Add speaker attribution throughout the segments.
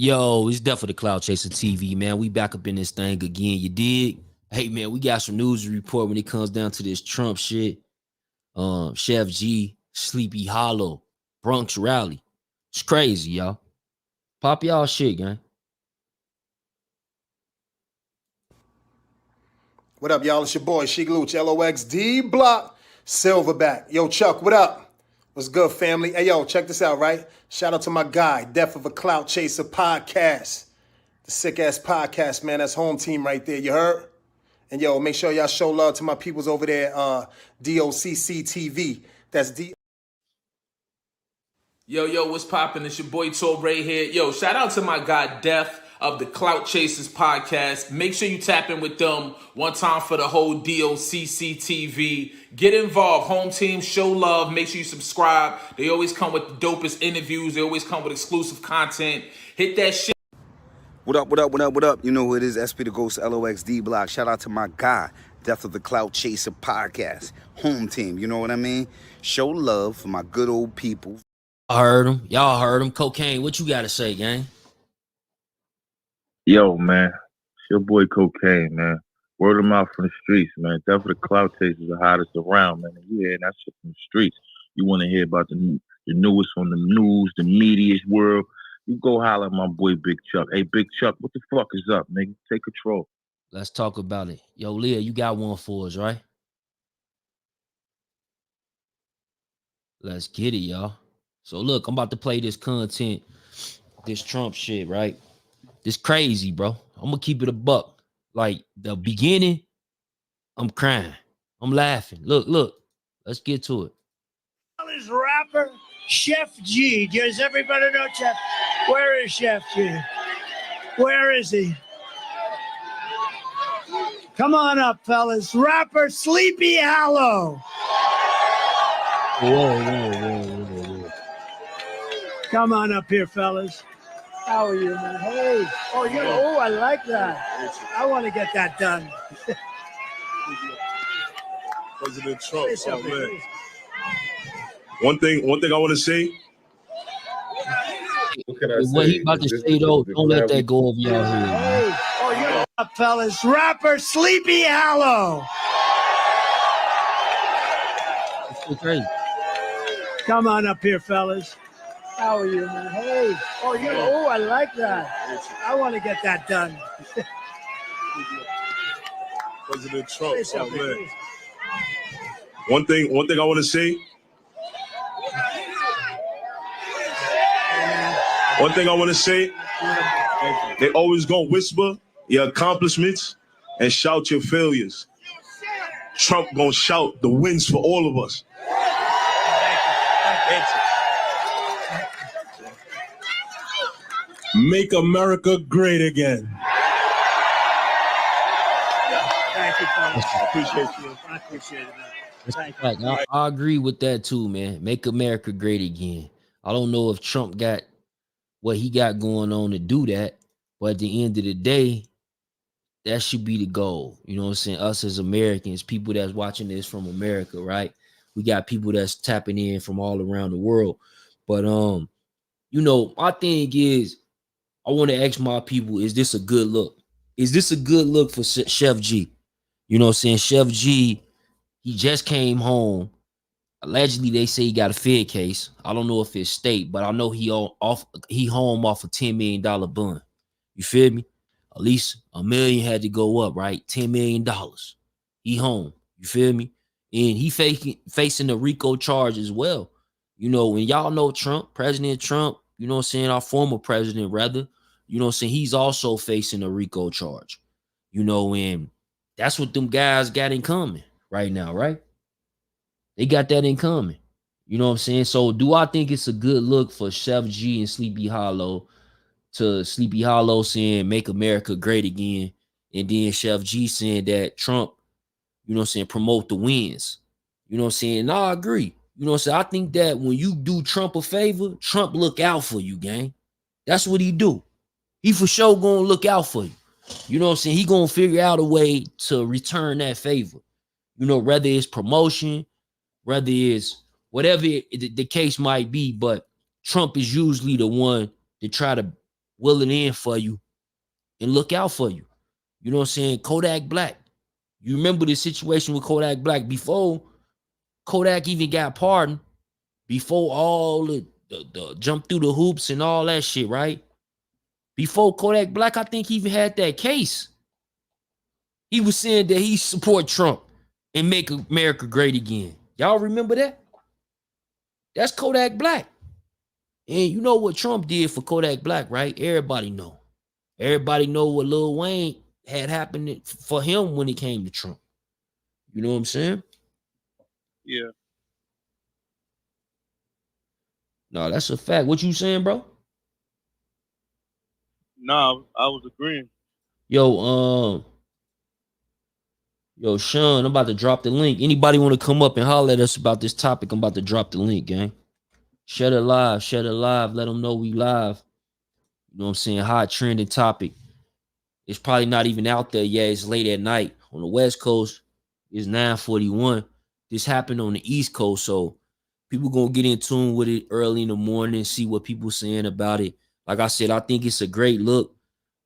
Speaker 1: Yo, it's definitely the Cloud Chaser TV, man. We back up in this thing again. You dig? Hey, man, we got some news to report when it comes down to this Trump shit. Sheff G, Sleepy Hollow, Bronx rally. It's crazy, y'all. Pop y'all shit, gang.
Speaker 2: What up, y'all? It's your boy, Sheik Luch, LOXD Block, Silverback. Yo, Chuck, what up? What's good, family? Hey, yo, check this out, right? Shout out to my guy, Death of a Clout Chaser podcast. The sick-ass podcast, man. That's home team right there, you heard? And, yo, make sure y'all show love to my peoples over there, DOCC TV. That's D.
Speaker 3: Yo, what's poppin'? It's your boy Tobre here. Yo, shout out to my guy Death of the Clout Chasers podcast. Make sure you tap in with them one time for the whole DOCC TV. Get involved, home team, show love, make sure you subscribe. They always come with the dopest interviews. They always come with exclusive content. Hit that shit.
Speaker 4: What up? You know who it is, SP the Ghost, LOXD Block. Shout out to my guy, Death of the Clout Chaser podcast. Home team, you know what I mean? Show love for my good old people.
Speaker 1: I heard him. Y'all heard him. Cocaine, what you got to say, gang?
Speaker 5: Yo, man, it's your boy Cocaine, man. Word of mouth from the streets, man. Death of the Clout Chasers the hottest around, man. You hearing that shit from the streets. You want to hear about the newest from the news, the media world. You go holler at my boy Big Chuck. Hey, Big Chuck, what the fuck is up, nigga? Take control.
Speaker 1: Let's talk about it. Yo, Leah, you got one for us, right? Let's get it, y'all. So, look, I'm about to play this content, this Trump shit, right? This crazy, bro. I'm going to keep it a buck. Like, the beginning, I'm crying. I'm laughing. Look. Let's get to it.
Speaker 6: This rapper, Sheff G. Does everybody know Sheff? Where is Sheff G? Where is he? Come on up, fellas. Rapper Sleepy Hallow.
Speaker 1: Whoa.
Speaker 6: Come on up here, fellas. How are you, man? Hey. Oh, I like that. I want to get that done.
Speaker 7: President Trump. Oh, man. One thing I want to say.
Speaker 1: What he about to say, though, don't let that go over y'all head.
Speaker 6: Hey. You're up, fellas. Rapper Sleepy Hallow.
Speaker 1: It's so crazy.
Speaker 6: Come on up here, fellas. How are you, man? Hey. Oh, I like that. I want to get that done.
Speaker 7: President Trump. Oh, man. One thing I want to say. One thing I want to say. They always gonna whisper your accomplishments and shout your failures. Trump gonna shout the wins for all of us. Make America great again.
Speaker 6: Thank you, fellas. I appreciate you. I appreciate it, man. Thank you.
Speaker 1: I agree with that too, man. Make America great again. I don't know if Trump got what he got going on to do that, but at the end of the day, that should be the goal. You know what I'm saying? Us as Americans, people that's watching this from America, right? We got people that's tapping in from all around the world. But you know, my thing is, I want to ask my people, is this a good look? Is this a good look for Sheff G? You know what I'm saying? Sheff G, he just came home. Allegedly, they say he got a Fed case. I don't know if it's state, but I know he home off a $10 million bond. You feel me? At least $1 million had to go up, right? $10 million. He home. You feel me? And he facing a RICO charge as well. You know, and y'all know Trump, President Trump, you know what I'm saying? Our former president, rather. You know what I'm saying? He's also facing a RICO charge. You know, and that's what them guys got in common right now, right? They got that in common. You know what I'm saying? So do I think it's a good look for Sheff G and Sleepy Hollow to Sleepy Hollow saying make America great again, and then Sheff G saying that Trump, you know what I'm saying, promote the wins. You know what I'm saying? And I agree. You know what I'm saying? I think that when you do Trump a favor, Trump look out for you, gang. That's what he do. He for sure gonna look out for you. You know what I'm saying? He gonna figure out a way to return that favor. You know, whether it's promotion, whether it's whatever the case might be, but Trump is usually the one to try to willing in for you and look out for you. You know what I'm saying? Kodak Black. You remember the situation with Kodak Black before Kodak even got pardoned, before all the jump through the hoops and all that shit, right? Before Kodak Black, I think he even had that case. He was saying that he support Trump and make America great again. Y'all remember that? That's Kodak Black. And you know what Trump did for Kodak Black, right? Everybody know. Everybody know what Lil Wayne had happened for him when it came to Trump. You know what I'm saying?
Speaker 5: Yeah.
Speaker 1: No, that's a fact. What you saying, bro?
Speaker 5: No, I was agreeing.
Speaker 1: Yo, Sean, I'm about to drop the link. Anybody want to come up and holler at us about this topic? I'm about to drop the link, gang. Share it live. Let them know we live. You know what I'm saying? Hot trending topic. It's probably not even out there yet. It's late at night. On the West Coast, it's 9:41. This happened on the East Coast, so people gonna get in tune with it early in the morning and see what people saying about it. Like I said, I think it's a great look.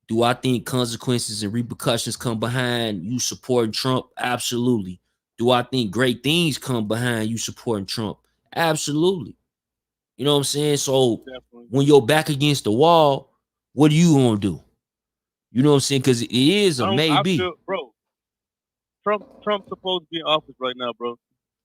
Speaker 1: Do I think consequences and repercussions come behind you supporting Trump? Absolutely. Do I think great things come behind you supporting Trump? Absolutely. You know what I'm saying? So
Speaker 5: Definitely.
Speaker 1: when you're back against the wall, what are you gonna do? You know what I'm saying? Because it is a maybe.
Speaker 5: I feel, bro, Trump's supposed to be in office right now, bro.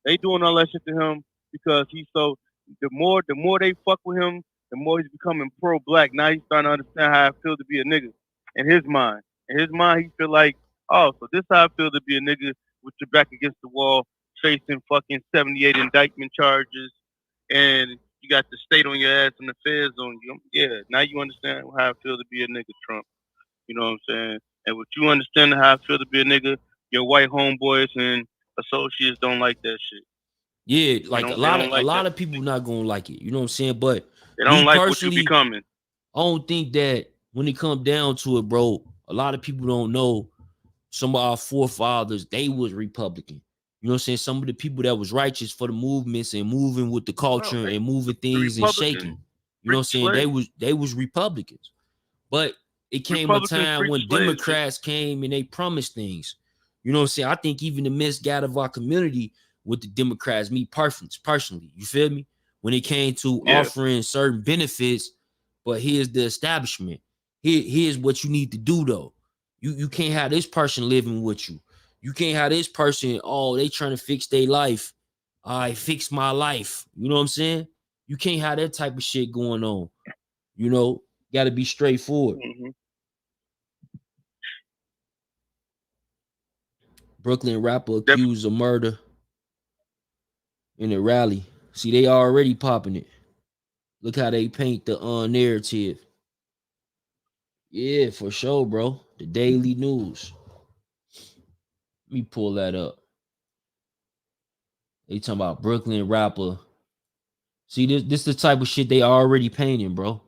Speaker 5: They doing all that shit to him because he's so. The more they fuck with him, the more he's becoming pro-black. Now he's starting to understand how I feel to be a nigga. In his mind, he feel like, oh, so this how I feel to be a nigga with your back against the wall, facing fucking 78 indictment charges, and you got the state on your ass and the feds on you. Yeah, now you understand how I feel to be a nigga, Trump. You know what I'm saying? And what you understand how I feel to be a nigga, your white homeboys and associates don't like that shit.
Speaker 1: Yeah, like a lot of people not gonna like it. You know what I'm saying? But
Speaker 5: they don't
Speaker 1: me
Speaker 5: like
Speaker 1: personally,
Speaker 5: what you becoming.
Speaker 1: I don't think that when it comes down to it, bro, a lot of people don't know some of our forefathers, they was Republican. You know what I'm saying? Some of the people that was righteous for the movements and moving with the culture and moving things and shaking. You know what I'm saying? They was Republicans. But it came a time when Democrats came and they promised things. You know what I'm saying? I think even the misguided of our community with the Democrats, me personally, you feel me? When it came to offering certain benefits, but here's the establishment. Here's what you need to do, though. You can't have this person living with you. You can't have this person, oh, they trying to fix their life. I fix my life. You know what I'm saying? You can't have that type of shit going on. You know, got to be straightforward.
Speaker 5: Mm-hmm.
Speaker 1: Brooklyn rapper accused of murder in a rally. See, they already popping it. Look how they paint the narrative. Yeah, for sure, bro. The Daily News. Let me pull that up. They talking about Brooklyn rapper. See, this the type of shit they already painting, bro.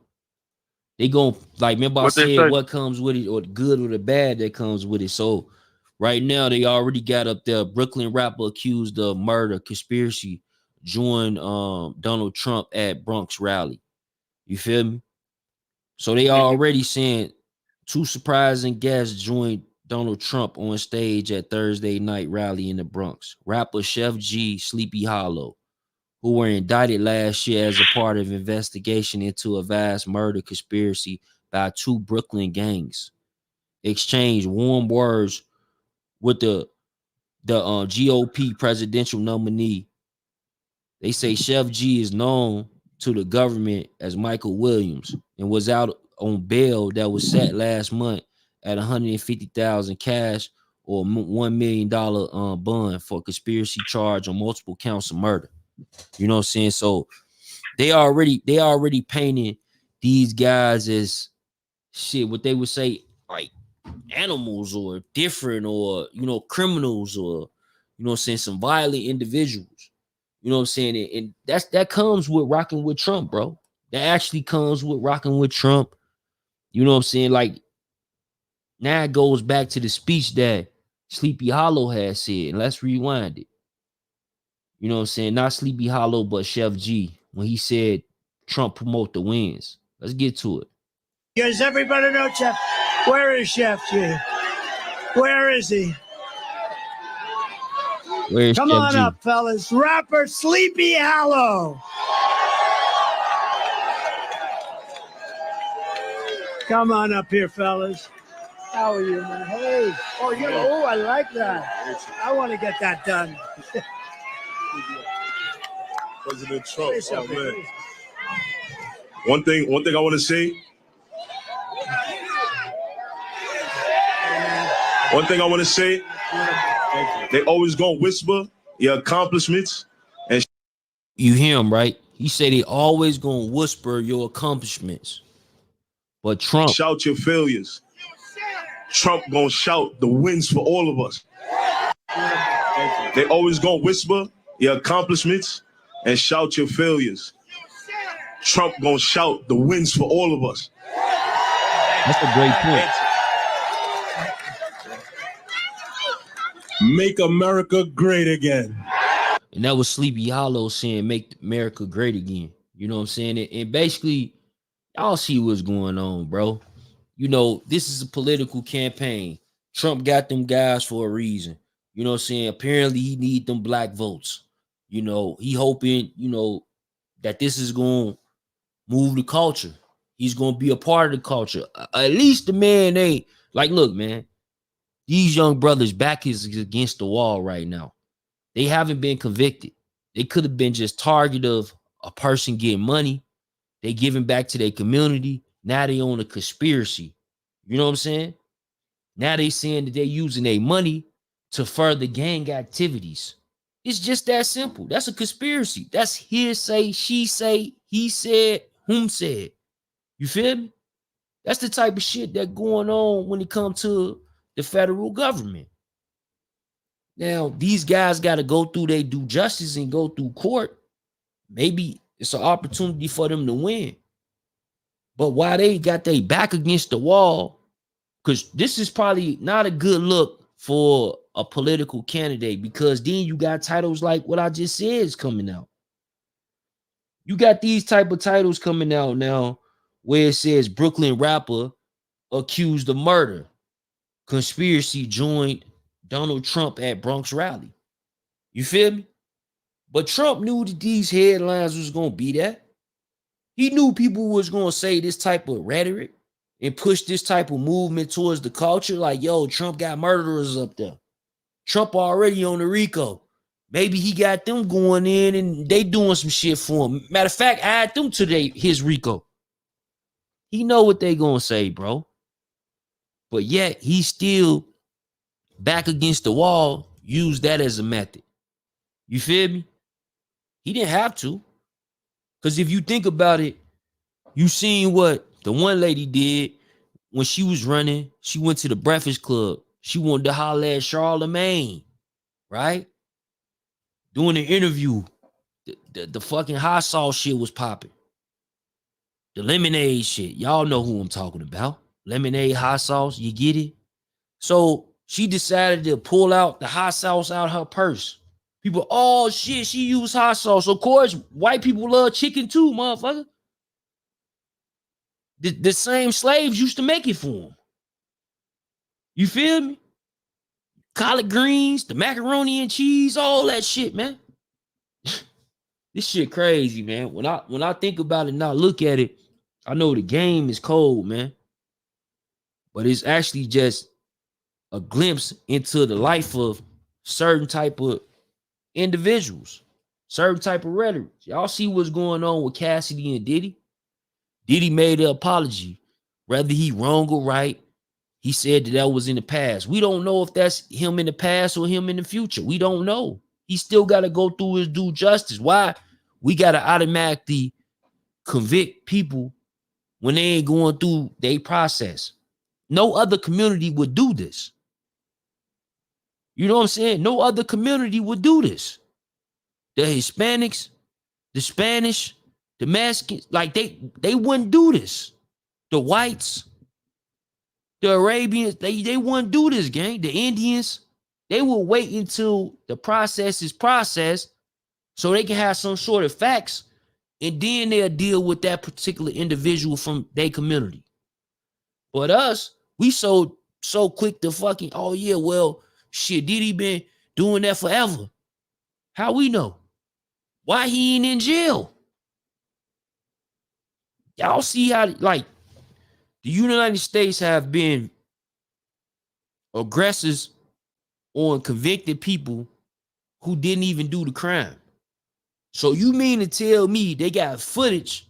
Speaker 1: They gon' like, remember I said what comes with it, or the good or the bad that comes with it. So right now they already got up there. Brooklyn rapper accused of murder conspiracy joined Donald Trump at Bronx rally. You feel me? So they already saying two surprising guests joined Donald Trump on stage at Thursday night rally in the Bronx. Rapper Sheff G, Sleepy Hallow, who were indicted last year as a part of investigation into a vast murder conspiracy by two Brooklyn gangs, exchanged warm words with the GOP presidential nominee. They say Sheff G is known to the government as Michael Williams and was out on bail that was set last month at $150,000 cash or $1 million bond for conspiracy charge on multiple counts of murder. You know what I'm saying? So they already painting these guys as shit, what they would say, like animals or different, or criminals, or what I'm saying, some violent individuals. You know what I'm saying? And that comes with rocking with Trump, bro. That actually comes with rocking with Trump. You know what I'm saying? Like, now it goes back to the speech that Sleepy Hollow had said. And let's rewind it. You know what I'm saying? Not Sleepy Hollow, but Sheff G, when he said Trump promote the wins. Let's get to it.
Speaker 6: Does everybody know Sheff? Where is Sheff, G? Where is he?
Speaker 1: Where's
Speaker 6: Come
Speaker 1: Sheff
Speaker 6: on
Speaker 1: G?
Speaker 6: up, fellas. Rapper Sleepy Hallow. Come on up here, fellas. How are you, man? Hey. Oh, I like that. I want to get that done.
Speaker 7: President Trump. Oh, man. One thing I want to say. One thing I want to say. They always gonna whisper your accomplishments and
Speaker 1: You hear him, right? He said they always gonna whisper your accomplishments. But Trump
Speaker 7: shout your failures. Trump gonna shout the wins for all of us. They always gonna whisper your accomplishments and shout your failures. Trump gonna shout the wins for all of us.
Speaker 1: That's a great point.
Speaker 7: Make America great again.
Speaker 1: And that was Sleepy Hollow saying make America great again. You know what I'm saying? And basically, y'all see what's going on, bro. You know, this is a political campaign. Trump got them guys for a reason. You know what I'm saying? Apparently, he need them black votes. You know, he hoping, you know, that this is going to move the culture. He's going to be a part of the culture. At least the man ain't like, look, man, these young brothers' back is against the wall right now. They haven't been convicted. They could have been just target of a person getting money. They giving back to their community. Now they own a conspiracy. You know what I'm saying? Now they saying that they're using their money to further gang activities. It's just that simple. That's a conspiracy. That's hearsay, she say, he said, whom said. You feel me? That's the type of shit that going on when it comes to the federal government. Now, these guys got to go through their due justice and go through court. Maybe it's an opportunity for them to win. But while they got their back against the wall, because this is probably not a good look for a political candidate, because then you got titles like what I just said is coming out. You got these type of titles coming out now where it says Brooklyn rapper accused of murder. Conspiracy joined Donald Trump at Bronx rally. You feel me? But Trump knew that these headlines was going to be that. He knew people was going to say this type of rhetoric and push this type of movement towards the culture. Like, yo, Trump got murderers up there. Trump already on the RICO. Maybe he got them going in and they doing some shit for him. Matter of fact, add them to his RICO. He know what they going to say, bro. But yet, he's still back against the wall, use that as a method. You feel me? He didn't have to. Because if you think about it, you seen what the one lady did when she was running. She went to the Breakfast Club. She wanted to holler at Charlemagne, right? Doing an interview. The fucking hot sauce shit was popping. The lemonade shit. Y'all know who I'm talking about. Lemonade, hot sauce, you get it? So she decided to pull out the hot sauce out her purse. People, oh shit, she used hot sauce. Of course, white people love chicken too, motherfucker. The same slaves used to make it for them. You feel me? Collard greens, the macaroni and cheese, all that shit, man. This shit crazy, man. When I think about it and I look at it, I know the game is cold, man. But it's actually just a glimpse into the life of certain type of individuals, certain type of rhetoric. Y'all see what's going on with Cassie and Diddy? Diddy made an apology. Whether he wrong or right, he said that was in the past. We don't know if that's him in the past or him in the future. We don't know. He still got to go through his due justice. Why? We got to automatically convict people when they ain't going through their process. No other community would do this. You know what I'm saying? No other community would do this. The Hispanics, the Spanish, the Mexicans, like they wouldn't do this. The whites, the Arabians, they wouldn't do this, gang. The Indians, they will wait until the process is processed so they can have some sort of facts, and then they'll deal with that particular individual from their community. But us, we so quick to fucking, oh yeah, well, shit, Diddy been doing that forever. How we know? Why he ain't in jail? Y'all see how, like, the United States have been aggressors on convicted people who didn't even do the crime. So you mean to tell me they got footage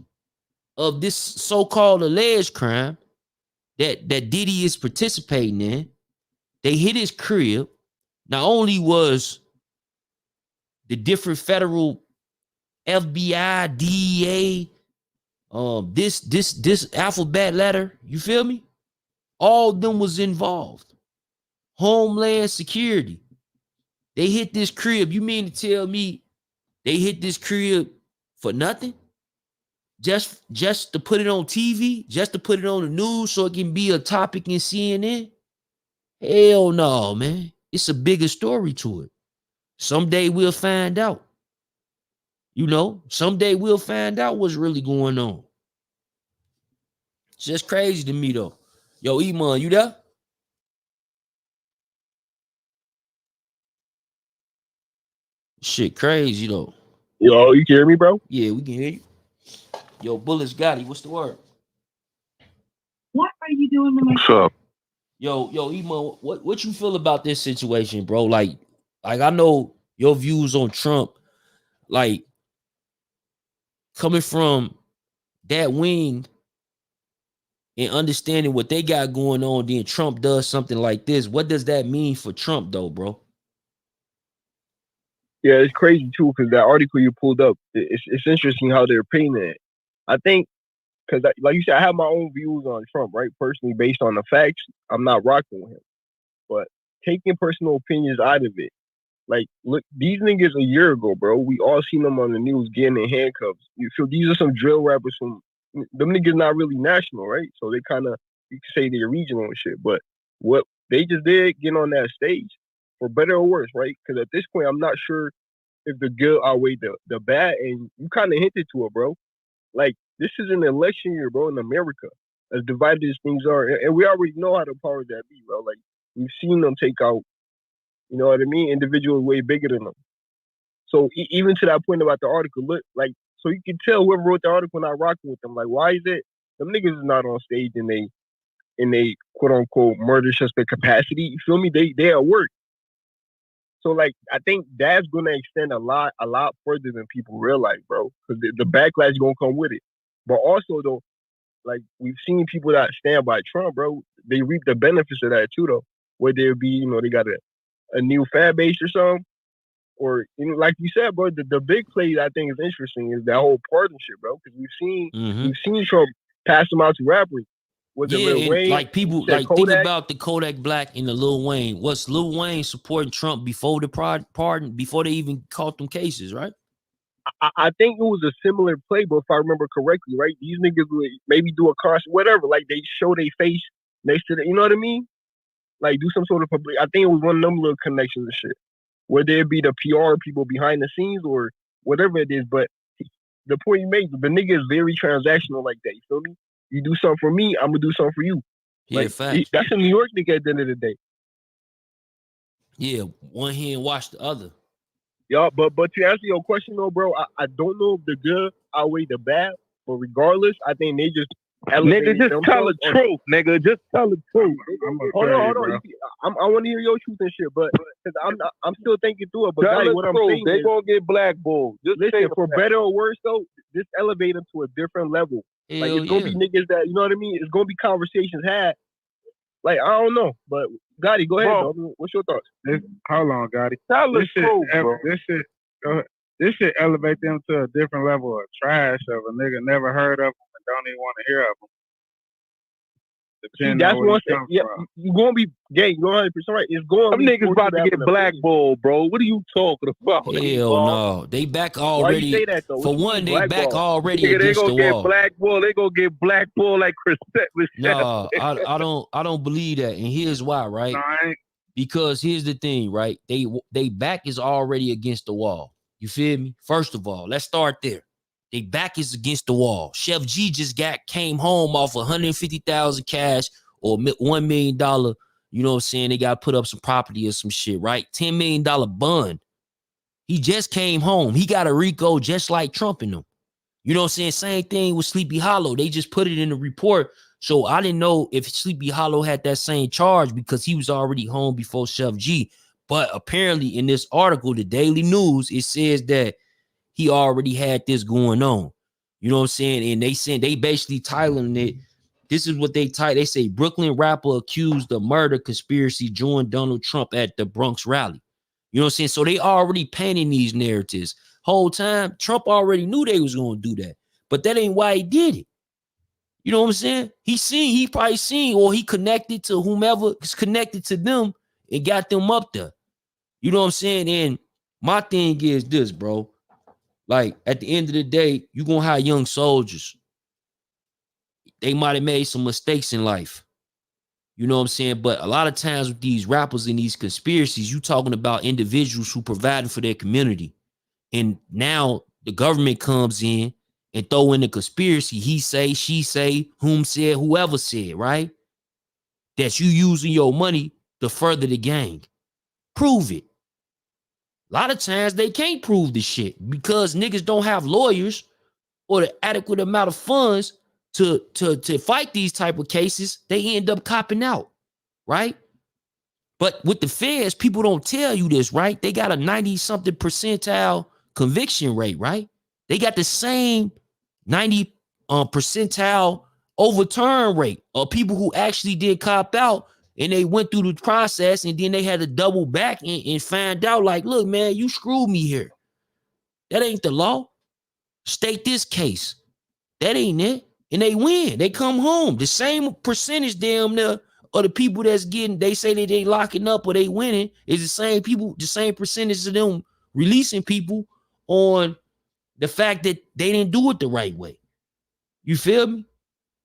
Speaker 1: of this so-called alleged crime that Diddy is participating in? They hit his crib. Not only was the different federal FBI, DEA, this alphabet letter, you feel me? All of them was involved. Homeland Security. They hit this crib. You mean to tell me they hit this crib for nothing? Just to put it on TV? Just to put it on the news so it can be a topic in CNN? Hell no, man. It's a bigger story to it. Someday we'll find out. You know, someday we'll find out what's really going on. It's just crazy to me, though. Yo, Iman, you there? Shit crazy, though.
Speaker 8: Yo, you can hear me, bro?
Speaker 1: Yeah, we can hear you. Yo, Bullets Gotti, what's the word?
Speaker 9: What are you doing to my
Speaker 5: What's up?
Speaker 1: Yo, Iman, what you feel about this situation, bro? Like I know your views on Trump, like coming from that wing and understanding what they got going on, then Trump does something like this. What does that mean for Trump, though, bro?
Speaker 8: Yeah, it's crazy too because that article you pulled up, it's interesting how they're painting it. I think because, like you said, I have my own views on Trump, right? Personally, based on the facts, I'm not rocking with him. But taking personal opinions out of it, like, look, these niggas a year ago, bro, we all seen them on the news getting in handcuffs. You feel these are some drill rappers from them niggas not really national, right? So they kind of, you could say they're regional and shit. But what they just did, getting on that stage, for better or worse, right? Because at this point, I'm not sure if the good outweigh the bad, and you kind of hinted to it, bro. Like, this is an election year, bro, in America, as divided as things are. And we already know how the powers that be, bro. Like, we've seen them take out, you know what I mean, individuals way bigger than them. So even to that point about the article, look, like, so you can tell whoever wrote the article not rocking with them. Like, why is it them niggas is not on stage in they quote unquote murder suspect capacity? You feel me? They at work. So, like, I think that's gonna extend a lot further than people realize, bro. Because the backlash is gonna come with it. But also, though, like, we've seen people that stand by Trump, bro. They reap the benefits of that too, though. Whether it be, you know, they got a new fan base or something, or, you know, like you said, bro, the big play I think is interesting is that whole partnership, bro. Because we've seen Trump pass them out to rappers. Was it Lil Wayne?
Speaker 1: Like people, like
Speaker 8: Kodak?
Speaker 1: think about the Kodak Black and the Lil Wayne. What's Lil Wayne supporting Trump before the pardon, before they even caught them cases, right?
Speaker 8: I think it was a similar play, but if I remember correctly, right? These niggas would maybe do a concert, whatever. Like, they show their face next to the, you know what I mean? Like, do some sort of public. I think it was one of them little connections and shit. Whether it be the PR people behind the scenes or whatever it is, but the point you made, the nigga is very transactional like that. You feel me? You do something for me, I'm gonna do something for you.
Speaker 1: Yeah,
Speaker 8: like,
Speaker 1: facts.
Speaker 8: That's a New York nigga at the end of the day.
Speaker 1: Yeah, one hand wash the other.
Speaker 8: Yeah, but to answer your question though, bro, I don't know if the good outweigh the bad, but regardless, I think they just
Speaker 5: Nigga, just tell the truth, nigga. Just tell the truth.
Speaker 8: Hold on. I want to hear your truth and shit, but because I'm still thinking through it. But Gotti, what I'm saying
Speaker 5: they
Speaker 8: is,
Speaker 5: gonna get blackballed. Just
Speaker 8: listen, for better or worse though, this elevate them to a different level.
Speaker 1: Hell
Speaker 8: Like, it's gonna be niggas that, you know what I mean? It's gonna be conversations had. Like, I don't know, but Gotti, go ahead, bro. What's your thoughts?
Speaker 10: Hold on, Gotti.
Speaker 5: tell the truth, bro.
Speaker 10: This should elevate them to a different level of trash of a nigga never heard of them and don't even want to hear of them.
Speaker 8: See, that's one thing. Yeah, you're gonna be gay. You're 100% right. It's going.
Speaker 5: Them niggas about to get blackballed, bro. What are you talking about?
Speaker 1: Hell no. They back already.
Speaker 8: Why you say that, though?
Speaker 1: For one, they back already
Speaker 5: Nigga,
Speaker 1: against the wall.
Speaker 5: They gonna get blackballed like Chris.
Speaker 1: No, I don't believe that. And here's why, right? Because here's the thing, right? They back is already against the wall. You feel me? First of all, let's start there. They back is against the wall. Sheff G just came home off 150,000 cash or $1 million, you know what I'm saying, they got to put up some property or some shit, right? $10 million bond. He just came home. He got a RICO just like Trump and them. You know what I'm saying? Same thing with Sleepy Hollow. They just put it in the report. So I didn't know if Sleepy Hollow had that same charge because he was already home before Sheff G. But apparently in this article, the Daily News, it says that he already had this going on. You know what I'm saying? And they basically titling it. This is what they title. They say Brooklyn rapper accused of murder conspiracy joined Donald Trump at the Bronx rally. You know what I'm saying? So they already painting these narratives. Whole time, Trump already knew they was going to do that. But that ain't why he did it. You know what I'm saying? He probably seen, or he connected to whomever is connected to them and got them up there. You know what I'm saying? And my thing is this, bro. Like, at the end of the day, you're going to have young soldiers. They might have made some mistakes in life. You know what I'm saying? But a lot of times with these rappers and these conspiracies, you talking about individuals who providing for their community. And now the government comes in and throw in the conspiracy. He say, she say, whom said, whoever said, right? That you using your money to further the gang. Prove it. A lot of times they can't prove the shit because niggas don't have lawyers or the adequate amount of funds to fight these type of cases. They end up copping out, right? But with the feds, people don't tell you this, right? They got a 90-something percentile conviction rate, right? They got the same 90 percentile overturn rate of people who actually did cop out and they went through the process and then they had to double back and find out like, look, man, you screwed me here. That ain't the law. State this case. That ain't it. And they win. They come home. The same percentage damn near of the people that's getting, they say that they locking up or they winning is the same people, the same percentage of them releasing people on the fact that they didn't do it the right way. You feel me?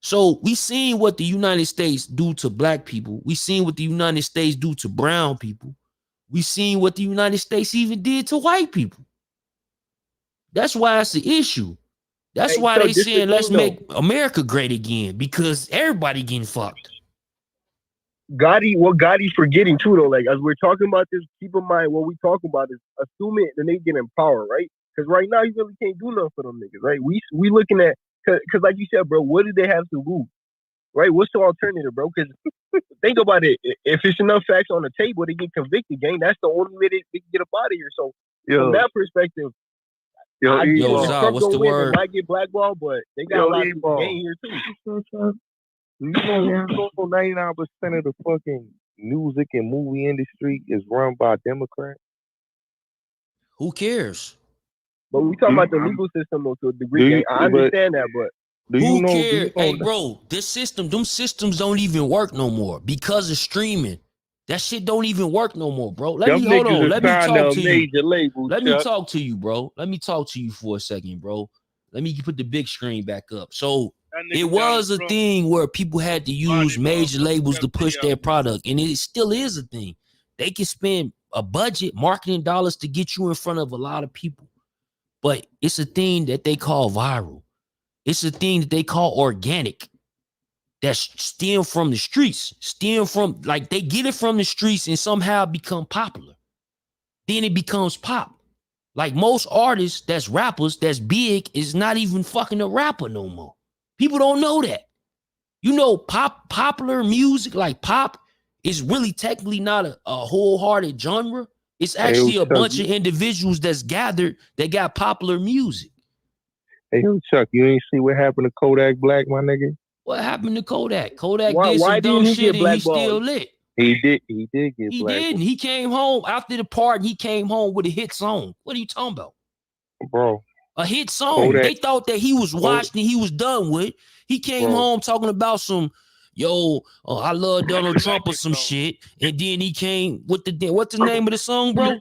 Speaker 1: So we seen what the United States do to black people. We seen what the United States do to brown people. We seen what the United States even did to white people. That's why it's an issue. That's why they saying let's make America great again, because everybody getting fucked.
Speaker 8: What Gotti's forgetting too though, like as we're talking about this, keep in mind what we talking about is assuming that they get in power, right? Because right now you really can't do nothing for them niggas, right? We looking at, because like you said, bro, what do they have to lose, right? What's the alternative, bro? Because think about it, if it's enough facts on the table, they get convicted, gang. That's the only way they can get up out of here. So from that perspective,
Speaker 1: Zah, what's the word?
Speaker 8: They might get blackballed, but they got a lot of gain here too.
Speaker 5: You know, 99% of the fucking music and movie industry is run by Democrats.
Speaker 1: Who cares?
Speaker 8: But we talking about the legal system though, to a degree. I understand that, but
Speaker 1: who cares? Hey, bro, this system, them systems don't even work no more because of streaming. That shit don't even work no more, bro. Let me talk to you. Let me talk to you, bro. Let me talk to you for a second, bro. Let me put the big screen back up. So it was a thing where people had to use major labels to push their product, and it still is a thing. They can spend a budget, marketing dollars to get you in front of a lot of people. But it's a thing that they call viral. It's a thing that they call organic. That's stem from the streets. Stem from, like, they get it from the streets and somehow become popular. Then it becomes pop. Like most artists that's rappers that's big is not even fucking a rapper no more. People don't know that. You know, popular music, like pop, is really technically not a wholehearted genre. It's actually a bunch of individuals that's gathered that got popular music.
Speaker 5: Hey, Chuck, you ain't see what happened to Kodak Black, my nigga?
Speaker 1: What happened to Kodak? Kodak did some dumb shit and he's still lit.
Speaker 5: He did get black.
Speaker 1: He did. He came home after the party. He came home with a hit song. What are you talking about?
Speaker 5: Bro.
Speaker 1: A hit song. Kodak, they thought that he was washed and he was done with. He came home talking about some, I love Donald Trump or some shit. And then he came with what's the name of the song, bro?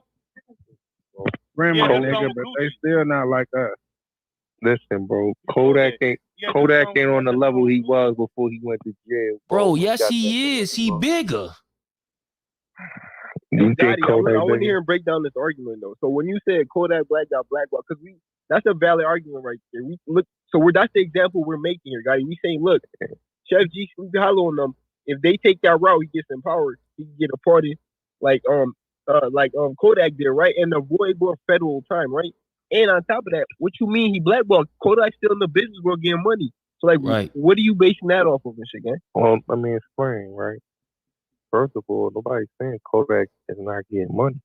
Speaker 10: Grandma, nigga, but they still not like us.
Speaker 5: Listen, bro. Kodak ain't on the level he was before he went to jail.
Speaker 1: Bro, yes, he is. He bigger.
Speaker 8: Daddy, I want to hear him break down this argument though. So when you said Kodak Black got blackballed, because that's a valid argument right there. That's the example we're making here, guys. We saying, look, Sheff G, Sleepy Hollow on them, if they take that route, he gets empowered. He can get a party like Kodak did, right? And avoid more federal time, right? And on top of that, what you mean he blackballed? Kodak's still in the business world getting money. So like, what are you basing that off of, Michigan?
Speaker 5: Well, I mean, explain, right? First of all, nobody's saying Kodak is not getting money.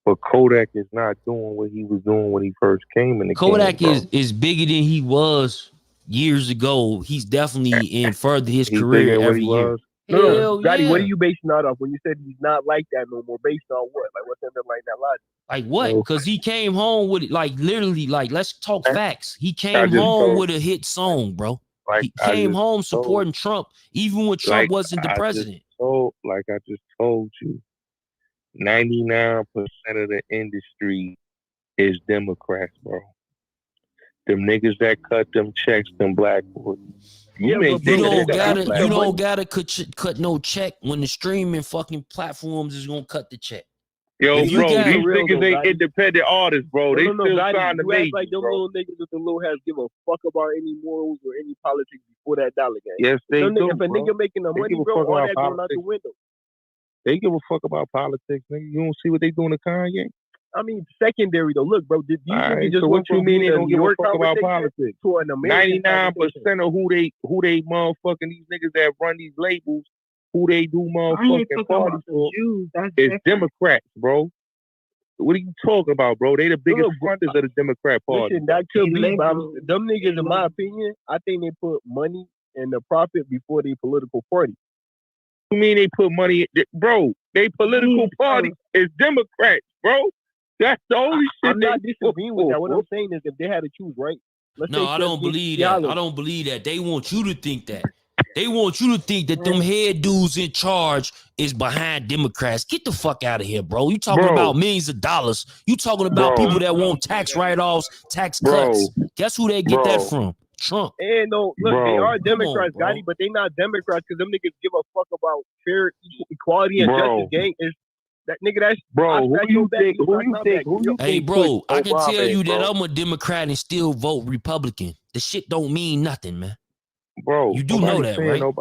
Speaker 5: But Kodak is not doing what he was doing when he first came in the
Speaker 1: Kodak
Speaker 5: game,
Speaker 1: is bigger than he was years ago. He's definitely in further his career every year.
Speaker 8: No, Gotti, what are you basing that off when you said he's not like that no more? Based on what? Like what's underlying that logic?
Speaker 1: Like what? Because he came home with like literally, like let's talk facts. He came home with a hit song, bro.
Speaker 5: Like,
Speaker 1: he came home supporting Trump, even when Trump wasn't the president.
Speaker 5: Like I just told you, 99% of the industry is Democrats, bro. Them niggas that cut them checks, them black boys. You don't gotta cut no check when the streaming fucking platforms is gonna cut the check. Yo, bro, these niggas ain't independent artists, bro. They still signed the majors,
Speaker 8: like them little niggas with the little hats give a fuck about any morals or any politics before that dollar game.
Speaker 5: Yes, they do.
Speaker 8: If a nigga making the money, bro, all that going out the window.
Speaker 5: They give a fuck about politics, nigga. You don't see what they doing to Kanye?
Speaker 8: I mean, secondary though. Look, bro, did you just
Speaker 5: so what you mean they don't give a fuck about politics?
Speaker 8: 99%
Speaker 5: of who they motherfucking these niggas that run these labels, who they do motherfucking parties for, is Democrats, bro. What are you talking about, bro? They the biggest fronters of the Democrat Party.
Speaker 8: Listen, that could be, them niggas, in my opinion, I think they put money and the profit before their political party.
Speaker 5: You mean they put money, bro? They political party is Democrats, bro. That's the only shit.
Speaker 8: I'm not disagreeing with that. What I'm saying is, if they had to choose, right?
Speaker 1: No, I don't believe that. I don't believe that. They want you to think that. They want you to think that them head dudes in charge is behind Democrats. Get the fuck out of here, bro. You talking about millions of dollars. You talking about people that want tax write-offs, tax cuts. Guess who they get that from? Trump.
Speaker 8: And no, look, they are Democrats, Gotti, but they not Democrats because them niggas give a fuck about fair equality and justice. Gang is that nigga. That's
Speaker 5: who you think?
Speaker 1: Hey, bro, I can tell you that I'm a Democrat and still vote Republican. The shit don't mean nothing, man.
Speaker 5: Bro,
Speaker 1: you do know that, right?
Speaker 5: Hold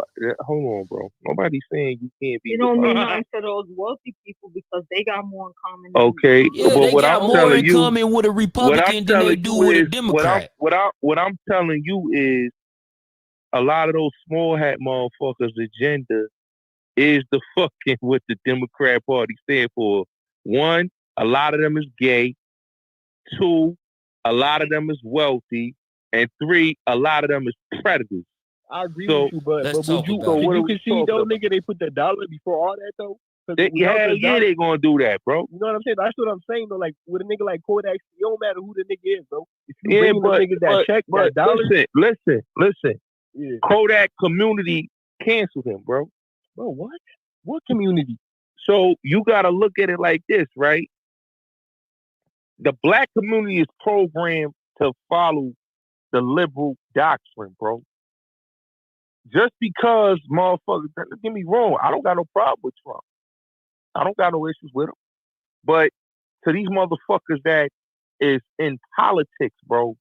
Speaker 5: on, bro. Nobody's saying you can't be.
Speaker 9: It don't mean nothing to those wealthy people because they got more in common.
Speaker 5: Okay,
Speaker 1: yeah,
Speaker 5: but
Speaker 1: they
Speaker 5: what
Speaker 1: got
Speaker 5: I'm
Speaker 1: more
Speaker 5: telling
Speaker 1: in
Speaker 5: you,
Speaker 1: common with a Republican than they do with a Democrat.
Speaker 5: What I'm telling you is, a lot of those small hat motherfuckers' agenda is the fucking what the Democrat Party stand for. One, a lot of them is gay. Two, a lot of them is wealthy. And three, a lot of them is predators.
Speaker 8: I agree with you, but would you can see though, nigga, they put the dollar before all that though?
Speaker 5: They gonna do that, bro.
Speaker 8: You know what I'm saying? That's what I'm saying though. Like with a nigga like Kodak, it don't matter who the nigga is, bro. If you bring the niggas that check, that dollar.
Speaker 5: Listen. Yeah. Kodak community canceled him, bro.
Speaker 8: Bro, what? What community?
Speaker 5: So you gotta look at it like this, right? The black community is programmed to follow the liberal doctrine, bro. Just because motherfuckers, don't get me wrong, I don't got no problem with Trump. I don't got no issues with him. But to these motherfuckers that is in politics, bro,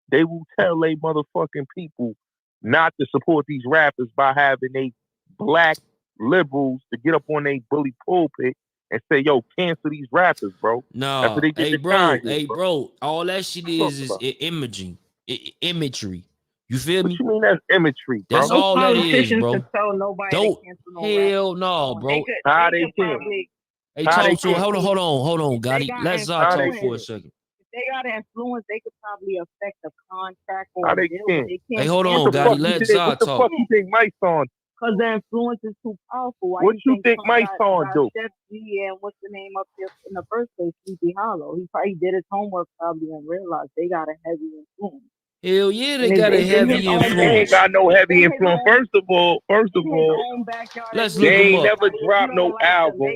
Speaker 5: they will tell they motherfucking people not to support these rappers by having they black liberals to get up on their bully pulpit and say, yo, cancel these rappers, bro.
Speaker 1: No, bro, all that shit is imagery. You feel me?
Speaker 5: What you mean that's imagery, bro?
Speaker 1: That's all that is, bro.
Speaker 9: Hell
Speaker 1: no, bro.
Speaker 5: How they can?
Speaker 1: Hey, talk to hold on, Gotti. Let's talk for a second.
Speaker 9: If they got influence, they could probably affect the contract or
Speaker 5: they
Speaker 9: deal.
Speaker 5: Can.
Speaker 1: Hey, hold on, Gotti. Let's talk.
Speaker 5: What the fuck you think Mike's on?
Speaker 9: Because the influence is too powerful.
Speaker 5: What you think Mike's on do?
Speaker 9: Sheff and what's the name up there in the first place? Sleepy Hollow. He probably did his homework probably and realized they got a heavy influence.
Speaker 1: Hell yeah, they got a heavy influence.
Speaker 5: They ain't got no heavy influence. First of all,
Speaker 1: let's look
Speaker 5: they
Speaker 1: them
Speaker 5: ain't
Speaker 1: up.
Speaker 5: never dropped no album.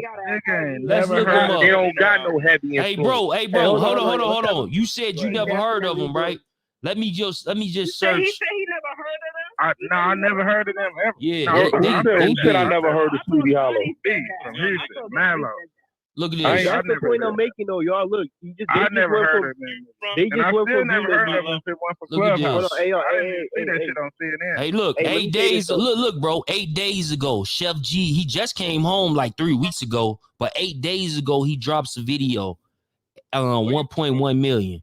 Speaker 1: Let's look them up.
Speaker 5: They don't got no heavy influence.
Speaker 1: Hey, bro, hold on. You said you never heard of them, right? Let me just search.
Speaker 9: He said he never heard of them.
Speaker 10: I never heard of them ever.
Speaker 1: Yeah,
Speaker 5: who said I never heard of Sleepy Hollow?
Speaker 10: From Houston, Mallow.
Speaker 1: Look at
Speaker 5: I
Speaker 1: this.
Speaker 8: That's the
Speaker 5: never
Speaker 8: point
Speaker 5: heard
Speaker 8: I'm making, though, y'all. Look,
Speaker 5: I never heard of it.
Speaker 8: They
Speaker 5: And
Speaker 8: just
Speaker 5: I
Speaker 8: went
Speaker 5: still
Speaker 8: from
Speaker 5: never
Speaker 8: being
Speaker 5: heard
Speaker 8: a
Speaker 5: of it if it went for
Speaker 1: Look at
Speaker 5: Clubhouse.
Speaker 1: this.
Speaker 8: Hold on, hey, yo,
Speaker 5: I didn't even see that
Speaker 8: hey,
Speaker 5: shit on CNN.
Speaker 1: Hey, look,
Speaker 8: Hey, let me
Speaker 1: 8
Speaker 8: say this,
Speaker 1: days.
Speaker 8: though.
Speaker 1: Look, bro. 8 days ago, Sheff G, he just came home like 3 weeks ago, but 8 days ago he drops a video, 1.1 million.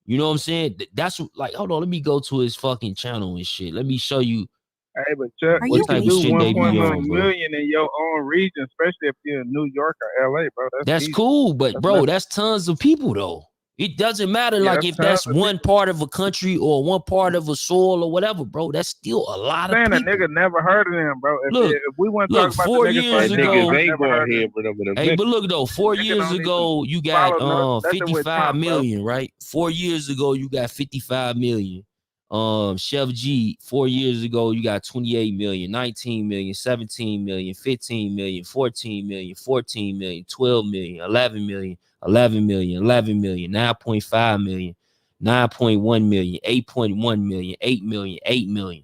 Speaker 1: You know what I'm saying? That's like, hold on, let me go to his fucking channel and shit. Let me show you
Speaker 5: Hey, but Chuck,
Speaker 1: what
Speaker 5: you
Speaker 1: type
Speaker 5: can
Speaker 1: of
Speaker 5: do
Speaker 1: shit they be
Speaker 5: 1.1
Speaker 1: on, bro.
Speaker 5: million in your own region, especially if you're in New York or LA, bro.
Speaker 1: That's
Speaker 5: easy.
Speaker 1: cool, but
Speaker 5: That's
Speaker 1: bro,
Speaker 5: nothing.
Speaker 1: that's tons of people though. It doesn't matter
Speaker 5: Yeah,
Speaker 1: like
Speaker 5: that's
Speaker 1: if that's
Speaker 5: tons of
Speaker 1: one part of a country or one part of a soil or whatever, bro. That's still a lot of
Speaker 5: Saying a
Speaker 1: people.
Speaker 5: nigga never heard of them, bro.
Speaker 1: Look,
Speaker 5: If we want to
Speaker 1: look,
Speaker 5: talk about
Speaker 1: 4
Speaker 5: the niggas
Speaker 1: years
Speaker 5: like
Speaker 1: ago,
Speaker 5: niggas ain't going here for them in a
Speaker 1: hey,
Speaker 5: minute.
Speaker 1: but look though, 4
Speaker 5: Nigga
Speaker 1: years
Speaker 5: don't even
Speaker 1: ago, you got
Speaker 5: follow nothing with
Speaker 1: 55
Speaker 5: Trump, bro.
Speaker 1: million, right? 4 years ago, you got 55 million. Sheff G, 4 years ago, you got 28 million, 19 million, 17 million, 15 million, 14 million, 14 million, 12 million, 11 million, 11 million, 11 million, 9.5 million, 9.1 million, 8.1 million, 8 million, 8 million.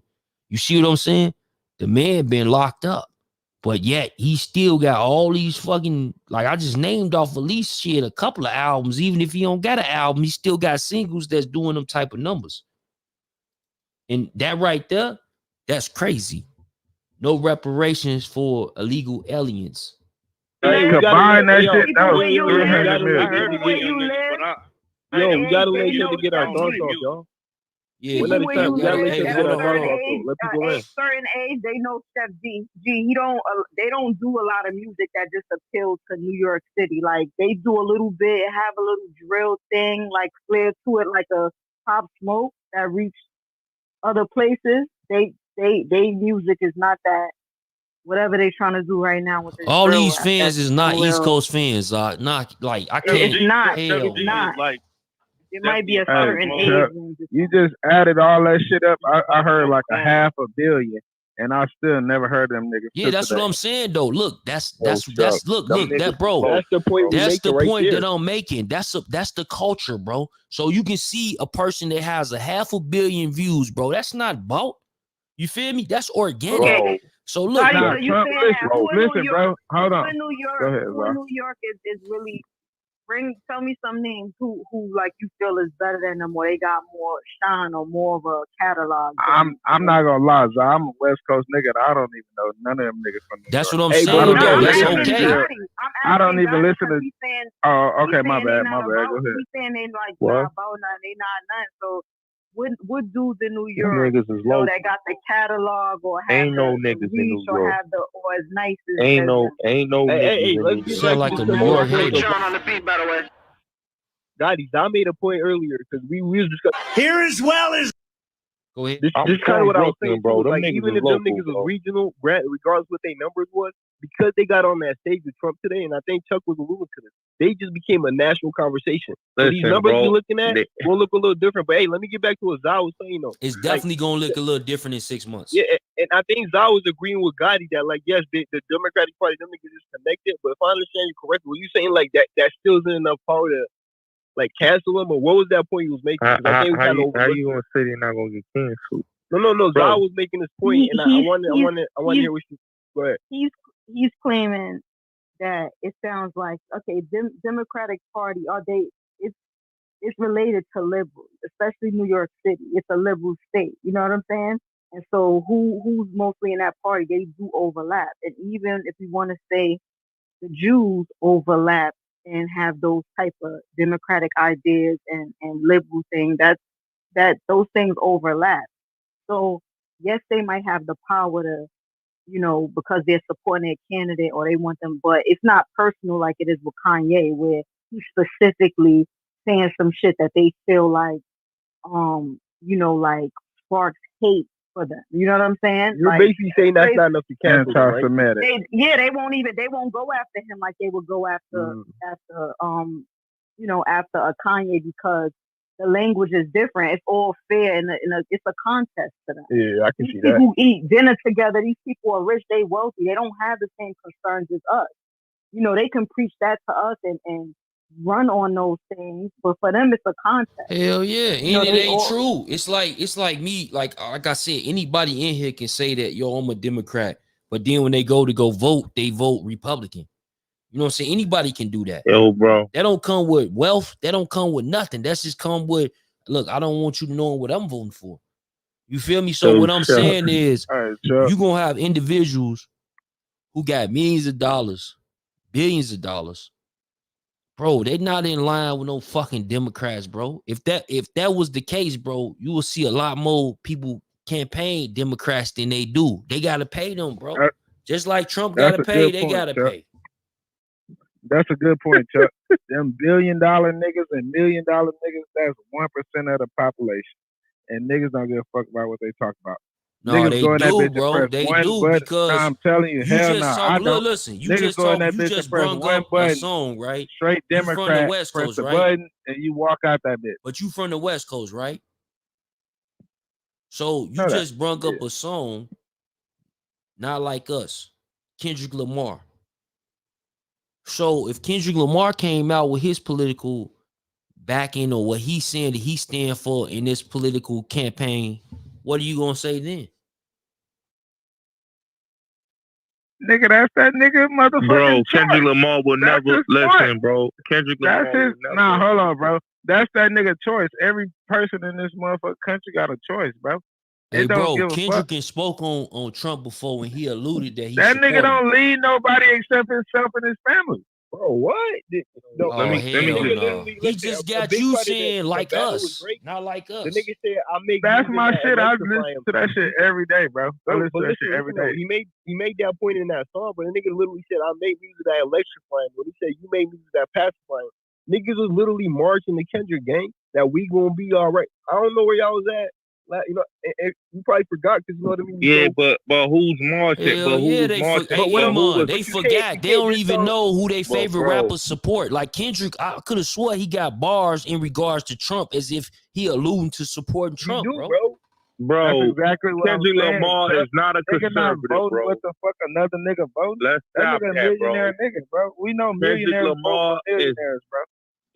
Speaker 1: You see what I'm saying? The man been locked up, but yet he still got all these fucking, like I just named off at least shit a couple of albums. Even if he don't got an album, he still got singles that's doing them type of numbers. And that right there, that's crazy. No reparations for illegal aliens.
Speaker 5: Hey,
Speaker 8: we
Speaker 5: combine that
Speaker 8: yo,
Speaker 5: shit, that was
Speaker 9: Where you
Speaker 5: 300
Speaker 9: live,
Speaker 5: million.
Speaker 9: people where you live,
Speaker 8: we gotta let
Speaker 9: they
Speaker 8: each
Speaker 9: know
Speaker 8: other get our
Speaker 9: Sheff
Speaker 8: thoughts
Speaker 9: G.
Speaker 8: off, y'all.
Speaker 1: Yeah,
Speaker 8: One at
Speaker 9: People
Speaker 8: a
Speaker 9: where
Speaker 8: time.
Speaker 9: you
Speaker 8: We gotta
Speaker 9: live
Speaker 8: let each
Speaker 9: at
Speaker 8: other
Speaker 9: a
Speaker 8: get our
Speaker 9: certain
Speaker 8: thoughts off,
Speaker 9: age,
Speaker 8: though. Let people in.
Speaker 9: certain age, they know Sheff G. He don't. They don't do a lot of music that just appeals to New York City. Like they do a little bit, have a little drill thing, like flair to it, like a Pop Smoke that reach other places. They music is not that. Whatever they trying to do right now with this
Speaker 1: all
Speaker 9: drill
Speaker 1: these
Speaker 9: rap,
Speaker 1: fans
Speaker 9: that's
Speaker 1: is not East
Speaker 9: real.
Speaker 1: Coast fans. Not like I can't.
Speaker 9: It's not.
Speaker 1: Hell,
Speaker 9: It's not.
Speaker 5: Like,
Speaker 9: it might be a
Speaker 5: hey,
Speaker 9: certain age
Speaker 5: Chuck,
Speaker 9: range.
Speaker 5: you just added all that shit up. I heard like a 500 million, and I still never heard them niggas.
Speaker 1: yeah,
Speaker 5: till
Speaker 1: that's
Speaker 5: today.
Speaker 1: what I'm saying though. Look, that's
Speaker 5: Chuck,
Speaker 1: look,
Speaker 5: them niggas
Speaker 1: that bro.
Speaker 8: That's the point we
Speaker 1: That's
Speaker 8: making
Speaker 1: the
Speaker 8: right
Speaker 1: point
Speaker 8: there.
Speaker 1: that I'm making. That's the culture, bro. So you can see a person that has a 500 million views, bro. That's not bought. You feel me? That's organic.
Speaker 9: Okay.
Speaker 1: So look,
Speaker 9: Sorry,
Speaker 5: Nah,
Speaker 9: so you
Speaker 5: Trump,
Speaker 9: saying that who in New
Speaker 5: listen,
Speaker 9: York?
Speaker 5: bro. Hold
Speaker 9: Who
Speaker 5: on.
Speaker 9: in New
Speaker 5: Go
Speaker 9: York?
Speaker 5: ahead,
Speaker 9: Who
Speaker 5: bro.
Speaker 9: in New York is really tell me some names who like you feel is better than them, or they got more shine or more of a catalog.
Speaker 5: I'm not gonna lie, Zah. I'm a West Coast nigga. And I don't even know none of them niggas from New
Speaker 1: that's
Speaker 5: York.
Speaker 1: what I'm
Speaker 8: Hey,
Speaker 1: saying,
Speaker 8: but
Speaker 1: though.
Speaker 9: I'm
Speaker 1: That's
Speaker 9: asking
Speaker 1: okay.
Speaker 9: Gotti.
Speaker 5: I don't even listen to.
Speaker 9: He's saying,
Speaker 5: Oh, okay,
Speaker 9: he's
Speaker 5: my
Speaker 9: saying they
Speaker 5: bad,
Speaker 9: not
Speaker 5: my bad. Go
Speaker 9: about.
Speaker 5: ahead.
Speaker 9: He's saying they like
Speaker 8: What?
Speaker 9: not about nothing. They not nothing. So what dudes in New
Speaker 5: Them
Speaker 9: York
Speaker 5: niggas is
Speaker 9: know
Speaker 5: low.
Speaker 9: that got the catalog or have
Speaker 5: Ain't no
Speaker 9: the
Speaker 5: niggas in
Speaker 9: reach
Speaker 5: New
Speaker 9: or
Speaker 5: York.
Speaker 9: have the or as nice as
Speaker 5: Ain't no
Speaker 9: them?
Speaker 8: Hey,
Speaker 5: niggas
Speaker 8: let's
Speaker 5: in
Speaker 8: get
Speaker 5: New
Speaker 1: Sound
Speaker 8: back
Speaker 1: like
Speaker 8: to
Speaker 1: a
Speaker 8: the
Speaker 1: New
Speaker 8: discussion.
Speaker 1: York hater.
Speaker 9: on the beat, by the way.
Speaker 8: Gotti, I made a point earlier because we was discussing.
Speaker 6: Here as well as
Speaker 1: Go ahead.
Speaker 8: This
Speaker 5: I'm
Speaker 8: is kind of
Speaker 5: from
Speaker 8: what I was
Speaker 5: Brooklyn,
Speaker 8: saying,
Speaker 5: bro.
Speaker 8: too.
Speaker 5: Them
Speaker 8: Like,
Speaker 5: niggas
Speaker 8: even
Speaker 5: is
Speaker 8: if them
Speaker 5: local,
Speaker 8: niggas was
Speaker 5: bro.
Speaker 8: regional, regardless what their numbers was, because they got on that stage with Trump today, and I think Chuck was alluding to this, they just became a national conversation. So these
Speaker 5: Listen,
Speaker 8: numbers
Speaker 5: bro.
Speaker 8: you're looking at will look a little different. But hey, let me get back to what Zah was saying, though.
Speaker 1: It's
Speaker 8: Like,
Speaker 1: definitely gonna look a little different in 6 months.
Speaker 8: yeah, and I think Zah was agreeing with Gotti that, like, yes, the Democratic Party, them niggas is connected, but if I understand you correctly, were you saying, like, that still isn't enough power to, like, cancel them, or what was that point you was making? 'Cause I think we
Speaker 5: How
Speaker 8: kind of
Speaker 5: you
Speaker 8: overlooked
Speaker 5: gonna say they're not gonna get canceled?
Speaker 8: No.
Speaker 5: Bro.
Speaker 8: Zah was making this point, and I want to hear what you. Go ahead.
Speaker 9: He's claiming that it sounds like okay, Democratic Party it's related to liberals, especially New York City. It's a liberal state. You know what I'm saying? And so who's mostly in that party? They do overlap. And even if you want to say the Jews overlap and have those type of democratic ideas and liberal things, that those things overlap. So yes, they might have the power to, because they're supporting their candidate or they want them, but it's not personal like it is with Kanye, where he's specifically saying some shit that they feel like, like sparks hate for them. You know what I'm saying?
Speaker 8: You're
Speaker 9: like,
Speaker 8: basically saying that's not enough to cancel them, right?
Speaker 5: Anti-Semitic.
Speaker 9: They won't go after him like they would go after a Kanye, because the language is different. It's all fair, and it's a contest to them.
Speaker 8: Yeah, I can
Speaker 9: These
Speaker 8: see
Speaker 9: people
Speaker 8: that.
Speaker 9: who eat dinner together, these people are rich, they wealthy. They don't have the same concerns as us. They can preach that to us and run on those things, but for them, it's a contest.
Speaker 1: Hell yeah, and it ain't true. It's like me, like I said, anybody in here can say that, yo, I'm a Democrat, but then when they go vote, they vote Republican. You know what I'm saying? Anybody can do that.
Speaker 5: Yo, bro.
Speaker 1: That don't come with wealth. That don't come with nothing. That's just come with, look, I don't want you to know what I'm voting for. You feel me? So
Speaker 5: Yo,
Speaker 1: what I'm
Speaker 5: Chuck.
Speaker 1: saying is,
Speaker 10: All right, Chuck.
Speaker 1: you gonna have individuals who got millions of dollars, billions of dollars. Bro, they not in line with no fucking Democrats, bro. If that was the case, bro, you will see a lot more people campaign Democrats than they do. They gotta pay them, bro. Just like Trump
Speaker 10: That's
Speaker 1: gotta
Speaker 10: a
Speaker 1: pay,
Speaker 10: good
Speaker 1: they
Speaker 10: point,
Speaker 1: gotta
Speaker 10: Chuck.
Speaker 1: pay.
Speaker 10: That's a good point, Chuck. Them $1 billion niggas and $1 million niggas, that's 1% of the population. And niggas don't give a fuck about what they talk about.
Speaker 1: No,
Speaker 10: Niggas
Speaker 1: they
Speaker 10: go in that
Speaker 1: do,
Speaker 10: bitch
Speaker 1: bro.
Speaker 10: and press
Speaker 1: They
Speaker 10: one
Speaker 1: do,
Speaker 10: button.
Speaker 1: because
Speaker 10: Nah, I'm telling you,
Speaker 1: you
Speaker 10: hell
Speaker 1: just
Speaker 10: no.
Speaker 1: talk.
Speaker 10: I
Speaker 1: Look,
Speaker 10: don't.
Speaker 1: listen, you
Speaker 10: Niggas
Speaker 1: just
Speaker 10: go in
Speaker 1: talk.
Speaker 10: that
Speaker 1: You
Speaker 10: bitch and
Speaker 1: just
Speaker 10: press
Speaker 1: brung
Speaker 10: one
Speaker 1: up a
Speaker 10: button.
Speaker 1: song, right?
Speaker 10: Straight
Speaker 1: You from the
Speaker 10: Democrat.
Speaker 1: West
Speaker 10: Press
Speaker 1: Coast,
Speaker 10: the
Speaker 1: right?
Speaker 10: button and you walk out that bitch.
Speaker 1: But you from the West Coast, right? So you
Speaker 10: Know that.
Speaker 1: just brung up
Speaker 10: Yeah.
Speaker 1: a song, Not Like Us, Kendrick Lamar. So if Kendrick Lamar came out with his political backing or what he's saying that he stand for in this political campaign, what are you gonna say then?
Speaker 10: Nigga, that's that nigga motherfucking
Speaker 5: Bro, Kendrick
Speaker 10: choice.
Speaker 5: Lamar will
Speaker 10: That's
Speaker 5: never
Speaker 10: his
Speaker 5: listen,
Speaker 10: choice.
Speaker 5: bro. Kendrick
Speaker 10: That's
Speaker 5: Lamar
Speaker 10: his.
Speaker 5: will never.
Speaker 10: Nah, hold on, bro. That's that nigga choice. Every person in this motherfucking country got a choice, bro.
Speaker 1: Hey,
Speaker 10: It don't
Speaker 1: bro,
Speaker 10: give a fuck.
Speaker 1: Kendrick and spoke on Trump before when he alluded that he
Speaker 10: That nigga
Speaker 1: supported him.
Speaker 10: don't lead nobody except himself and his family.
Speaker 8: Bro, what? No,
Speaker 1: Oh,
Speaker 5: let me
Speaker 1: hell
Speaker 8: nigga
Speaker 1: no.
Speaker 8: literally,
Speaker 1: He
Speaker 8: listen,
Speaker 1: just
Speaker 8: a
Speaker 1: got
Speaker 8: big
Speaker 1: you
Speaker 8: part of
Speaker 1: saying
Speaker 8: the
Speaker 1: like
Speaker 8: battle was
Speaker 1: us,
Speaker 8: great.
Speaker 1: not like
Speaker 8: The
Speaker 1: us.
Speaker 8: nigga said, I make
Speaker 10: That's
Speaker 8: music
Speaker 10: my
Speaker 8: that
Speaker 10: shit. I
Speaker 8: electrify
Speaker 10: listen
Speaker 8: him.
Speaker 10: to that shit every day, bro. I
Speaker 8: Bro,
Speaker 10: listen
Speaker 8: but
Speaker 10: to that
Speaker 8: listen,
Speaker 10: shit every
Speaker 8: though,
Speaker 10: day.
Speaker 8: he made that point in that song, but the nigga literally said, I make music that electrify him. When he said, you make music that pacify him. Niggas was literally marching the Kendrick gang that we gonna be all right. I don't know where y'all was at. Like, you know, and you probably forgot because you know what I mean.
Speaker 5: Yeah, but who's marching?
Speaker 1: Hell
Speaker 5: But
Speaker 1: yeah,
Speaker 5: who's
Speaker 1: they
Speaker 5: marching?
Speaker 1: hey,
Speaker 5: But who
Speaker 1: Iman,
Speaker 5: was?
Speaker 1: they
Speaker 8: you
Speaker 1: forgot.
Speaker 8: can't
Speaker 1: They don't
Speaker 8: just
Speaker 1: even
Speaker 8: tell-
Speaker 1: know who they
Speaker 5: Bro,
Speaker 1: favorite
Speaker 5: bro.
Speaker 1: rappers support. Like Kendrick, I could have swore he got bars in regards to Trump as if he alluding to supporting
Speaker 8: He
Speaker 1: Trump,
Speaker 8: do,
Speaker 1: bro.
Speaker 8: bro.
Speaker 5: Bro,
Speaker 10: That's exactly what
Speaker 5: Kendrick
Speaker 10: I'm saying.
Speaker 5: Lamar
Speaker 10: Chuck.
Speaker 5: is not a
Speaker 10: Nigga not
Speaker 5: conservative,
Speaker 10: voting
Speaker 5: bro.
Speaker 10: what the fuck another nigga voting.
Speaker 5: Let's
Speaker 10: That
Speaker 5: stop
Speaker 10: nigga a
Speaker 5: that, bro.
Speaker 10: millionaire nigga, bro. We know
Speaker 5: Kendrick
Speaker 10: millionaires vote
Speaker 5: Lamar
Speaker 10: for
Speaker 5: is
Speaker 10: millionaires, bro.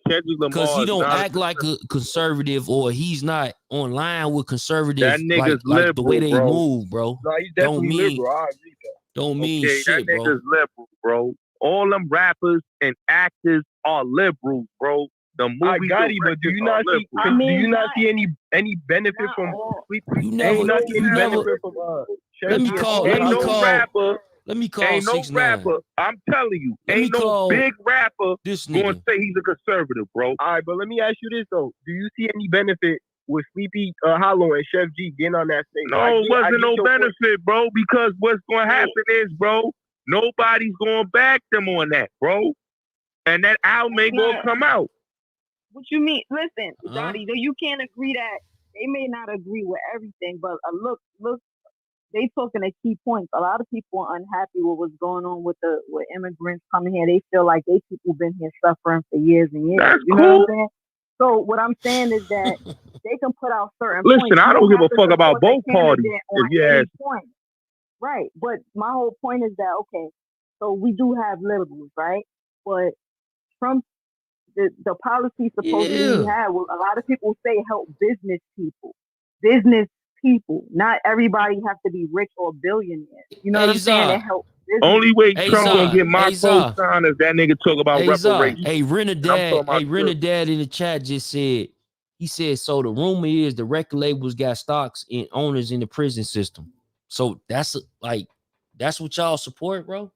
Speaker 5: Kendrick
Speaker 1: Because
Speaker 5: Lamar
Speaker 1: he
Speaker 5: is
Speaker 1: don't
Speaker 5: not
Speaker 1: act like a conservative or he's not online with conservative
Speaker 5: that nigga's
Speaker 1: like the way
Speaker 5: liberal,
Speaker 1: they
Speaker 5: bro.
Speaker 1: move, bro.
Speaker 8: No, he's
Speaker 1: Don't
Speaker 8: definitely
Speaker 1: mean
Speaker 8: liberal. I agree with that.
Speaker 1: don't mean
Speaker 5: Okay,
Speaker 1: shit,
Speaker 5: that
Speaker 1: bro.
Speaker 5: nigga's liberal, bro. All them rappers and actors are liberals, bro. The movie
Speaker 8: I got it, but do you not see?
Speaker 5: liberal.
Speaker 8: Do you not see any benefit from sleep?
Speaker 1: You
Speaker 8: Do
Speaker 1: never,
Speaker 8: you not see
Speaker 1: you
Speaker 8: any
Speaker 1: never.
Speaker 8: benefit from
Speaker 1: Let me
Speaker 8: Sheff
Speaker 1: call.
Speaker 8: and
Speaker 1: Let me
Speaker 5: Ain't no
Speaker 1: call.
Speaker 5: rapper.
Speaker 1: Let me call
Speaker 5: Ain't no
Speaker 1: 6ix9ine.
Speaker 5: rapper. I'm telling you,
Speaker 1: Let me
Speaker 5: ain't no
Speaker 1: call
Speaker 5: big rapper
Speaker 1: this
Speaker 5: going
Speaker 1: nigga.
Speaker 5: to say he's a conservative, bro.
Speaker 8: All right, but let me ask you this though: do you see any benefit with Sleepy Hollow and Sheff G getting on that stage?
Speaker 5: No, it wasn't no benefit, bro, because what's going to happen is, bro, nobody's going to back them on that, bro. And that album ain't going to come out.
Speaker 9: What you mean? Listen, Dottie, you can't agree that they may not agree with everything, but look, they talking a key points. A lot of people are unhappy with what's going on with immigrants coming here. They feel like they people been here suffering for years and years.
Speaker 5: That's
Speaker 9: you
Speaker 5: cool.
Speaker 9: know what I'm saying? So what I'm saying is that they can put out certain points.
Speaker 5: Listen, I don't give a fuck about both parties.
Speaker 9: On any point. Right. But my whole point is that, okay, so we do have liberals, right? But Trump, the policy supposedly he had, well, a lot of people say help business people. Not everybody have to be rich or billionaires. You know what I'm saying? They help business.
Speaker 5: Only way Trump gonna get my co-sign is that nigga talk about reparations.
Speaker 1: Hey, Renadad in the chat just said, he said, so the rumor is the record labels got stocks and owners in the prison system. So that's that's what y'all support, bro?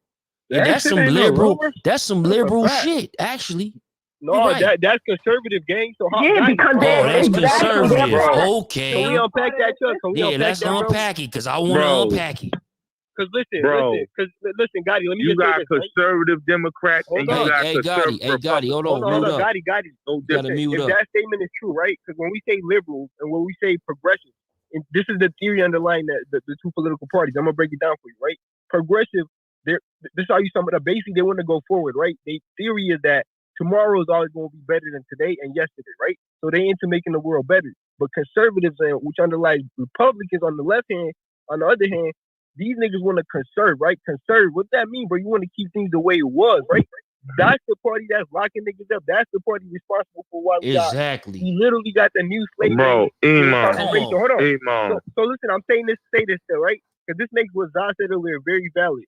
Speaker 1: And that's some liberal, that's some liberal shit, actually.
Speaker 8: No, that's conservative, gang. So how,
Speaker 9: because
Speaker 1: that's conservative. Okay.
Speaker 8: Can we unpack that, Chuck?
Speaker 1: Let's unpack it, because I want to unpack it.
Speaker 8: Because listen, Gotti, let me
Speaker 5: you
Speaker 8: just
Speaker 5: got
Speaker 8: say this,
Speaker 5: conservative Democrats and you got conservative
Speaker 1: Gotti, hold on,
Speaker 8: Gotti.
Speaker 1: No, if
Speaker 8: that statement is true, right? Because when we say liberals and when we say progressive, and this is the theory underlying the two political parties. I'm gonna break it down for you, right? Progressive, this is how you sum it up. Basically, they want to go forward, right? Their theory is that tomorrow is always going to be better than today and yesterday, right? So they into making the world better. But conservatives, which underlies Republicans on the left hand, on the other hand, these niggas want to conserve, right? Conserve. What that mean, bro? You want to keep things the way it was, right? That's the party that's locking niggas up. That's the party responsible for why we
Speaker 1: exactly.
Speaker 8: We literally got the new slavery.
Speaker 5: Bro, Iman.
Speaker 8: Hold on. So listen, I'm saying this, say this still, right? Because this makes what Zah said earlier very valid.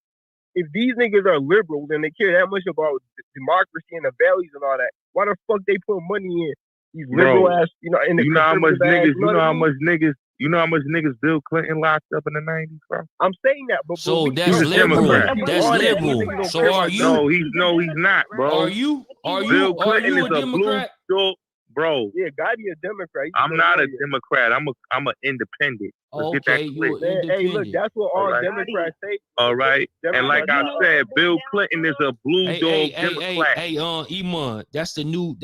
Speaker 8: if these niggas are liberal and they care that much about democracy and the values and all that, why the fuck they put money in these liberal ass, in the
Speaker 5: how much niggas,
Speaker 8: you know how much niggas
Speaker 5: Bill Clinton locked up in the 90s, bro?
Speaker 8: I'm saying that, but
Speaker 1: So that's liberal. That's liberal. So are you?
Speaker 5: No, he's not, bro.
Speaker 1: Are you?
Speaker 5: Bill Clinton
Speaker 1: are you
Speaker 5: is a
Speaker 1: Democrat?
Speaker 5: blue, bro.
Speaker 8: Yeah, Gotti a Democrat.
Speaker 5: I'm not a Democrat. I'm an independent. Let's get that clear.
Speaker 8: Hey, look, that's what all Democrats say.
Speaker 5: All right. And like I said, Bill Clinton is a blue dog Democrat.
Speaker 1: Hey, Iman, that's the new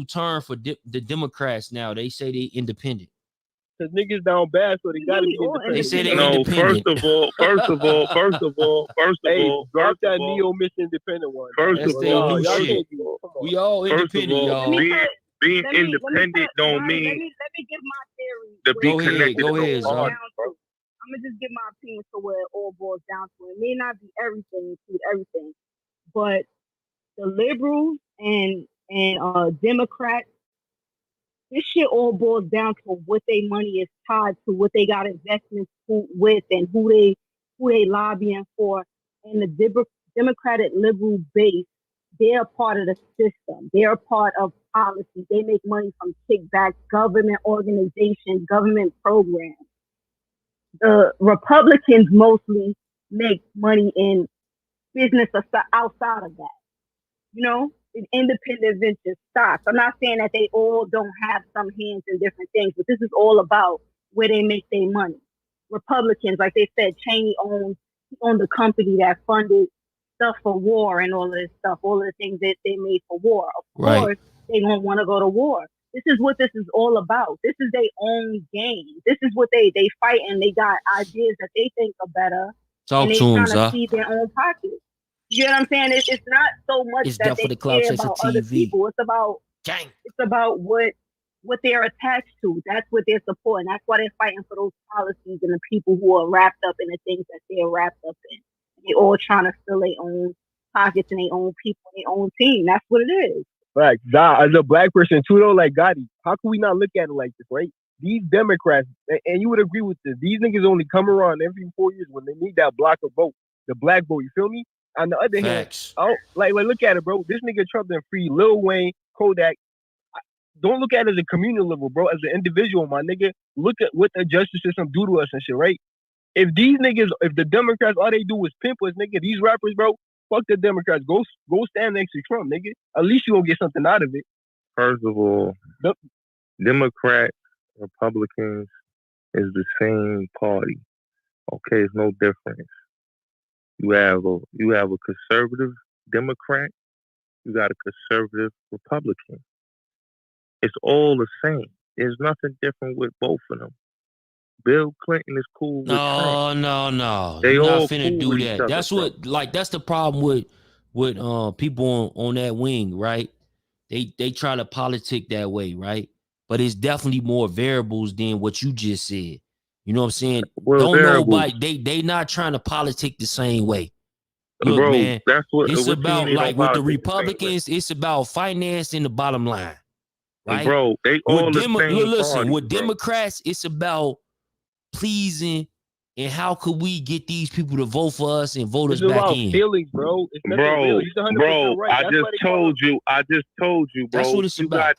Speaker 1: term for the Democrats now. They say they independent.
Speaker 8: Cause niggas down bad, so they gotta be independent.
Speaker 1: They say they
Speaker 5: no,
Speaker 1: independent.
Speaker 5: First of all,
Speaker 8: drop that neo-miss independent one.
Speaker 5: First of all,
Speaker 1: shit. We all independent, y'all.
Speaker 5: Being independent don't mean.
Speaker 9: Let me give my theory.
Speaker 5: To be connected.
Speaker 1: Go ahead,
Speaker 9: I'm gonna just give my opinion to where it all boils down to. It may not be everything, but the liberals and Democrats, this shit all boils down to what their money is tied to, what they got investments with, and who they lobbying for. And the Democratic liberal base, they're a part of the system. They're a part of policy. They make money from kickbacks, government organizations, government programs. The Republicans mostly make money in business outside of that. In independent venture stocks. I'm not saying that they all don't have some hands in different things, but this is all about where they make their money. Republicans, like they said, Cheney owned the company that funded stuff for war and all of this stuff, all of the things that they made for war. Of course, they don't want to go to war. This is what this is all about. This is their own game. This is what they fight, and they got ideas that they think are better.
Speaker 1: Talk
Speaker 9: and they
Speaker 1: to them,
Speaker 9: trying to feed their own pockets. You know what I'm saying? It's not so much that they care about other people. It's about what they're attached to. That's what they're supporting. That's why they're fighting for those policies and the people who are wrapped up in the things that they're wrapped up in. They all trying to fill their own pockets and their own people and their own team. That's what it is.
Speaker 8: Like, as a black person too, though, like Gotti, how can we not look at it like this, right? These Democrats, and you would agree with this, these niggas only come around every 4 years when they need that block of vote, the black vote, you feel me? On the other hand, like look at it, bro. This nigga Trump done free Lil Wayne, Kodak. Don't look at it as a communal level, bro. As an individual, my nigga, look at what the justice system do to us and shit, right? If these niggas, if the Democrats, all they do is pimp us, nigga, these rappers, bro, fuck the Democrats. Go stand next to Trump, nigga. At least you gonna get something out of it.
Speaker 5: First of all, Democrats, Republicans is the same party. Okay, it's no difference. You have a conservative Democrat. You got a conservative Republican. It's all the same. There's nothing different with both of them. Bill Clinton is cool with Trump.
Speaker 1: No.
Speaker 5: They
Speaker 1: You're
Speaker 5: all
Speaker 1: not finna
Speaker 5: cool
Speaker 1: do
Speaker 5: with
Speaker 1: that.
Speaker 5: each other,
Speaker 1: That's what that's the problem with people on that wing, right? They try to politic that way, right? But it's definitely more variables than what you just said. You know what I'm saying? Don't nobody they not trying to politic the same way. Look,
Speaker 5: bro,
Speaker 1: man,
Speaker 5: that's what
Speaker 1: it's about like with the
Speaker 5: Republicans,
Speaker 1: it's about finance and the bottom line. Right?
Speaker 5: Bro, they all the same
Speaker 1: listen,
Speaker 5: party,
Speaker 1: with
Speaker 5: bro.
Speaker 1: Democrats, it's about pleasing and how could we get these people to vote for us and vote us back in.
Speaker 8: Feelings, bro. It's
Speaker 5: bro,
Speaker 8: right.
Speaker 5: I just told you, bro.
Speaker 1: That's what it's about.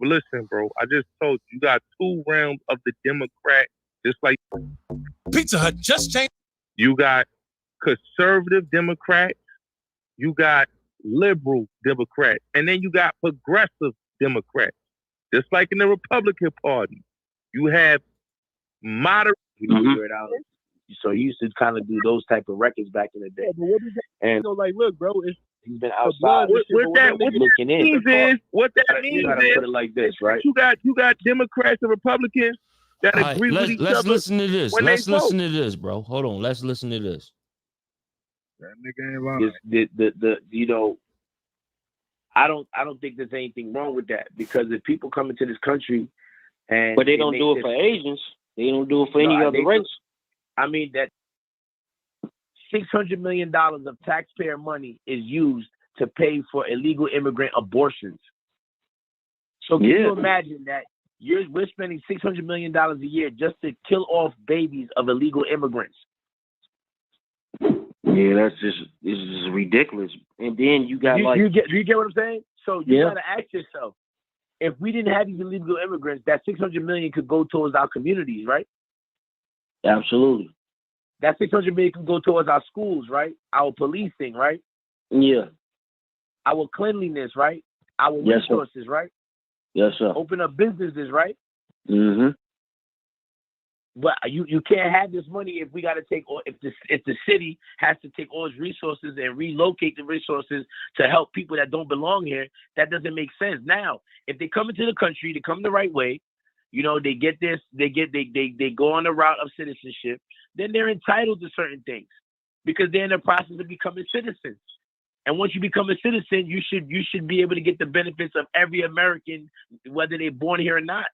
Speaker 5: Listen, bro, I just told you got two realms of the Democrat, just like
Speaker 11: Pizza Hut just changed.
Speaker 5: You got conservative Democrats, you got liberal Democrats, and then you got progressive Democrats. Just like in the Republican Party, you have moderate.
Speaker 12: So he used to kind of do those type of records back in the day. And
Speaker 8: like, look, bro,
Speaker 12: he's been outside.
Speaker 5: What that means is,
Speaker 12: put it like this, right?
Speaker 5: You got Democrats and Republicans that agree with each other.
Speaker 1: Let's listen to this.
Speaker 5: Let's
Speaker 1: listen to this, bro. Hold on. Let's listen to this.
Speaker 10: That nigga ain't lying.
Speaker 12: I don't think there's anything wrong with that, because if people come into this country and
Speaker 13: but they don't do it for Asians, they don't do it for any other race.
Speaker 12: I mean that $600 million of taxpayer money is used to pay for illegal immigrant abortions. So can you imagine that we're spending $600 million a year just to kill off babies of illegal immigrants?
Speaker 8: Yeah,
Speaker 13: Yeah, this is ridiculous. And then you got
Speaker 12: Do you get what I'm saying? So you
Speaker 13: Yeah.
Speaker 12: gotta ask yourself, if we didn't have these illegal immigrants, that 600 million could go towards our communities, right?
Speaker 13: Absolutely.
Speaker 12: That 600 million could go towards our schools, right? Our policing, right?
Speaker 13: Yeah.
Speaker 12: Our cleanliness, right? Our
Speaker 13: Yes, sir.
Speaker 12: resources, right?
Speaker 13: Yes, sir.
Speaker 12: Open up businesses, right?
Speaker 13: Mm-hmm.
Speaker 12: But you can't have this money if we got to take, or if the city has to take all its resources and relocate the resources to help people that don't belong here. That doesn't make sense. Now, if they come into the country, they come the right way, you know, they get this, they go on the route of citizenship, then they're entitled to certain things because they're in the process of becoming citizens. And once you become a citizen, you should be able to get the benefits of every American, whether they're born here or not.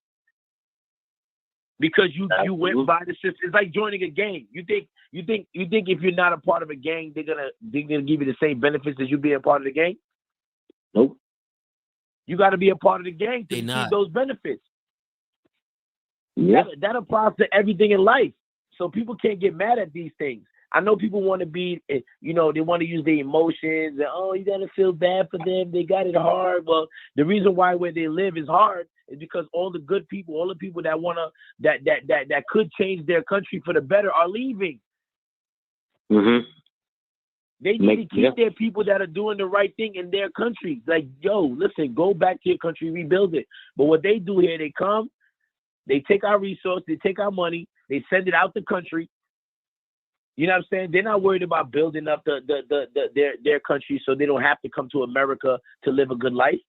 Speaker 12: Because you went by the system. It's like joining a gang. You think if you're not a part of a gang, they're gonna give you the same benefits as you being a part of the gang?
Speaker 13: Nope.
Speaker 12: You got to be a part of the gang to receive those benefits.
Speaker 13: Yeah.
Speaker 12: That applies to everything in life. So people can't get mad at these things. I know people want to be, you know, they want to use their emotions and, oh, you got to feel bad for them. They got it hard. Well, the reason why where they live is hard is because all the good people, all the people that want to, that could change their country for the better are leaving.
Speaker 13: Mm-hmm.
Speaker 12: They need to keep their people that are doing the right thing in their country. Like, yo, listen, go back to your country, rebuild it. But what they do here, they come, they take our resources, they take our money, they send it out the country. You know what I'm saying? They're not worried about building up their country so they don't have to come to America to live a good life.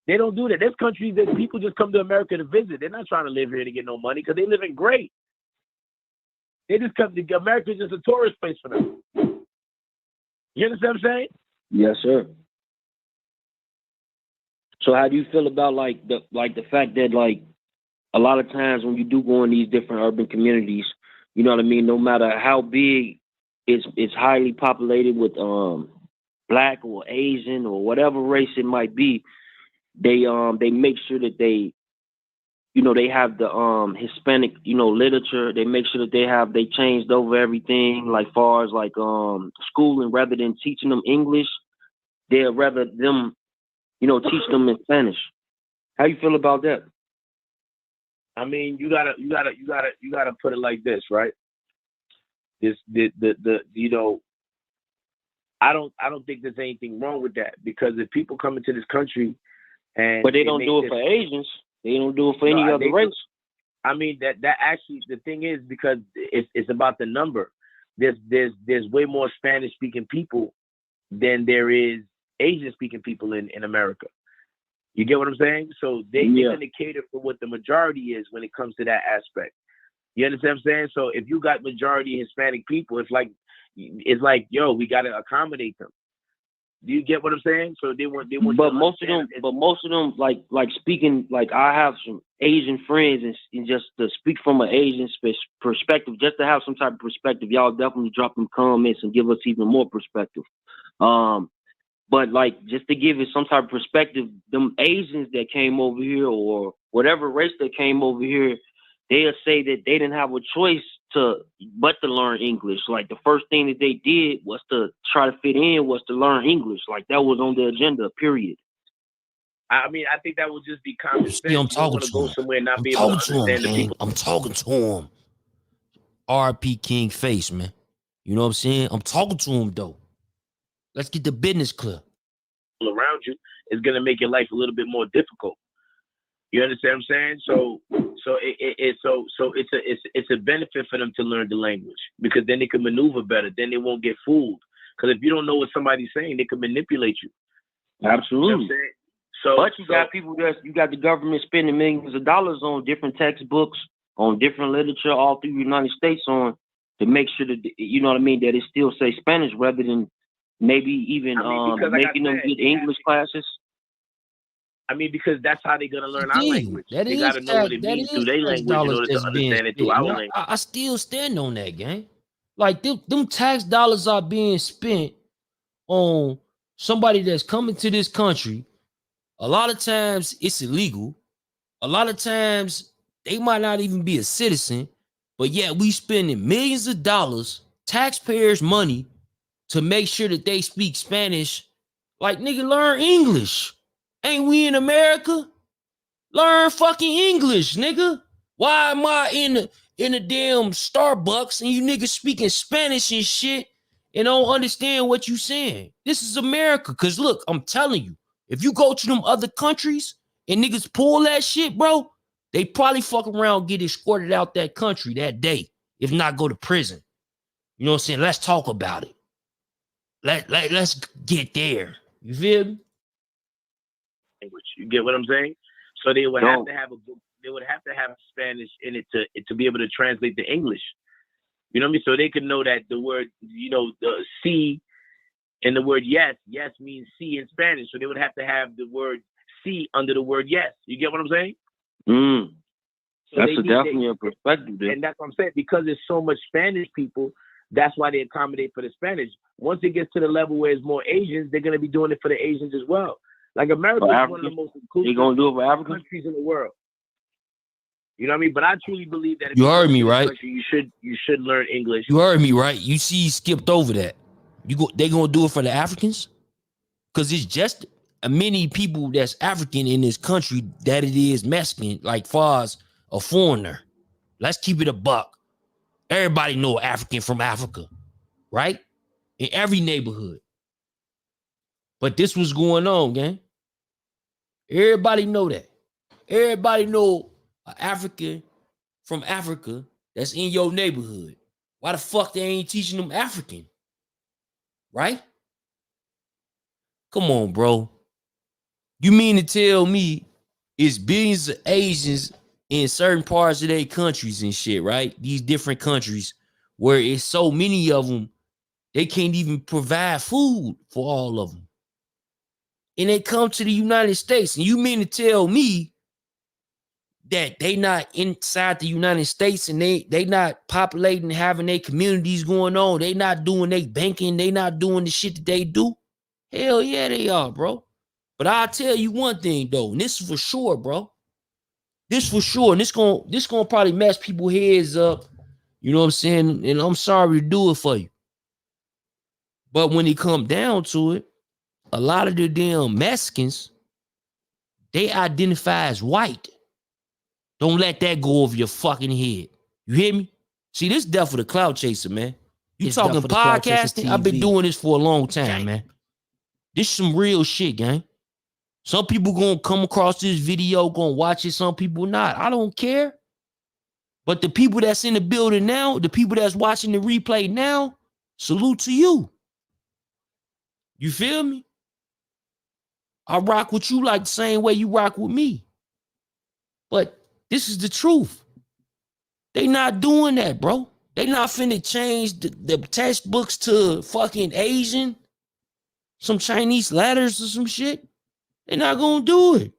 Speaker 12: They don't do that. There's countries that people just come to America to visit. They're not trying to live here to get no money because they living great. They just come to America is just a tourist place for them. You understand what I'm saying?
Speaker 13: Yes, sir. So how do you feel about the fact that like a lot of times when you do go in these different urban communities, you know what I mean, no matter how big it's highly populated with Black or Asian or whatever race it might be, they make sure that they have the Hispanic, literature. They make sure that they changed over everything, like far as like schooling, rather than teaching them English, they'd rather them, teach them in Spanish. How you feel about that?
Speaker 12: I mean, you gotta put it like this, right? I don't think there's anything wrong with that, because if people come into this country
Speaker 13: but they don't do it for Asians, they don't do it for any other race.
Speaker 12: I mean that actually the thing is, because it's about the number. There's way more Spanish speaking people than there is Asian speaking people in America. You get what I'm saying? So they're going to cater for what the majority is when it comes to that aspect. You understand what I'm saying? So if you got majority Hispanic people, it's like, yo, we got to accommodate them. Do you get what I'm saying? So they want.
Speaker 13: But most of them, like speaking, like I have some Asian friends, and just to speak from an Asian perspective, just to have some type of perspective, y'all definitely drop them comments and give us even more perspective. But like, just to give it some type of perspective, them Asians that came over here, or whatever race that came over here, they'll say that they didn't have a choice but to learn English. Like the first thing that they did was to try to fit in, was to learn English. Like that was on the agenda, period.
Speaker 12: I mean, I think that would just be common sense.
Speaker 1: I'm talking to
Speaker 12: go
Speaker 1: him.
Speaker 12: somewhere and not be able to understand the people.
Speaker 1: I'm talking to him. RP King Face, man. You know what I'm saying? I'm talking to him though. Let's get the business clear.
Speaker 12: Around you is going to make your life a little bit more difficult. You understand what I'm saying? So it's a benefit for them to learn the language, because then they can maneuver better. Then they won't get fooled. Because if you don't know what somebody's saying, they can manipulate you.
Speaker 13: Absolutely.
Speaker 12: You know what I'm saying?
Speaker 13: But you got people you got the government spending millions of dollars on different textbooks, on different literature all through the United States to make sure that, you know what I mean, that it still say Spanish rather than maybe even making them get English classes.
Speaker 12: I mean, because that's how they're gonna learn our language. They gotta know what it means through their language in order to understand it through our language.
Speaker 1: I still stand on that, gang. Like them tax dollars are being spent on somebody that's coming to this country. A lot of times it's illegal. A lot of times they might not even be a citizen, but yeah, we spending millions of dollars taxpayers' money to make sure that they speak Spanish. Like, nigga, learn English. Ain't we in America? Learn fucking English, nigga. Why am I in a damn Starbucks and you niggas speaking Spanish and shit and don't understand what you saying? This is America. Cause look, I'm telling you, if you go to them other countries and niggas pull that shit, bro, they probably fuck around, get escorted out that country that day, if not go to prison. You know what I'm saying? Let's talk about it. Let's get there. You feel me?
Speaker 12: You get what I'm saying? So they would have to have they would have to have Spanish in it to be able to translate to English. You know what I mean? So they can know that the word, you know, the C and the word yes means C in Spanish. So they would have to have the word C under the word yes. You get what I'm saying? So
Speaker 13: that's definitely a perspective there.
Speaker 12: And that's what I'm saying. Because there's so much Spanish people, that's why they accommodate for the Spanish. Once it gets to the level where it's more Asians, they're going to be doing it for the Asians as well. Like America is one of the most inclusive countries in the world. You know what I mean? But I truly believe that if
Speaker 1: you heard me, right?
Speaker 12: Country, you should learn English.
Speaker 1: You heard me, right? You see, he skipped over that. They gonna do it for the Africans? Because it's just many people that's African in this country that it is Mexican, like far as a foreigner. Let's keep it a buck. Everybody know African from Africa, right? In every neighborhood. But this was going on, gang. Everybody know that. Everybody know an African from Africa that's in your neighborhood. Why the fuck they ain't teaching them African? Right? Come on, bro. You mean to tell me it's billions of Asians in certain parts of their countries and shit, right? These different countries where it's so many of them, they can't even provide food for all of them. And they come to the United States. And you mean to tell me that they not inside the United States and they not populating, having their communities going on. They not doing their banking. They not doing the shit that they do. Hell yeah, they are, bro. But I'll tell you one thing though, and this is for sure, bro. This for sure. And this gonna probably mess people's heads up. You know what I'm saying? And I'm sorry to do it for you. But when it come down to it, a lot of the damn Mexicans, they identify as white. Don't let that go over your fucking head. You hear me? See, this death for the cloud chaser, man. You
Speaker 14: It's
Speaker 1: talking
Speaker 14: death for the Cloud Chaser
Speaker 1: podcasting? I've been
Speaker 14: TV.
Speaker 1: doing this for a long time, man. This is some real shit, gang. Some people gonna come across this video, gonna watch it, some people not. I don't care. But the people that's in the building now, the people that's watching the replay now, salute to you. You feel me? I rock with you like the same way you rock with me. But this is the truth. They not doing that, bro. They not finna change the textbooks to fucking Asian, some Chinese letters or some shit. They not gonna do it.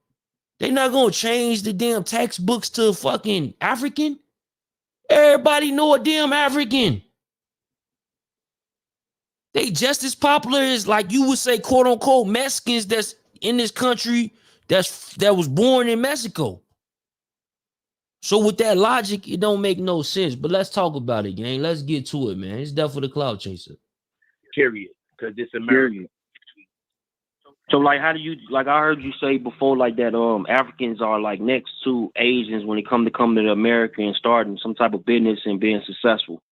Speaker 1: They not gonna change the damn textbooks to fucking African. Everybody know a damn African. They just as popular as, like you would say, quote unquote, Mexicans that's in this country that was born in Mexico. So with that logic, it don't make no sense. But let's talk about it, gang. Let's get to it, man. It's death for the cloud chaser.
Speaker 12: Period. Because it's American.
Speaker 13: So like, how do you, like I heard you say before, like that Africans are like next to Asians when it come to America and starting some type of business and being successful.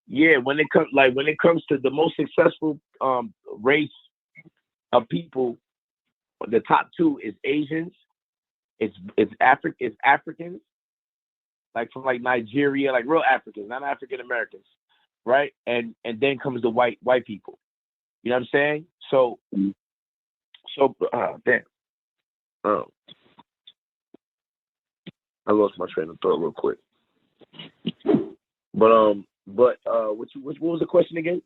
Speaker 12: Yeah, when it comes to the most successful race of people, the top two is Asians, it's Africans, like from like Nigeria, like real Africans, not African Americans, right? And then comes the white people. You know what I'm saying? So damn. Oh, I lost my train of thought real quick. But what was the question again?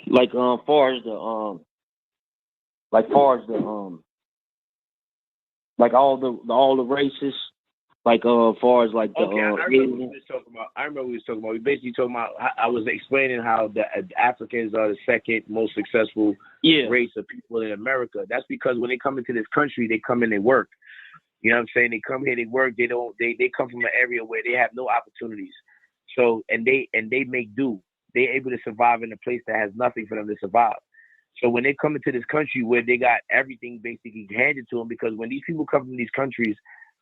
Speaker 13: Like far as the like all the races, like far as like the
Speaker 12: okay, I remember what we was talking about. We basically talking about. I was explaining how the Africans are the second most successful race of people in America. That's because when they come into this country, they come in, they work. You know what I'm saying? They come here, they work. They come from an area where they have no opportunities. So and they make do. they're able to survive in a place that has nothing for them to survive. So when they come into this country where they got everything basically handed to them, because when these people come from these countries,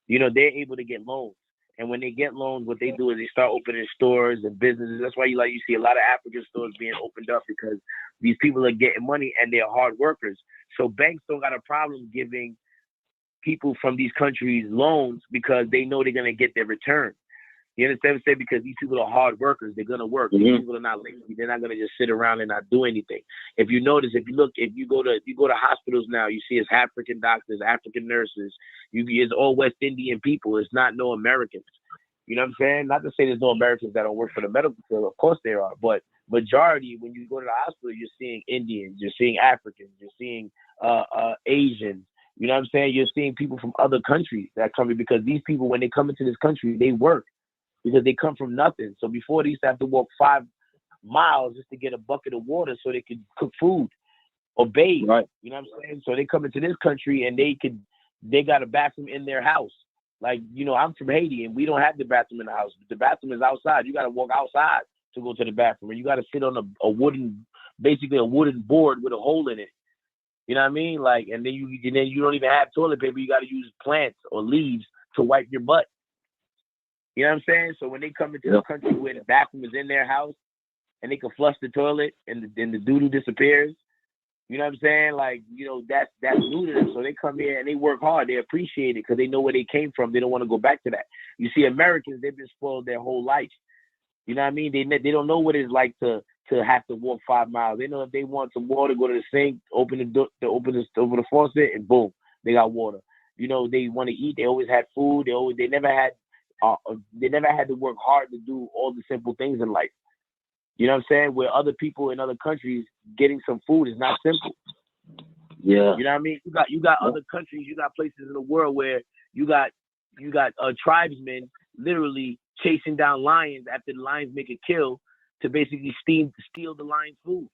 Speaker 12: you know, they're able to get loans. And when they get loans, what they do is they start opening stores and businesses. That's why you see a lot of African stores being opened up, because these people are getting money and they're hard workers. So banks don't got a problem giving people from these countries loans because they know they're going to get their return. You understand what I'm saying? Because these people are hard workers. They're going to work.
Speaker 13: Mm-hmm.
Speaker 12: These people are not lazy. They're not going to just sit around and not do anything. If you notice, if you go to hospitals now, you see it's African doctors, African nurses. It's all West Indian people. It's not no Americans. You know what I'm saying? Not to say there's no Americans that don't work for the medical field. Of course there are. But majority, when you go to the hospital, you're seeing Indians, you're seeing Africans, you're seeing Asians. You know what I'm saying? You're seeing people from other countries that come in, because these people, when they come into this country, they work because they come from nothing. So before, they used to have to walk 5 miles just to get a bucket of water so they could cook food or bathe.
Speaker 13: Right.
Speaker 12: You know what I'm saying? So they come into this country and they got a bathroom in their house. Like, you know, I'm from Haiti and we don't have the bathroom in the house. The bathroom is outside. You got to walk outside to go to the bathroom, and you got to sit on a wooden board with a hole in it. You know what I mean? Like, and then you don't even have toilet paper. You got to use plants or leaves to wipe your butt. You know what I'm saying? So when they come into the country where the bathroom is in their house and they can flush the toilet and the doo-doo disappears, you know what I'm saying? Like, you know, that's new to them. So they come here and they work hard. They appreciate it because they know where they came from. They don't want to go back to that. You see, Americans, they've been spoiled their whole life. You know what I mean? They don't know what it's like to have to walk 5 miles. They know if they want some water, go to the sink, open the faucet, and boom, they got water. You know, they want to eat. They always had food. They never had to work hard to do all the simple things in life. You know what I'm saying? Where other people in other countries getting some food is not simple.
Speaker 13: Yeah.
Speaker 12: You know what I mean? You got other countries, you got places in the world where you got tribesmen literally chasing down lions after the lions make a kill to basically steal the lion's food.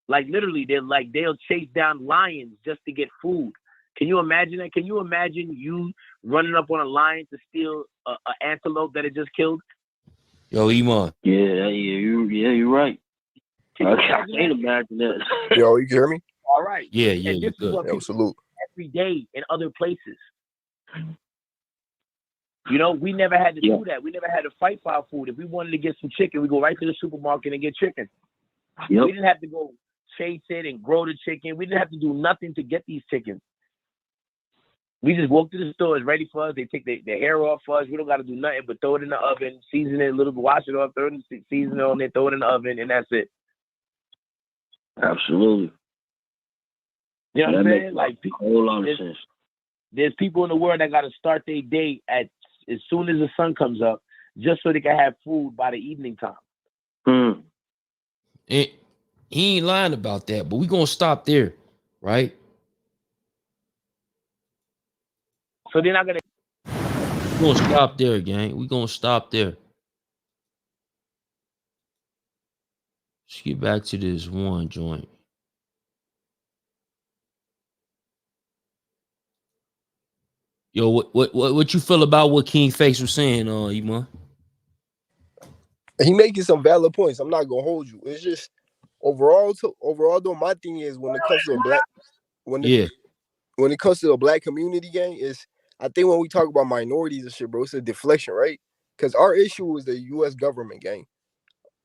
Speaker 12: Like, literally, they'll chase down lions just to get food. Can you imagine that? Can you imagine you running up on a lion to steal an antelope that it just killed?
Speaker 1: Yo, Iman.
Speaker 13: You're right. I can't imagine that.
Speaker 8: Yo, you can hear me?
Speaker 12: All right.
Speaker 1: Yeah,
Speaker 12: And this is what
Speaker 8: Yo, salute.
Speaker 12: every day in other places. You know, we never had to do that. We never had to fight for our food. If we wanted to get some chicken, we go right to the supermarket and get chicken.
Speaker 13: Yep.
Speaker 12: We didn't have to go chase it and grow the chicken. We didn't have to do nothing to get these chickens. We just walk to the store. It's ready for us. They take their hair off for us. We don't got to do nothing but throw it in the oven, season it a little bit, wash it off, season it on there, throw it in the oven, and that's it.
Speaker 13: Absolutely.
Speaker 12: You know what I'm saying? Like,
Speaker 13: a whole lot of sense.
Speaker 12: There's people in the world that got to start their day as soon as the sun comes up, just so they can have food by the evening time.
Speaker 13: Mm.
Speaker 1: And he ain't lying about that, but we're going to stop there, right?
Speaker 12: So they're not going to...
Speaker 1: We're going to stop there, gang. We're going to stop there. Let's get back to this one joint. Yo, what you feel about what King Face was saying, Iman?
Speaker 8: He making some valid points. I'm not gonna hold you. It's just overall though, my thing is when it comes to when it comes to the black community, gang, is I think when we talk about minorities and shit, bro, it's a deflection, right? Because our issue is the U.S. government, gang.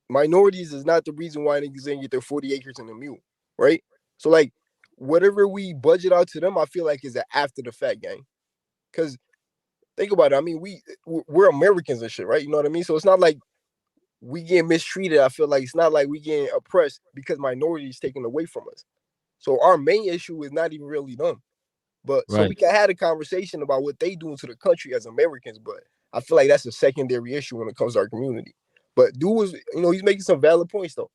Speaker 8: Minorities is not the reason why niggas didn't get their 40 acres and a mule, right? So like whatever we budget out to them, I feel like is an after the fact, gang. Because think about it. I mean, we're Americans and shit, right? You know what I mean? So it's not like we get mistreated. I feel like it's not like we getting oppressed because minorities taken away from us. So our main issue is not even really them. But
Speaker 1: right.
Speaker 8: So we can have a conversation about what they doing to the country as Americans. But I feel like that's a secondary issue when it comes to our community. But dude was, you know, he's making some valid points though.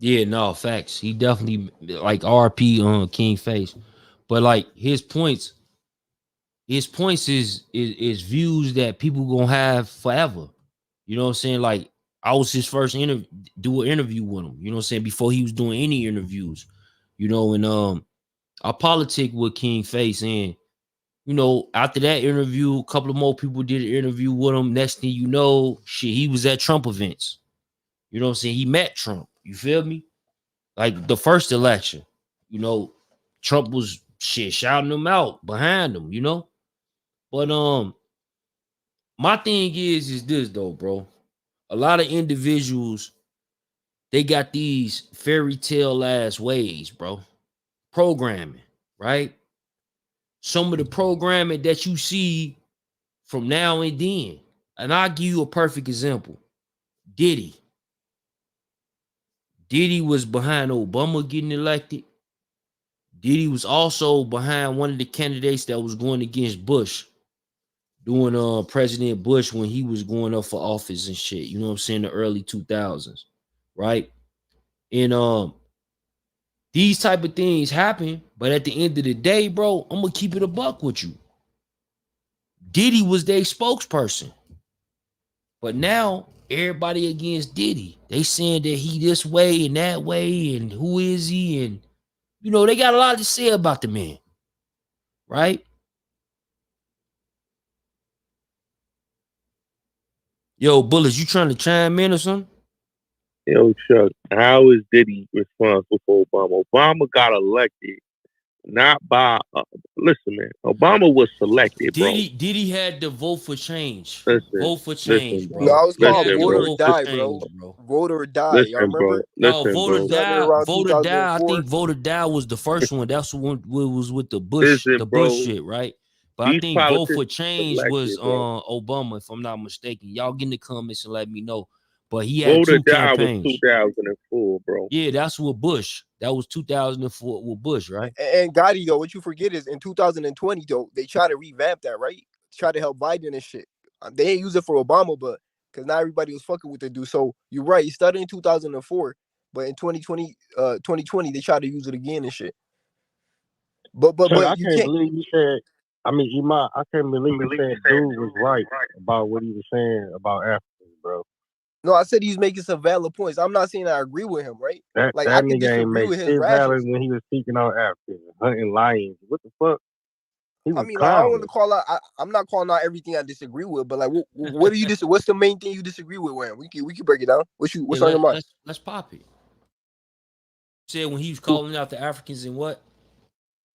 Speaker 1: Yeah, no, facts. He definitely like RP on King Face. But like his points is views that people gonna have forever. You know what I'm saying? Like I was his first do an interview with him, you know what I'm saying, before he was doing any interviews, you know, and I politic with King Face, and you know, after that interview, a couple of more people did an interview with him. Next thing you know, shit, he was at Trump events. You know what I'm saying? He met Trump. You feel me? Like the first election, you know, Trump was shit shouting him out behind him, you know. But my thing is this though, bro. A lot of individuals, they got these fairy tale ass ways, bro. Programming, right? Some of the programming that you see from now and then. And I'll give you a perfect example. Diddy. Diddy was behind Obama getting elected. Diddy was also behind one of the candidates that was going against Bush, doing President Bush when he was going up for office and shit. You know what I'm saying? The early 2000s, right? And these type of things happen, but at the end of the day, bro, I'm gonna keep it a buck with you. Diddy was their spokesperson, but now everybody against Diddy. They saying that he this way and that way, and who is he? And you know, they got a lot to say about the man, right? Yo, Bullets, you trying to chime in or something?
Speaker 5: Yo, Chuck, how is Diddy responsible for Obama? Obama got elected not by. Listen, man, Obama was selected, bro.
Speaker 1: Diddy had to vote for change.
Speaker 5: Listen,
Speaker 1: Vote for change,
Speaker 5: listen,
Speaker 1: bro.
Speaker 12: No, I was called
Speaker 1: He had to
Speaker 12: vote or
Speaker 1: vote
Speaker 12: die,
Speaker 1: for
Speaker 12: bro.
Speaker 1: change, bro.
Speaker 12: Vote or die.
Speaker 5: Listen,
Speaker 12: Y'all remember?
Speaker 1: No,
Speaker 5: Listen,
Speaker 1: vote or
Speaker 5: bro.
Speaker 1: die.
Speaker 12: Around
Speaker 1: Vote or die. I
Speaker 12: 2004.
Speaker 1: think vote or die was the first one. That's the one was with the Bush,
Speaker 5: Listen,
Speaker 1: the
Speaker 5: bro.
Speaker 1: Bush shit, right? But I
Speaker 5: These
Speaker 1: think vote for
Speaker 5: politicians
Speaker 1: change
Speaker 5: elected,
Speaker 1: was
Speaker 5: bro.
Speaker 1: Obama, if I'm not mistaken. Y'all get in the comments and let me know. But he had
Speaker 5: Vote or
Speaker 1: two
Speaker 5: die
Speaker 1: campaigns.
Speaker 5: was 2004, bro.
Speaker 1: Yeah, that's with Bush. That was 2004 with Bush, right?
Speaker 12: And Gotti, though, what you forget is in 2020, though, they try to revamp that, right? Try to help Biden and shit. They ain't use it for Obama, but because not everybody was fucking with the dude. So you're right. He started in 2004, but in 2020, they tried to use it again and shit. But
Speaker 8: I
Speaker 12: you
Speaker 8: can't
Speaker 12: can't.
Speaker 8: believe you said. I mean, Iman, I can't believe you said dude was right about what he was saying about Africans, bro.
Speaker 12: No, I said he's making some valid points. I'm not saying I agree with him, right?
Speaker 8: That
Speaker 12: Like I
Speaker 8: that
Speaker 12: could
Speaker 8: nigga ain't
Speaker 12: disagree
Speaker 8: make
Speaker 12: with his
Speaker 8: shit valid
Speaker 12: rations.
Speaker 8: when he was speaking on Africans, hunting lions. What the fuck? He was
Speaker 12: I mean, like, I don't want to
Speaker 8: clowning.
Speaker 12: call out. I'm not calling out everything I disagree with, but like, what do you what's the main thing you disagree with? When we can break it down. What's on your mind?
Speaker 1: Let's pop it. Said when he was calling out the Africans and what?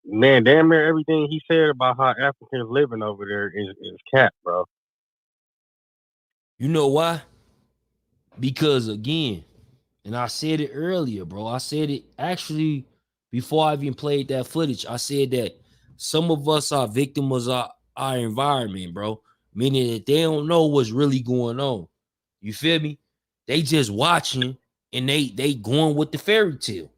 Speaker 8: Man, damn near everything he said about how Africans living over there is cap, bro.
Speaker 1: You know why? Because again, and I said it earlier, bro. I said it actually before I even played that footage. I said that some of us are victims of our environment, bro. Meaning that they don't know what's really going on. You feel me? They just watching and they going with the fairy tale.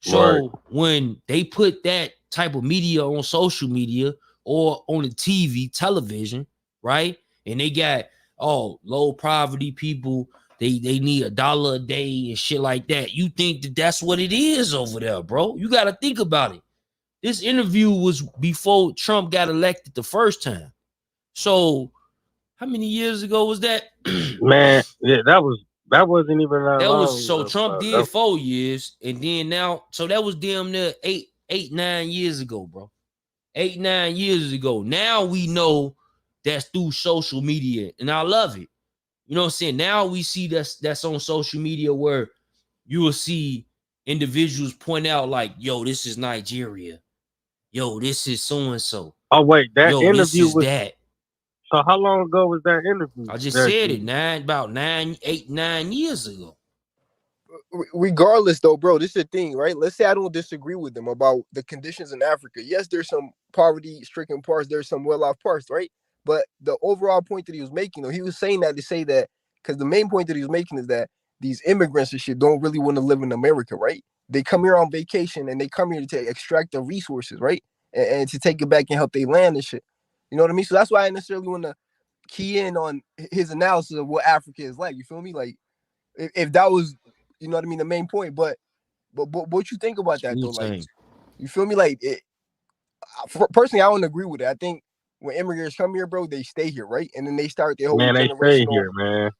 Speaker 1: So when they put that type of media on social media or on the TV, television, right? And they got low poverty people, they need $1 a day and shit like that. You think that that's what it is over there, bro? You got to think about it. This interview was before Trump got elected the first time. So how many years ago was that?
Speaker 8: Man, yeah, that wasn't even that
Speaker 1: That
Speaker 8: long
Speaker 1: was so
Speaker 8: ago,
Speaker 1: Trump
Speaker 8: bro.
Speaker 1: did 4 years, and then now, so that was damn near 9 years ago, bro. 9 years ago. Now we know that's through social media, and I love it. You know what I'm saying? Now we see that's on social media where you will see individuals point out like, yo, this is Nigeria. Yo, this is so and so.
Speaker 8: Oh wait, that
Speaker 1: Yo, this
Speaker 8: interview
Speaker 1: is
Speaker 8: was.
Speaker 1: that.
Speaker 8: So how long ago was that interview?
Speaker 1: I just said it about 9 years ago.
Speaker 12: Regardless, though, bro, this is the thing, right? Let's say I don't disagree with them about the conditions in Africa. Yes, there's some poverty-stricken parts, there's some well-off parts, right? But the overall point that he was making, though, he was saying that to say that because the main point that he was making is that these immigrants and shit don't really want to live in America, right? They come here on vacation and they come here to extract the resources, right? And to take it back and help they land and shit. You know what I mean? So that's why I necessarily want to key in on his analysis of what Africa is like. You feel me? Like if that was, you know what I mean, the main point. But what you think about that though? Like, you feel me? Like, personally, I don't agree with it. I think when immigrants come here, bro, they stay here, right? And then they start their whole generational
Speaker 8: stay here, man.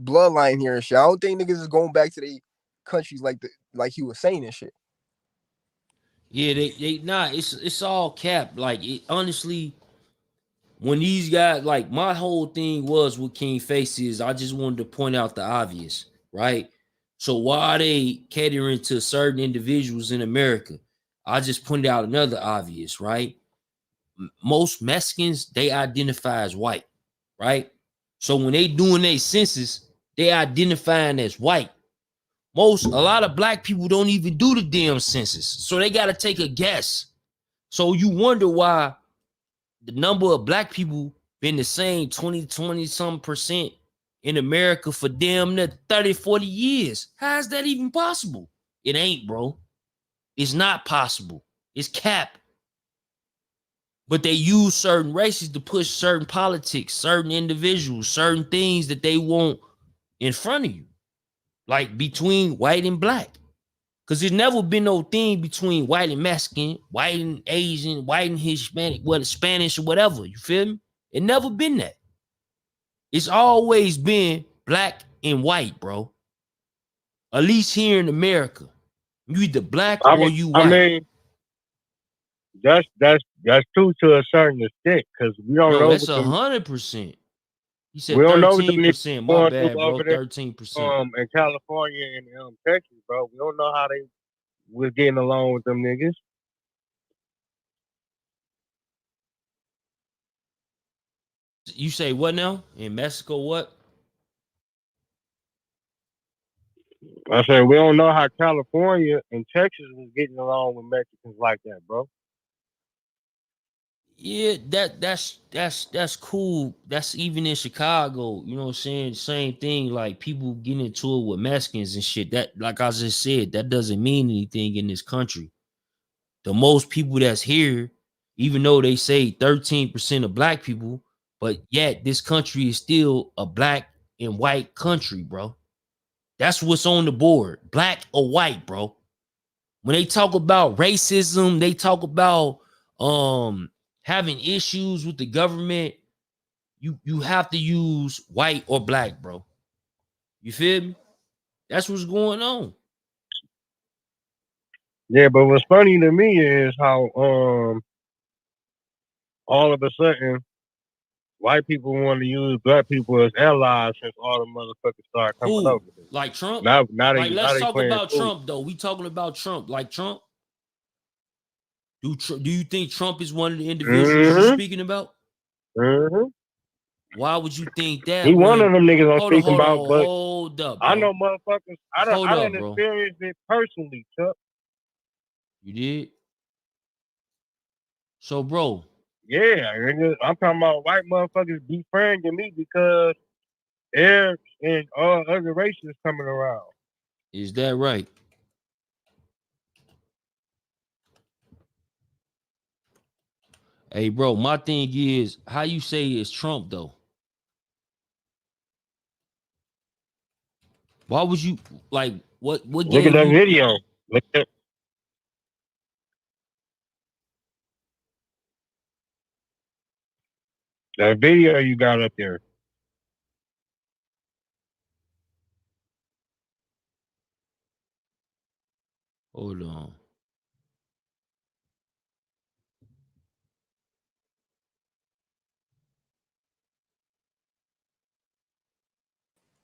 Speaker 12: bloodline here and shit. I don't think niggas is going back to their countries like he was saying and shit.
Speaker 1: Yeah, they it's all cap. Like, honestly, when these guys, like my whole thing was with King Face is I just wanted to point out the obvious, right? So why are they catering to certain individuals in America? I just pointed out another obvious, right? Most Mexicans, they identify as white, right? So when they doing their census, they identifying as white. A lot of black people don't even do the damn census. So they got to take a guess. So you wonder why the number of black people been the same 20 some percent in America for damn near 30, 40 years. How is that even possible? It ain't, bro. It's not possible. It's cap. But they use certain races to push certain politics, certain individuals, certain things that they want in front of you. Like between white and black. Because there's never been no thing between white and Mexican, white and Asian, white and Hispanic, Spanish or whatever. You feel me? It never been that. It's always been black and white, bro. At least here in America. You either black or you white.
Speaker 8: I mean, that's true to a certain extent, because we don't know.
Speaker 1: That's 100%. He said
Speaker 8: we don't
Speaker 1: 13%.
Speaker 8: Know
Speaker 1: My bad, bro. 13%.
Speaker 8: In California and Texas, bro. We don't know how they was getting along with them niggas.
Speaker 1: You say what now? In Mexico, what?
Speaker 8: I said we don't know how California and Texas was getting along with Mexicans like that, bro.
Speaker 1: Yeah, that's cool. That's even in Chicago, you know what I'm saying? Same thing, like people getting into it with Mexicans and shit. That, like I just said, that doesn't mean anything in this country. The most people that's here, even though they say 13% of black people, but yet this country is still a black and white country, bro. That's what's on the board, black or white, bro. When they talk about racism, they talk about having issues with the government, you have to use white or black, bro. You feel me? That's what's going on.
Speaker 8: Yeah, but what's funny to me is how all of a sudden white people want to use black people as allies since all the motherfuckers started coming over.
Speaker 1: Like Trump?
Speaker 8: Now
Speaker 1: Let's talk about Trump, though. We talking about Trump. Like Trump? Do you think Trump is one of the individuals you're speaking about?
Speaker 8: Mm-hmm.
Speaker 1: Why would you think that?
Speaker 8: He one of them niggas I'm speaking about, but
Speaker 1: hold up, bro.
Speaker 8: I know motherfuckers. I done experienced it personally, Chuck.
Speaker 1: You did? So, bro.
Speaker 8: Yeah, I'm talking about white motherfuckers befriending me because Arabs and other races coming around.
Speaker 1: Is that right? Hey, bro, my thing is, how you say it's Trump, though? Why would you, like, what
Speaker 8: Look at that video. Look at that video you got up there.
Speaker 1: Hold on.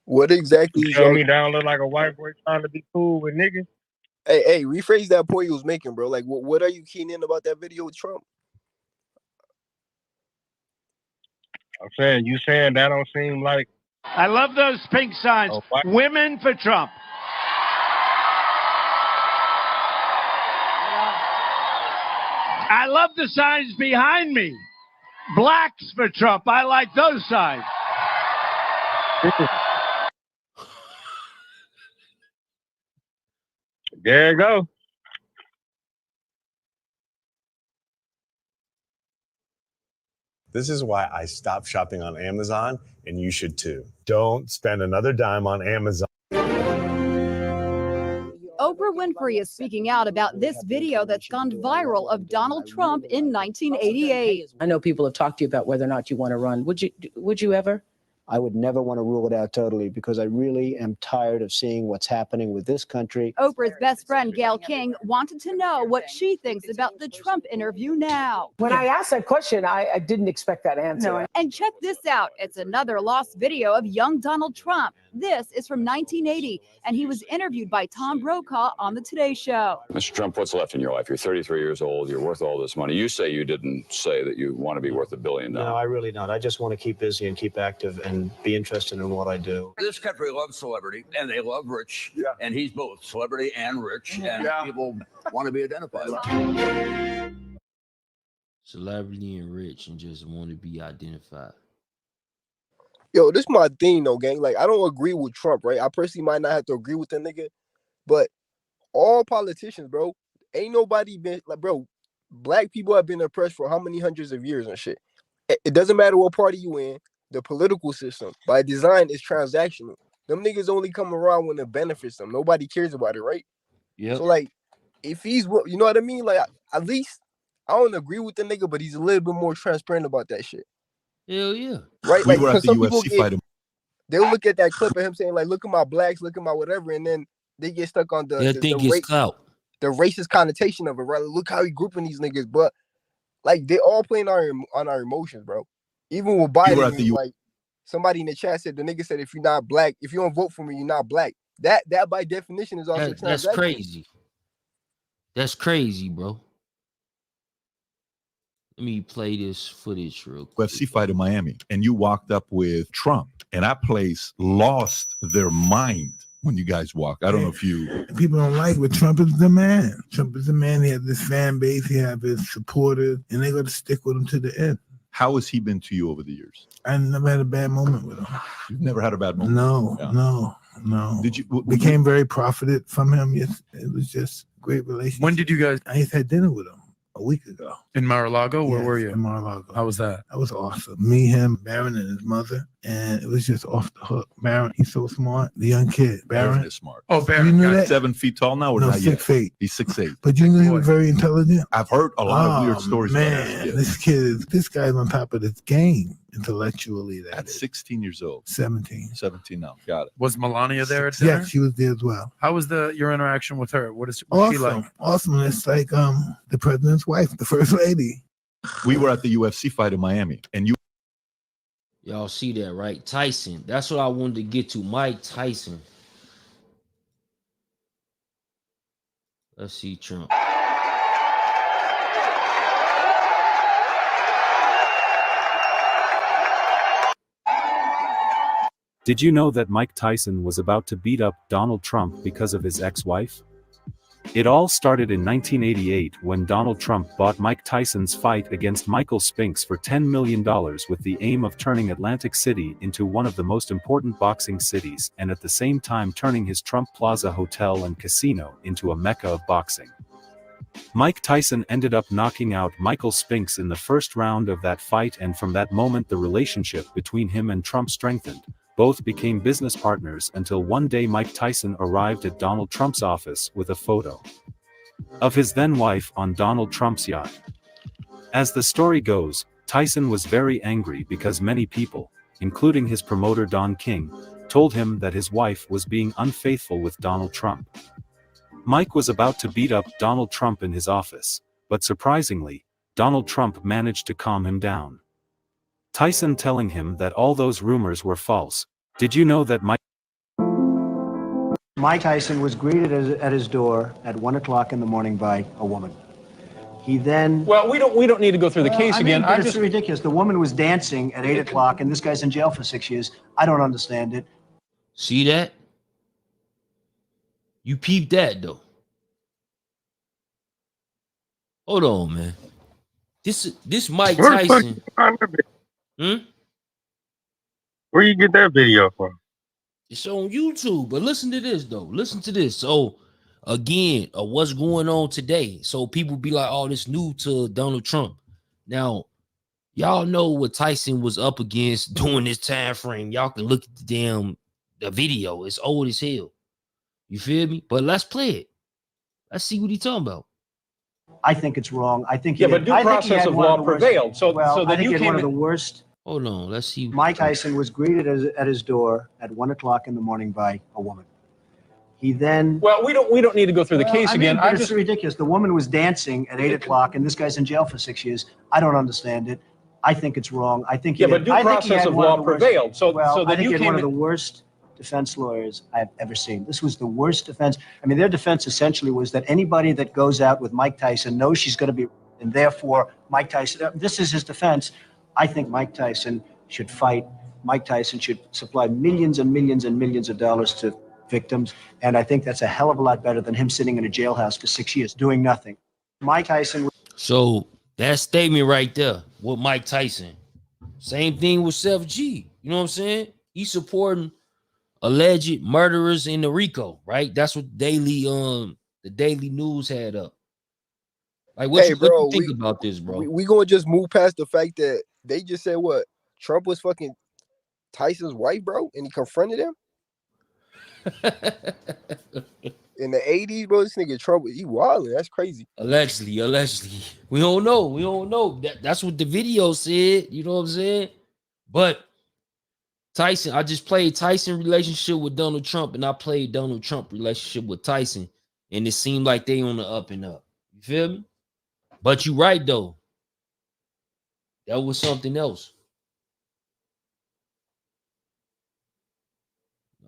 Speaker 14: What exactly?
Speaker 8: You tell me that don't look like a white boy trying to be cool with niggas?
Speaker 14: Hey, rephrase that point you was making, bro. Like, what are you keen in about that video with Trump?
Speaker 8: I'm saying, you saying that don't seem like...
Speaker 6: I love those pink signs. Women for Trump. I love the signs behind me. Blacks for Trump. I like those signs.
Speaker 8: There you go.
Speaker 15: This is why I stopped shopping on Amazon, and you should too. Don't spend another dime on Amazon.
Speaker 16: Oprah Winfrey is speaking out about this video that's gone viral of Donald Trump in 1988.
Speaker 17: I know people have talked to you about whether or not you want to run. Would you ever? I would never want to rule it out totally because I really am tired of seeing what's happening with this country.
Speaker 16: Oprah's best friend, Gayle King, wanted to know what she thinks about the Trump interview now.
Speaker 18: When I asked that question, I didn't expect that answer.
Speaker 16: No. And check this out. It's another lost video of young Donald Trump. This is from 1980, and he was interviewed by Tom Brokaw on The Today Show.
Speaker 19: Mr. Trump, what's left in your life? You're 33 years old. You're worth all this money. You say you didn't say that you want to be worth $1 billion.
Speaker 17: No, I really don't. I just want to keep busy and keep active and be interested in what I do.
Speaker 20: This country loves celebrity, and they love rich, and he's both celebrity and rich, and people want to be identified.
Speaker 1: Celebrity and rich and just want to be identified.
Speaker 14: Yo, this my thing though, gang. Like, I don't agree with Trump, right? I personally might not have to agree with the nigga, but all politicians, bro, ain't nobody been like, bro, black people have been oppressed for how many hundreds of years and shit. It doesn't matter what party you in. The political system, by design, is transactional. Them niggas only come around when it benefits them. Nobody cares about it, right?
Speaker 1: Yeah.
Speaker 14: So, like, if he's, you know what I mean? Like, at least, I don't agree with the nigga, but he's a little bit more transparent about that shit.
Speaker 1: Hell yeah.
Speaker 14: Right?
Speaker 21: We
Speaker 14: Like,
Speaker 21: were at
Speaker 14: because
Speaker 21: the
Speaker 14: some people
Speaker 21: UFC fight.
Speaker 14: they'll look at that clip of him saying, like, look at my blacks, look at my whatever, and then they get stuck on
Speaker 1: They'll think it's clout.
Speaker 14: the racist connotation of it, right? Look how he grouping these niggas, but like they all playing on our emotions, bro. Even with Biden, like somebody in the chat said, the nigga said, if you're not black, if you don't vote for me, you're not black. That by definition is also
Speaker 1: That's crazy. That's crazy, bro. Let me play this footage real quick.
Speaker 21: UFC fight in Miami, and you walked up with Trump, and that place lost their mind when you guys walk. I don't know if you...
Speaker 22: People don't like, but Trump is the man. Trump is the man. He has this fan base. He has his supporters, and they're going to stick with him to the end.
Speaker 21: How has he been to you over the years?
Speaker 22: I never had a bad moment with him.
Speaker 21: You've never had a bad moment?
Speaker 22: No. Did you... Became very profited from him. Yes, it was just great relationship.
Speaker 23: When did you guys...
Speaker 22: I just had dinner with him a week ago.
Speaker 23: In Mar-a-Lago? Where were you?
Speaker 22: In Mar-a-Lago.
Speaker 23: How was that?
Speaker 22: That was awesome. Me, him, Barron, and his mother. And it was just off the hook. Barron, he's so smart. The young kid. Barron
Speaker 21: is smart.
Speaker 23: Oh, Barron.
Speaker 22: You knew that?
Speaker 21: 7 feet tall now? Or
Speaker 22: No,
Speaker 21: not yet?
Speaker 22: 6'8".
Speaker 21: He's 6'8".
Speaker 22: But you knew he was very intelligent?
Speaker 21: I've heard a lot of weird stories about
Speaker 22: man,
Speaker 21: him.
Speaker 22: this guy's on top of this game intellectually.
Speaker 21: At 16 years old.
Speaker 22: 17.
Speaker 21: 17 now. Got it.
Speaker 23: Was Melania there at dinner?
Speaker 22: Yeah, she was there as well.
Speaker 23: How was your interaction with her? What's
Speaker 22: Awesome.
Speaker 23: she like?
Speaker 22: Awesome. It's like the president's wife, the first lady.
Speaker 21: We were at the UFC fight in Miami, and you...
Speaker 1: Y'all see that, right? Tyson. That's what I wanted to get to. Mike Tyson. Let's see Trump.
Speaker 24: Did you know that Mike Tyson was about to beat up Donald Trump because of his ex-wife? It all started in 1988 when Donald Trump bought Mike Tyson's fight against Michael Spinks for $10 million with the aim of turning Atlantic City into one of the most important boxing cities and at the same time turning his Trump Plaza hotel and casino into a mecca of boxing. Mike Tyson ended up knocking out Michael Spinks in the first round of that fight, and from that moment the relationship between him and Trump strengthened. Both became business partners until one day Mike Tyson arrived at Donald Trump's office with a photo of his then-wife on Donald Trump's yacht. As the story goes, Tyson was very angry because many people, including his promoter Don King, told him that his wife was being unfaithful with Donald Trump. Mike was about to beat up Donald Trump in his office, but surprisingly, Donald Trump managed to calm him down. Tyson telling him that all those rumors were false. Did you know that
Speaker 17: Mike Tyson was greeted at his door at 1 o'clock in the morning by a woman. He then...
Speaker 25: Well, we don't need to go through the case again.
Speaker 17: But it's ridiculous. The woman was dancing at 8 o'clock, and this guy's in jail for 6 years. I don't understand it.
Speaker 1: See that? You peeped that, though. Hold on, man. This Mike Tyson...
Speaker 10: Where you get that video from?
Speaker 1: It's on YouTube, but listen to this though. Listen to this. So again, what's going on today? So people be like, "Oh, this new to Donald Trump." Now, y'all know what Tyson was up against during this time frame. Y'all can look at the video. It's old as hell. You feel me? But let's play it. Let's see what he's talking about.
Speaker 17: I think it's wrong. I think
Speaker 25: but due process of law prevailed. So then you came
Speaker 17: one of the worst.
Speaker 1: Hold on, let's see.
Speaker 17: Mike Tyson was greeted at his door at 1 o'clock in the morning by a woman. He then.
Speaker 25: Well, we don't need to go through the case again.
Speaker 17: But it's ridiculous. The woman was dancing at 8 o'clock, and this guy's in jail for 6 years. I don't understand it. I think it's wrong. I think.
Speaker 25: Yeah, but due process of law prevailed. So
Speaker 17: I think
Speaker 25: you
Speaker 17: he had one of
Speaker 25: came
Speaker 17: the worst defense lawyers I've ever seen. This was the worst defense. I mean, their defense essentially was that anybody that goes out with Mike Tyson knows she's going to be, and therefore Mike Tyson. This is his defense. I think Mike Tyson should fight. Mike Tyson should supply millions and millions and millions of dollars to victims. And I think that's a hell of a lot better than him sitting in a jailhouse for 6 years doing nothing. Mike Tyson.
Speaker 1: So that statement right there with Mike Tyson. Same thing with Sheff G. You know what I'm saying? He's supporting alleged murderers in the RICO, right? That's what the Daily News had up. Like, what you think about this, bro?
Speaker 14: We gonna just move past the fact that they just said what Trump was fucking Tyson's wife, bro, and he confronted him in the 80s, bro. This nigga Trump, he wilding. That's crazy.
Speaker 1: Allegedly. We don't know. That's what the video said. You know what I'm saying? But Tyson, I just played Tyson relationship with Donald Trump, and I played Donald Trump relationship with Tyson, and it seemed like they on the up and up. You feel me? But you right though. That was something else.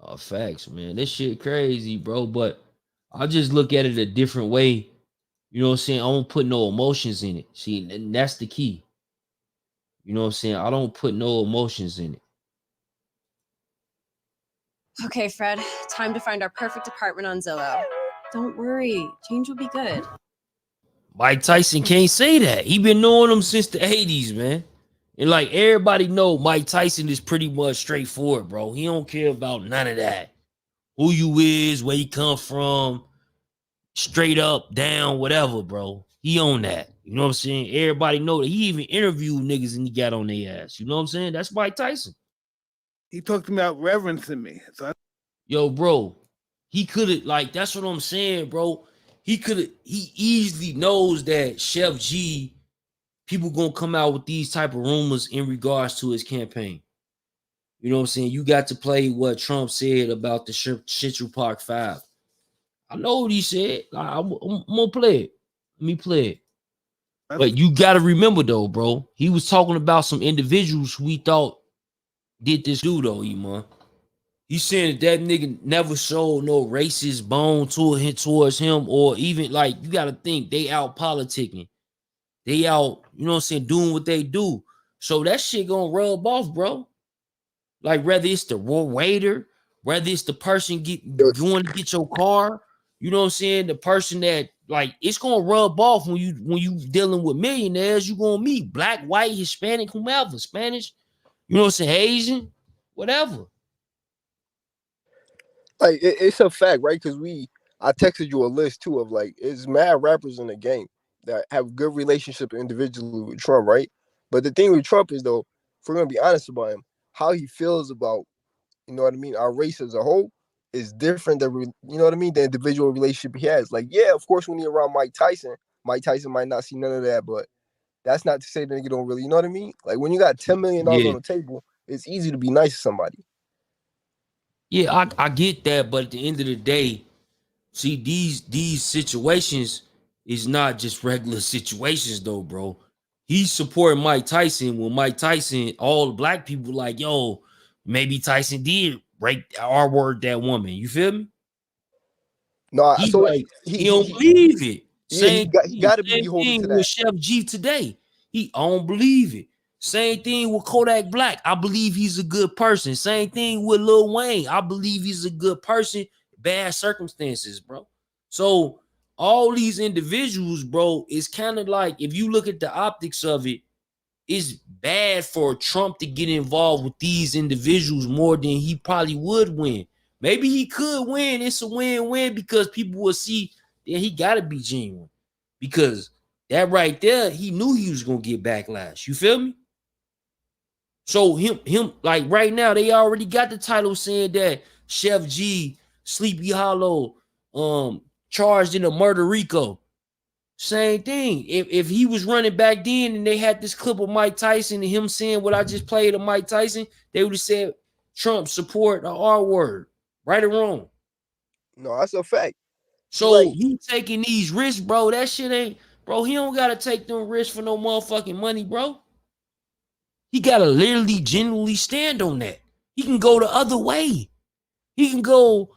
Speaker 1: Oh, facts, man. This shit crazy, bro. But I just look at it a different way. You know what I'm saying? I don't put no emotions in it. See, and that's the key. You know what I'm saying? I don't put no emotions in it.
Speaker 2: Okay, Fred, time to find our perfect apartment on Zillow. Don't worry, change will be good.
Speaker 1: Mike Tyson can't say that. He been knowing him since the 80s, man. And like everybody know, Mike Tyson is pretty much straightforward, bro. He don't care about none of that. Who you is, where you come from, straight up, down, whatever, bro. He on that. You know what I'm saying? Everybody know that. He even interviewed niggas and he got on their ass. You know what I'm saying? That's Mike Tyson.
Speaker 22: He talked about reverencing me. So
Speaker 1: Yo, bro, he could have, like, that's what I'm saying, bro. He easily knows that Sheff G, people gonna come out with these type of rumors in regards to his campaign. You know what I'm saying? You got to play what Trump said about the Central Park 5. I know what he said. I'm gonna play it. Let me play it. But you got to remember, though, bro, he was talking about some individuals who he thought did this do, though, Iman. He's saying that nigga never showed no racist bone towards him, or even, like, you got to think they out politicking. They out, you know what I'm saying, doing what they do. So that shit gonna rub off, bro. Like, whether it's the waiter, whether it's the person going to get your car, you know what I'm saying, the person that, like, it's gonna rub off when you dealing with millionaires. You gonna meet black, white, Hispanic, whomever, Spanish, you know what I'm saying, Asian, whatever.
Speaker 14: Like it's a fact, right? Because I texted you a list too of like it's mad rappers in the game that have good relationship individually with Trump, right? But the thing with Trump is, though, if we're gonna be honest about him, how he feels about, you know what I mean, our race as a whole is different than, you know what I mean, the individual relationship he has. Like, yeah, of course, when you're around Mike Tyson might not see none of that, but that's not to say that nigga don't really, you know what I mean? Like, when you got $10 million on the table, it's easy to be nice to somebody.
Speaker 1: Yeah, I get that, but at the end of the day, see, these situations is not just regular situations, though, bro. He's supporting Mike Tyson when Mike Tyson, all the black people like, yo, maybe Tyson did rape R-word that woman. You feel me?
Speaker 14: No,
Speaker 1: he
Speaker 14: so
Speaker 1: like, he don't believe it.
Speaker 14: Yeah, he got to be beholden to that.
Speaker 1: With Sheff G today, he don't believe it. Same thing with Kodak Black. I believe he's a good person. Same thing with Lil Wayne. I believe he's a good person. Bad circumstances, bro. So all these individuals, bro, it's kind of like, if you look at the optics of it, it's bad for Trump to get involved with these individuals more than he probably would win. Maybe he could win. It's a win-win because people will see that he got to be genuine. Because that right there, he knew he was going to get backlash. You feel me? So him, like right now, they already got the title saying that Sheff G, Sleepy Hallow, charged in a murder RICO. Same thing. If he was running back then and they had this clip of Mike Tyson and him saying what I just played of Mike Tyson, they would have said Trump support the R word, right or wrong.
Speaker 14: No, that's a fact.
Speaker 1: So
Speaker 14: Like,
Speaker 1: you taking these risks, bro. That shit ain't, bro. He don't gotta take them risks for no motherfucking money, bro. He gotta literally, genuinely stand on that. He can go the other way. He can go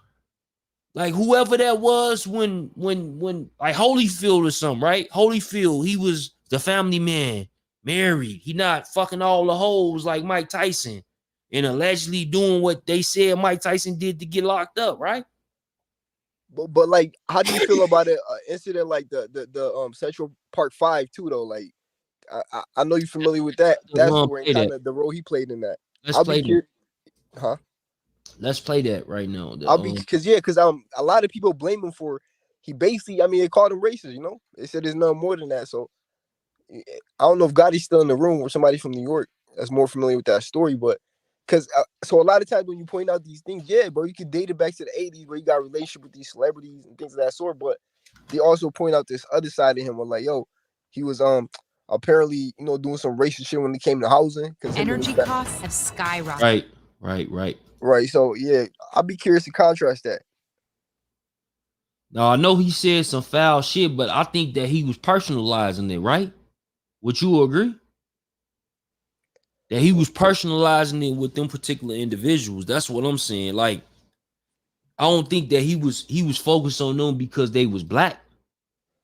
Speaker 1: like whoever that was when like Holyfield or something, right? Holyfield, he was the family man, married. He not fucking all the hoes like Mike Tyson and allegedly doing what they said Mike Tyson did to get locked up, right?
Speaker 14: but like, how do you feel about an incident like the Central Park 5 too, though? Like, I know you're familiar with that story and kind of the role he played in that.
Speaker 1: Let's play that.
Speaker 14: Huh?
Speaker 1: Let's play that right now.
Speaker 14: Because a lot of people blame him for he basically, I mean, they called him racist, you know? They said there's nothing more than that. So I don't know if Gotti's still in the room or somebody from New York that's more familiar with that story, but because so a lot of times when you point out these things, yeah, bro, you could date it back to the 80s where you got a relationship with these celebrities and things of that sort, but they also point out this other side of him where like, yo, he was apparently, you know, doing some racist shit when it came to housing.
Speaker 3: Energy costs have skyrocketed.
Speaker 14: Right. So yeah, I'll be curious to contrast that.
Speaker 1: Now I know he said some foul shit, but I think that he was personalizing it, right? Would you agree? That he was personalizing it with them particular individuals. That's what I'm saying. Like, I don't think that he was focused on them because they was black,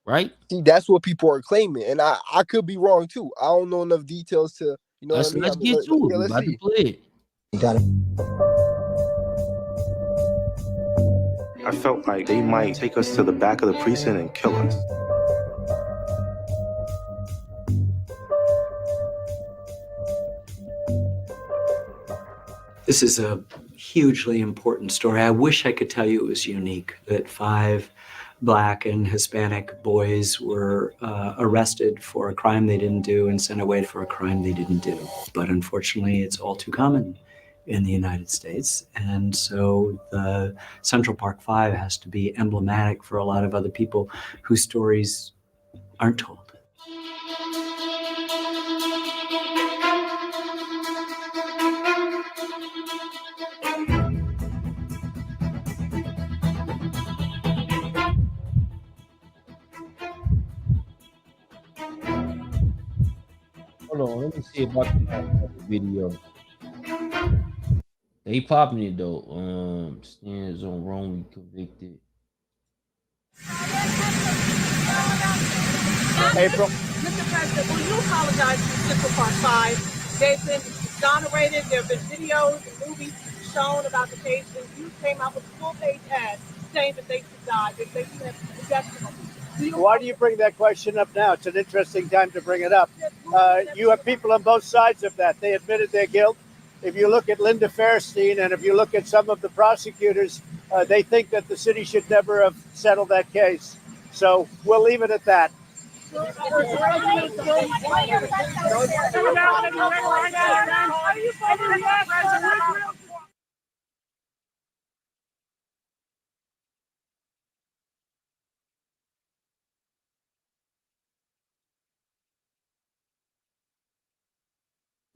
Speaker 1: right?
Speaker 14: See, that's what people are claiming, and I could be wrong too. I don't know enough details to, you know,
Speaker 1: Let's get to it.
Speaker 14: Let's see.
Speaker 1: Play it.
Speaker 4: You got it. I felt like they might take us to the back of the precinct and kill us.
Speaker 7: This is a hugely important story. I wish I could tell you it was unique, that 5 Black and Hispanic boys were arrested for a crime they didn't do and sent away for a crime they didn't do. But unfortunately, it's all too common in the United States. And so the Central Park 5 has to be emblematic for a lot of other people whose stories aren't told.
Speaker 1: Hold on, let me see if I can find the video. He popping it though. Stands on wrongly convicted.
Speaker 9: April. Mr. President, will you apologize to Central Park 5? They've been exonerated. There have been videos and movies shown about the case, and you came out with a full-page ad saying that they should die, that they should have injections.
Speaker 6: Why do you bring that question up now? It's an interesting time to bring it up. You have people on both sides of that. They admitted their guilt. If you look at Linda Fairstein and if you look at some of the prosecutors, they think that the city should never have settled that case. So we'll leave it at that.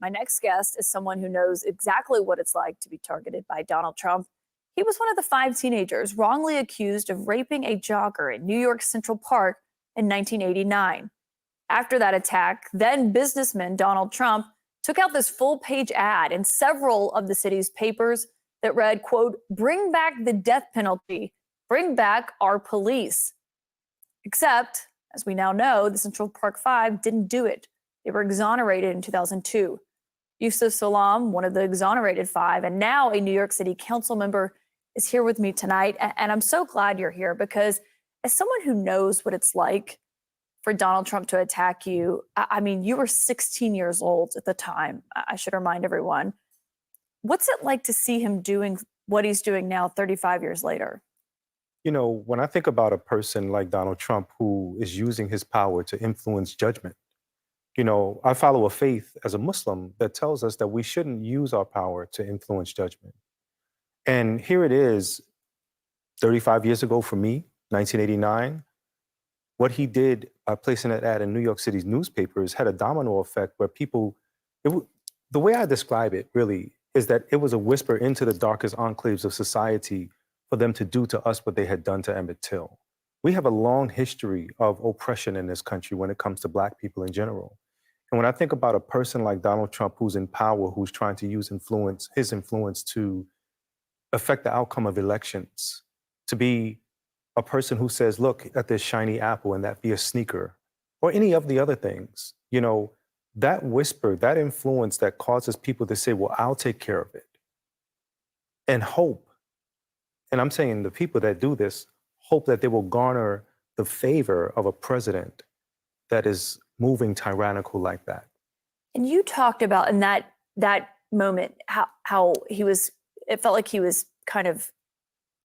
Speaker 11: My next guest is someone who knows exactly what it's like to be targeted by Donald Trump. He was one of the 5 teenagers wrongly accused of raping a jogger in New York Central Park in 1989. After that attack, then businessman Donald Trump took out this full-page ad in several of the city's papers that read, quote, "Bring back the death penalty. Bring back our police." Except, as we now know, the Central Park 5 didn't do it. They were exonerated in 2002. Yusuf Salaam, one of the exonerated 5, and now a New York City council member, is here with me tonight. And I'm so glad you're here because as someone who knows what it's like for Donald Trump to attack you, I mean, you were 16 years old at the time. I should remind everyone. What's it like to see him doing what he's doing now, 35 years later?
Speaker 4: You know, when I think about a person like Donald Trump who is using his power to influence judgment, you know, I follow a faith as a Muslim that tells us that we shouldn't use our power to influence judgment. And here it is, 35 years ago for me, 1989, What he did by placing that ad in New York City's newspapers had a domino effect where people, the way I describe it really is that it was a whisper into the darkest enclaves of society for them to do to us what they had done to Emmett Till. We have a long history of oppression in this country when it comes to Black people in general. And when I think about a person like Donald Trump who's in power, who's trying to use his influence to affect the outcome of elections, to be a person who says, look at this shiny apple and that be a sneaker, or any of the other things, you know, that whisper, that influence that causes people to say, well, I'll take care of it. And hope, and I'm saying the people that do this, hope that they will garner the favor of a president that is moving tyrannical like that.
Speaker 11: And you talked about in that moment how he was, it felt like he was kind of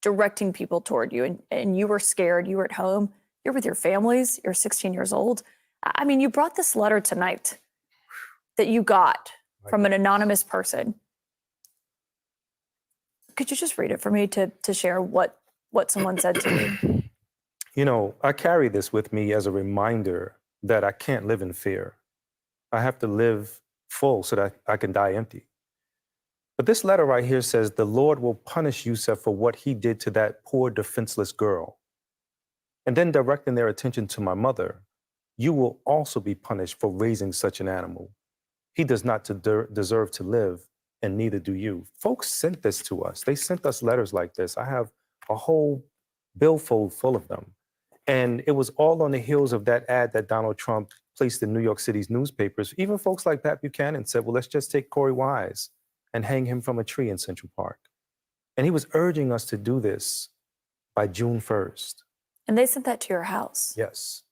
Speaker 11: directing people toward you, and you were scared. You were at home. You're with your families. You're 16 years old. I mean, you brought this letter tonight that you got from an anonymous person. Could you just read it for me to share what someone said to me?
Speaker 4: You know, I carry this with me as a reminder that I can't live in fear. I have to live full so that I can die empty. But this letter right here says, the Lord will punish Yusef for what he did to that poor, defenseless girl. And then directing their attention to my mother, you will also be punished for raising such an animal. He does not deserve to live, and neither do you. Folks sent this to us. They sent us letters like this. I have a whole billfold full of them. And it was all on the heels of that ad that Donald Trump placed in New York City's newspapers. Even folks like Pat Buchanan said, well, let's just take Corey Wise and hang him from a tree in Central Park. And he was urging us to do this by June 1st.
Speaker 11: And they sent that to your house.
Speaker 4: Yes.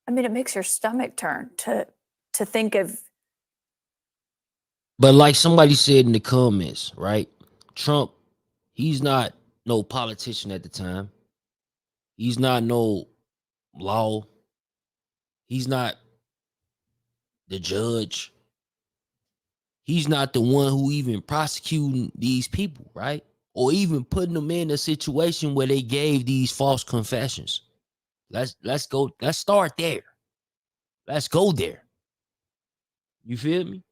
Speaker 11: I mean, it makes your stomach turn to think of.
Speaker 1: But like somebody said in the comments, right? Trump, he's not no politician at the time. He's not no law. He's not the judge. He's not the one who even prosecuting these people, right? Or even putting them in a situation where they gave these false confessions. Let's go. Let's start there. Let's go there. You feel me?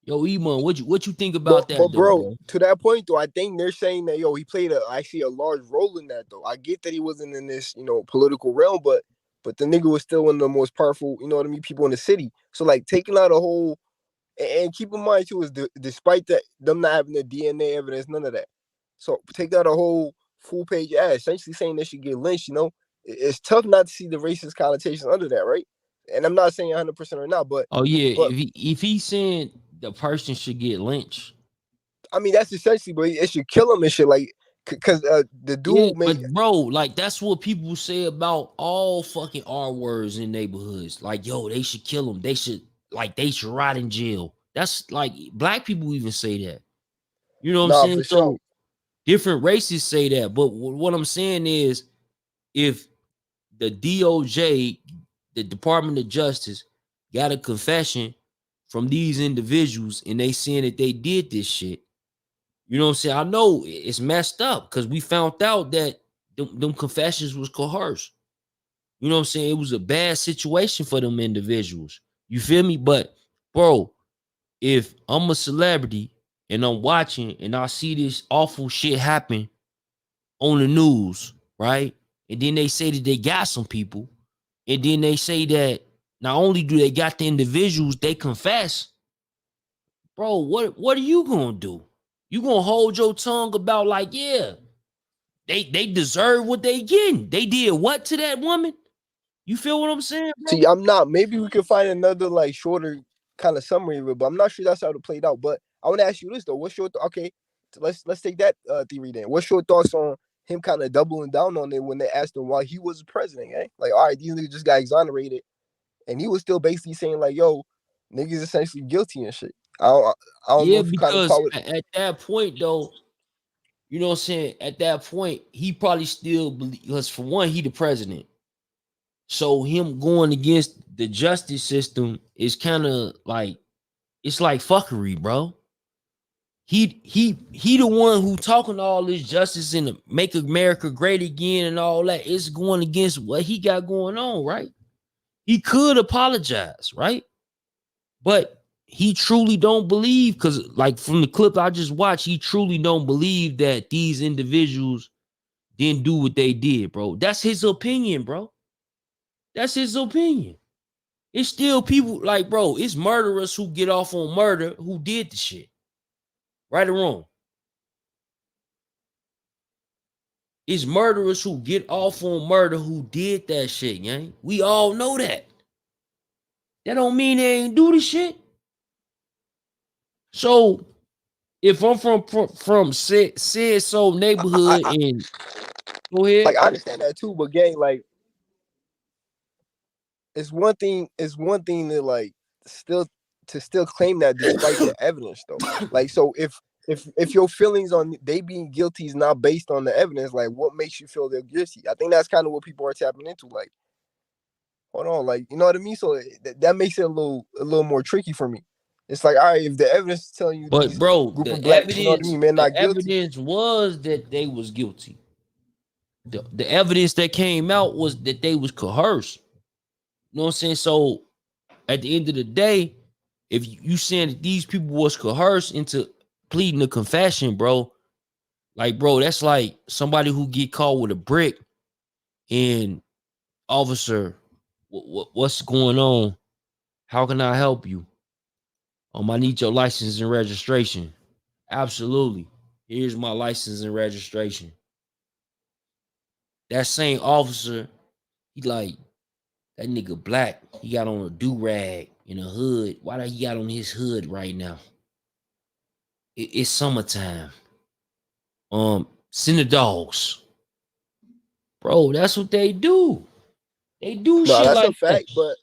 Speaker 1: Yo, Iman, what you think about that?
Speaker 14: But bro,
Speaker 1: bro,
Speaker 14: to that point though, I think they're saying that he played actually a large role in that though. I get that he wasn't in this, political realm, but the nigga was still one of the most powerful, people in the city. So like taking out a whole, and keep in mind too, is despite that them not having the DNA evidence, none of that. So take out a whole full page ad, essentially saying they should get lynched. It's tough not to see the racist connotations under that, right? And I'm not saying 100% or not, but
Speaker 1: oh yeah, if he's saying the person should get lynched,
Speaker 14: I mean that's essentially, but it should kill him and shit, like because the dude
Speaker 1: but bro, like that's what people say about all fucking R words in neighborhoods. Like, yo, they should kill him. They should rot in jail. That's like Black people even say that. You know what I'm saying? So
Speaker 14: sure.
Speaker 1: Different races say that, but what I'm saying is, if the DOJ, the Department of Justice, got a confession from these individuals and they saying that they did this shit, you know what I'm saying? I know it's messed up because we found out that them confessions was coerced. You know what I'm saying? It was a bad situation for them individuals. You feel me? But bro, if I'm a celebrity and I'm watching and I see this awful shit happen on the news, right? And then they say that they got some people, and then they say that not only do they got the individuals, they confess. Bro, what are you gonna do? You gonna hold your tongue about like, yeah, they deserve what they getting. They did what to that woman? You feel what I'm saying, bro?
Speaker 14: See, I'm not. Maybe we can find another like shorter kind of summary of it, but I'm not sure that's how it played out. But I want to ask you this though: what's your okay? So let's take that theory then. What's your thoughts on him kind of doubling down on it when they asked him why he was president? Eh? Like, all right, these niggas just got exonerated, and he was still basically saying like, "Yo, niggas essentially guilty and shit." I don't know if you kind of call it.
Speaker 1: At that point though, you know what I'm saying? At that point, he probably still because for one, he the president. So him going against the justice system is kind of like, it's like fuckery, bro. He the one who talking all this justice and make America great again and all that. It's going against what he got going on, right? He could apologize, right? But he truly don't believe, because like from the clip I just watched, he truly don't believe that these individuals didn't do what they did, bro. That's his opinion, bro. That's his opinion. It's still people like, bro, it's murderers who get off on murder who did the shit. Right or wrong? It's murderers who get off on murder who did that shit, gang. We all know that. That don't mean they ain't do the shit. So if I'm from said so neighborhood and go ahead.
Speaker 14: Like I understand that too, but gang, like it's one thing to like still claim that despite the evidence though. Like so if your feelings on they being guilty is not based on the evidence, like what makes you feel they're guilty? I think that's kind of what people are tapping into. Like, hold on, like you know what I mean? So that makes it a little more tricky for me. It's like, all right, if the evidence is telling you,
Speaker 1: but bro,
Speaker 14: the evidence, you know what I mean, man, not guilty.
Speaker 1: Evidence was that they was guilty. The evidence that came out was that they was coerced. You know what I'm saying? So at the end of the day, if you saying that these people was coerced into pleading a confession, bro, like, bro, that's like somebody who get caught with a brick and officer, what's going on? How can I help you? I need your license and registration. Absolutely. Here's my license and registration. That same officer, he like, that nigga black. He got on a do-rag in a hood. Why he got on his hood right now? It's summertime. Send the dogs. Bro, that's what they do. They do shit
Speaker 14: that's
Speaker 1: like
Speaker 14: a fact,
Speaker 1: that.
Speaker 14: but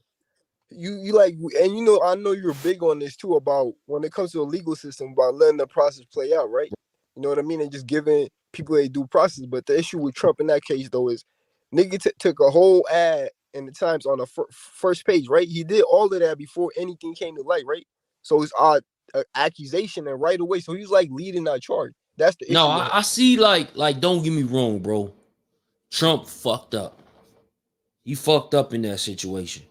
Speaker 14: you like, and you know, I know you're big on this too about when it comes to the legal system about letting the process play out, right? You know what I mean? And just giving people a due process. But the issue with Trump in that case though is nigga took a whole ad in the Times on the first page, right? He did all of that before anything came to light, right? So it's accusation and right away. So he's like leading that charge. That's the issue.
Speaker 1: No, I see like don't get me wrong, bro. Trump fucked up. He fucked up in that situation.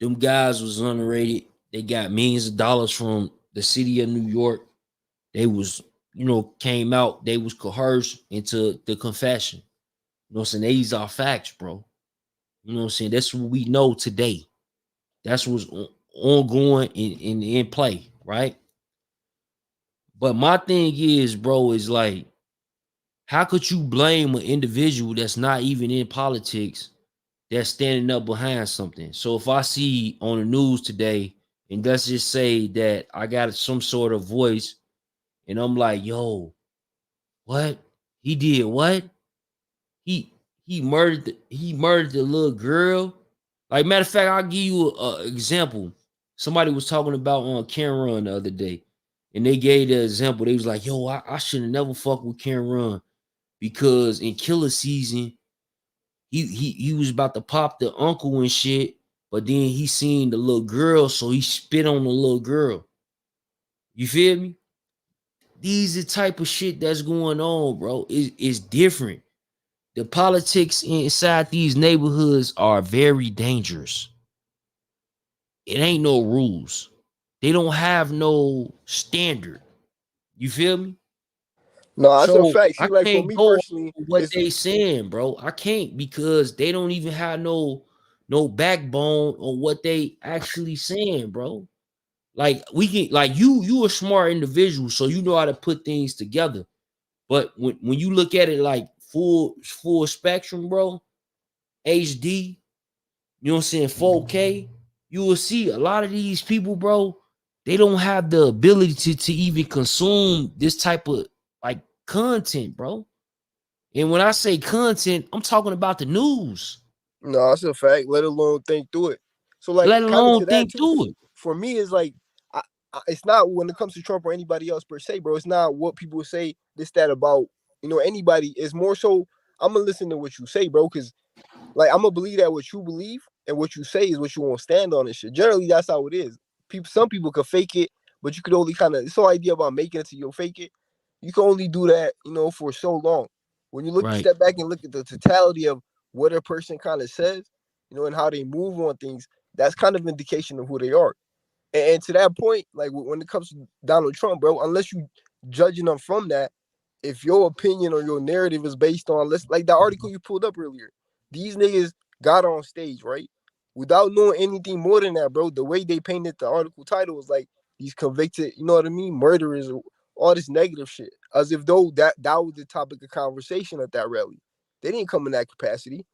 Speaker 1: Them guys was underrated. They got millions of dollars from the city of New York. They was, came out. They was coerced into the confession. You know what I'm saying? These are facts, bro. You know what I'm saying? That's what we know today. That's what's ongoing in play, right? But my thing is, bro, is like, how could you blame an individual that's not even in politics that's standing up behind something? So if I see on the news today, and let's just say that I got some sort of voice, and I'm like, yo, what? He did what? He murdered the little girl. Like, matter of fact, I'll give you an example. Somebody was talking about on Cameron the other day, and they gave the example. They was like, yo, I should have never fucked with Cameron because in Killer Season, he was about to pop the uncle and shit, but then he seen the little girl, so he spit on the little girl. You feel me? These are the type of shit that's going on, bro. It's different. The politics inside these neighborhoods are very dangerous. It ain't no rules. They don't have no standard. You feel me?
Speaker 14: No, that's a fact. See,
Speaker 1: I
Speaker 14: like for
Speaker 1: can't
Speaker 14: me
Speaker 1: go
Speaker 14: personally,
Speaker 1: what they saying, bro. I can't, because they don't even have no backbone on what they actually saying, bro. Like, we can, like, you a smart individual, so you know how to put things together. But when you look at it like full spectrum, bro, HD, you know what I'm saying, 4K, you will see a lot of these people, bro, they don't have the ability to even consume this type of like content, bro. And when I say content, I'm talking about the news.
Speaker 14: No, that's a fact. Let alone think through it. So, like,
Speaker 1: Let
Speaker 14: kind of
Speaker 1: alone
Speaker 14: to that
Speaker 1: think
Speaker 14: too.
Speaker 1: through it.
Speaker 14: For me, it's like, it's not when it comes to Trump or anybody else per se, bro. It's not what people say this, that about, anybody. It's more so I'm gonna listen to what you say, bro, because like I'm gonna believe that what you believe and what you say is what you want to stand on and shit. Generally, that's how it is. Some people could fake it, but you could only kind of, this whole idea about making it to your fake it, you can only do that, you know, for so long. When you step back and look at the totality of what a person kind of says, you know, and how they move on things, that's kind of indication of who they are. And to that point, like when it comes to Donald Trump, bro, unless you judging them from that, if your opinion or your narrative is based on, like the article you pulled up earlier, these niggas got on stage, right? Without knowing anything more than that, bro, the way they painted the article title was like these convicted, you know what I mean, murderers, or all this negative shit, as if though that was the topic of conversation at that rally. They didn't come in that capacity.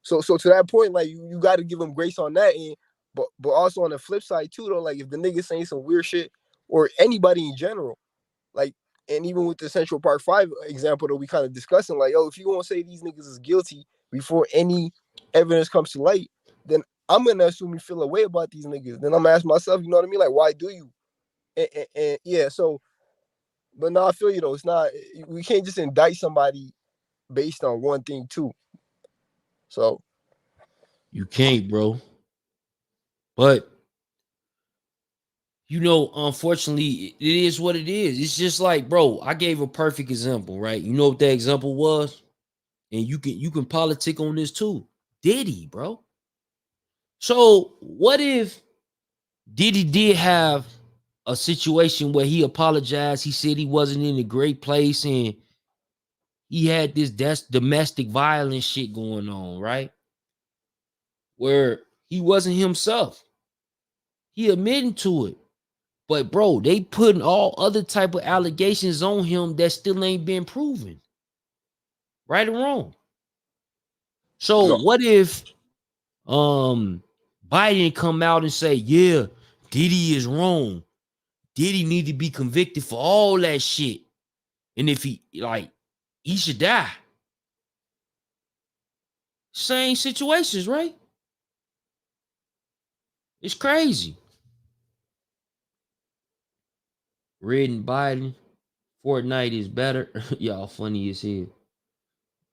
Speaker 14: So to that point, like you got to give them grace on that end, but also on the flip side too, though, like if the niggas saying some weird shit, or anybody in general, like, and even with the Central Park 5 example that we kind of discussing, like, if you want to say these niggas is guilty before any evidence comes to light, then I'm gonna assume you feel a way about these niggas. Then I'm gonna ask myself, you know what I mean? Like, why do you? And yeah, so, but no, I feel you though. It's not, we can't just indict somebody based on one thing too. So
Speaker 1: you can't, bro. But you know, unfortunately, it is what it is. It's just like, bro, I gave a perfect example, right? You know what that example was? And you can politic on this too. Diddy, bro. So what if Diddy did have a situation where he apologized? He said he wasn't in a great place and he had this domestic violence shit going on, right? Where he wasn't himself. He admitting to it. But bro, they putting all other type of allegations on him that still ain't been proven. Right or wrong. So what if Biden come out and say, yeah, Diddy is wrong. Diddy need to be convicted for all that shit. And if he should die. Same situations, right? It's crazy. Red and Biden, Fortnite is better. Y'all funny as hell.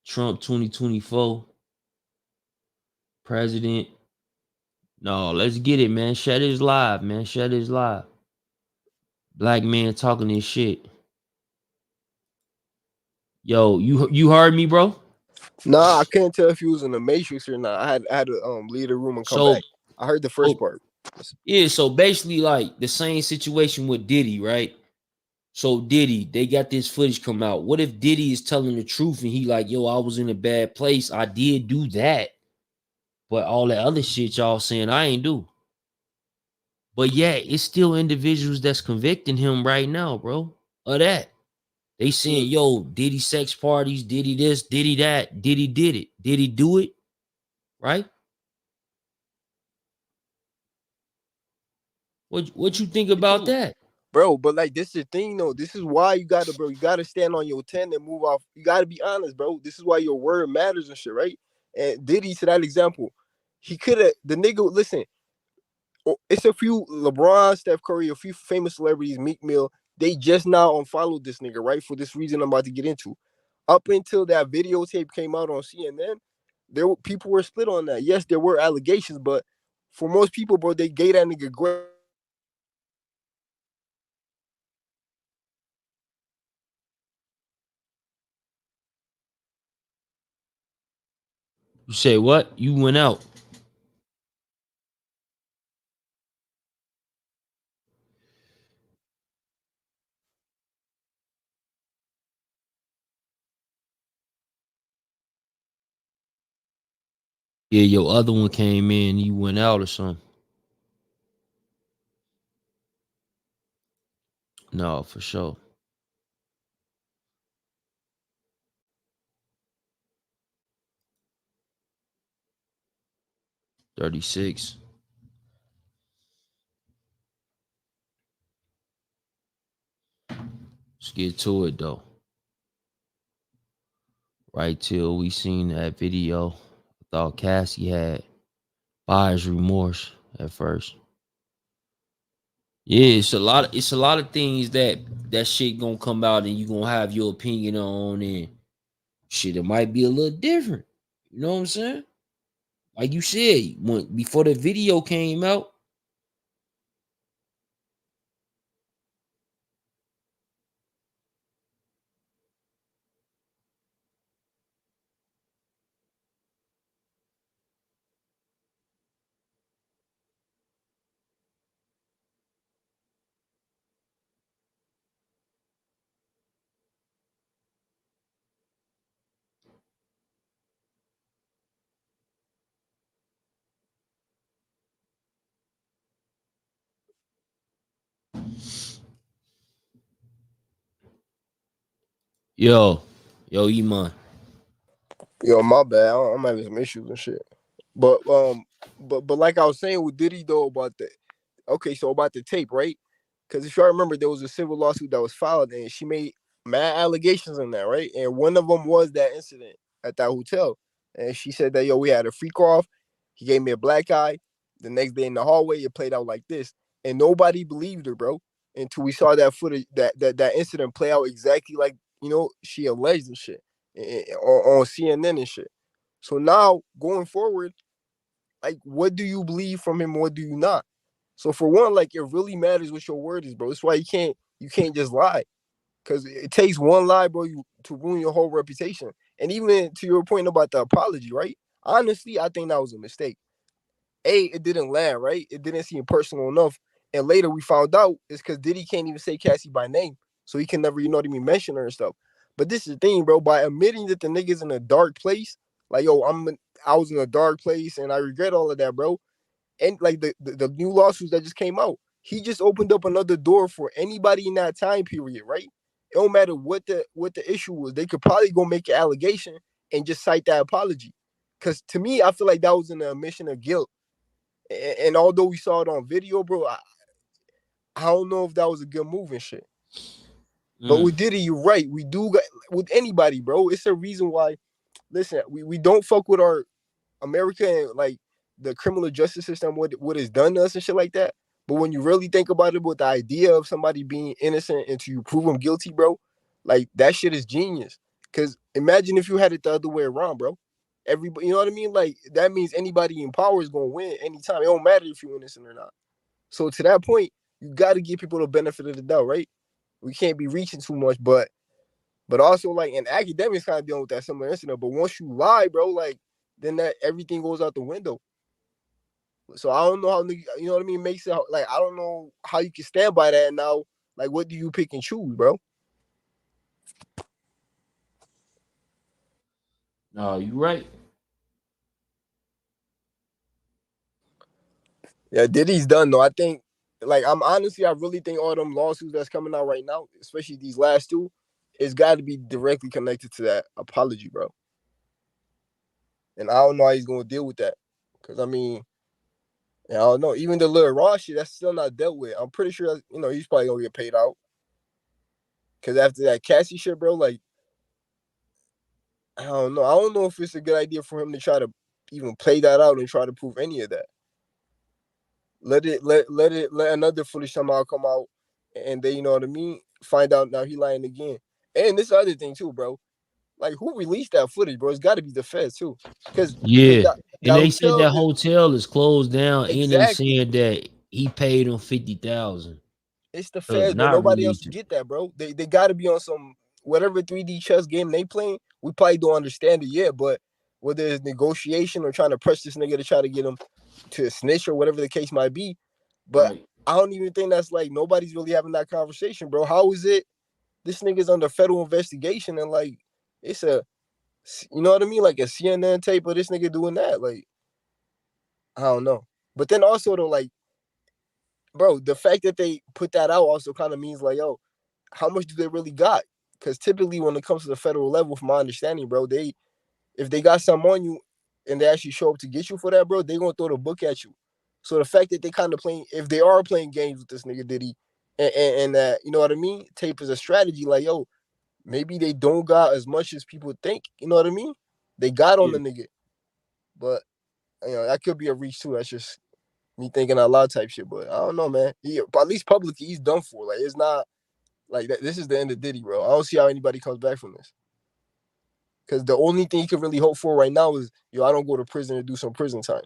Speaker 1: Trump 2024. President. No, let's get it, man. Shut is live, man. Shut is live. Black man talking this shit. Yo, you heard me, bro?
Speaker 14: Nah, I can't tell if he was in the Matrix or not. I had to leave the room and come back. I heard the first part.
Speaker 1: Yeah, so basically like the same situation with Diddy, right? So Diddy, they got this footage come out. What if Diddy is telling the truth and he like, yo, I was in a bad place. I did do that. But all that other shit y'all saying I ain't do. But yeah, it's still individuals that's convicting him right now, bro, of that. They saying, yo, Diddy sex parties, Diddy this, Diddy that, Diddy did it. Did he do it? Right? What you think about that?
Speaker 14: Bro, but like this is the thing though. This is why you gotta stand on your 10 and move off. You gotta be honest, bro. This is why your word matters and shit, right? And Diddy, to that example, he could have, the nigga, listen, it's a few LeBron, Steph Curry, a few famous celebrities, Meek Mill, they just now unfollowed this nigga, right? For this reason I'm about to get into. Up until that videotape came out on CNN, people were split on that. Yes, there were allegations, but for most people, bro, they gave that nigga great.
Speaker 1: You say what? You went out. Yeah, your other one came in, you went out or something. No, for sure. $36. Let's get to it though. Right till we seen that video, I thought Cassie had buyer's remorse at first. Yeah, it's a lot of things that shit gonna come out and you gonna have your opinion on, and shit, it might be a little different. You know what I'm saying? Like you said, before the video came out, Yo, Iman.
Speaker 14: Yo, my bad. I'm having some issues and shit. But like I was saying with Diddy though about the so about the tape, right? Because if y'all remember, there was a civil lawsuit that was filed, and she made mad allegations on that, right? And one of them was that incident at that hotel, and she said that we had a freak off. He gave me a black eye. The next day in the hallway, it played out like this, and nobody believed her, bro, until we saw that footage, that incident play out exactly like she alleged and shit on CNN and shit. So now going forward, like, what do you believe from him? What do you not? So for one, like, it really matters what your word is, bro. That's why you can't just lie, because it takes one lie, bro, to ruin your whole reputation. And even to your point about the apology, right? Honestly, I think that was a mistake. It didn't land, right? It didn't seem personal enough. And later we found out it's because Diddy can't even say Cassie by name, so he can never, mention her and stuff. But this is the thing, bro. By admitting that the nigga's in a dark place, like, I was in a dark place and I regret all of that, bro. And like the new lawsuits that just came out, he just opened up another door for anybody in that time period, right? It don't matter what the issue was. They could probably go make an allegation and just cite that apology. Because to me, I feel like that was an admission of guilt. And although we saw it on video, bro, I don't know if that was a good move and shit. But with Diddy, you're right. We do got, with anybody, bro. It's a reason why. Listen, we don't fuck with our America and like the criminal justice system, what it's done to us and shit like that. But when you really think about it, with the idea of somebody being innocent until you prove them guilty, bro, like that shit is genius. Because imagine if you had it the other way around, bro. Everybody, you know what I mean? Like that means anybody in power is gonna win anytime. It don't matter if you're innocent or not. So to that point, you got to give people the benefit of the doubt, right? We can't be reaching too much, but also like, and academics kind of dealing with that similar incident. But once you lie, bro, like then that everything goes out the window. So I don't know how, you know what I mean, makes it like, I don't know how you can stand by that now. Like, what do you pick and choose, bro?
Speaker 1: No, you right.
Speaker 14: Yeah, Diddy's done though. I think, like, I really think all them lawsuits that's coming out right now, especially these last two, it's got to be directly connected to that apology, bro. And I don't know how he's gonna deal with that, because I mean, I don't know. Even the Lil Ron shit, that's still not dealt with. I'm pretty sure he's probably gonna get paid out. Because after that Cassie shit, bro, like, I don't know. I don't know if it's a good idea for him to try to even play that out and try to prove any of that. Let another footage somehow come out, and they, you know what I mean, find out now he lying again. And this other thing too, bro. Like, who released that footage, bro? It's got to be the feds too, because
Speaker 1: Yeah, and they said that
Speaker 14: hotel
Speaker 1: hotel is closed down, and they
Speaker 14: exactly.
Speaker 1: said that he paid him $50,000.
Speaker 14: It's the
Speaker 1: So it's
Speaker 14: feds, bro.
Speaker 1: not
Speaker 14: Nobody else
Speaker 1: released.
Speaker 14: will get that, bro. They got to be on some whatever 3D chess game they playing. We probably don't understand it yet, but whether it's negotiation or trying to press this nigga to try to get him to snitch or whatever the case might be, but
Speaker 1: right.
Speaker 14: I don't even think that's like, nobody's really having that conversation, bro. How is it this nigga's under federal investigation and like it's a, you know what I mean, like a CNN tape of this nigga doing that? Like, I don't know. But then also though, like, bro, the fact that they put that out also kind of means like, yo, how much do they really got? Because typically when it comes to the federal level, from my understanding, bro, if they got something on you and they actually show up to get you for that, bro, they gonna throw the book at you. So the fact that they kind of playing, if they are playing games with this nigga Diddy, and that, you know what I mean, tape is a strategy, like, yo, maybe they don't got as much as people think, you know what I mean? They got on the nigga. But, that could be a reach too. That's just me thinking out loud type shit. But I don't know, man. But at least publicly, he's done for. Like, it's not like that. This is the end of Diddy, bro. I don't see how anybody comes back from this. Because the only thing you can really hope for right now is, I don't go to prison and do some prison time.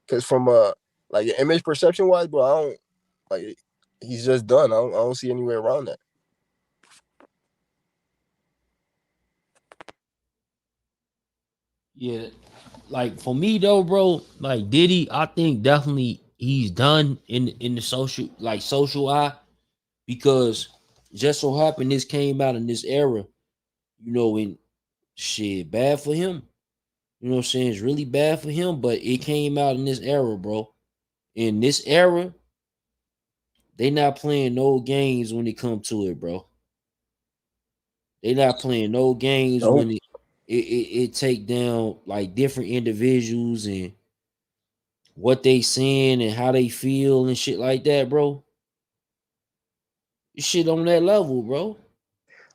Speaker 14: Because from like image perception wise, bro, I don't, like, he's just done. I don't see any way around that.
Speaker 1: Yeah, like for me though, bro, like Diddy, I think definitely he's done in the social eye, because just so happened this came out in this era, and shit, bad for him. You know what I'm saying? It's really bad for him, but it came out in this era, bro. In this era, they not playing no games when it come to it, bro. They not playing no games
Speaker 14: Nope.
Speaker 1: when it take down like different individuals and what they saying and how they feel and shit like that, bro. Shit on that level, bro.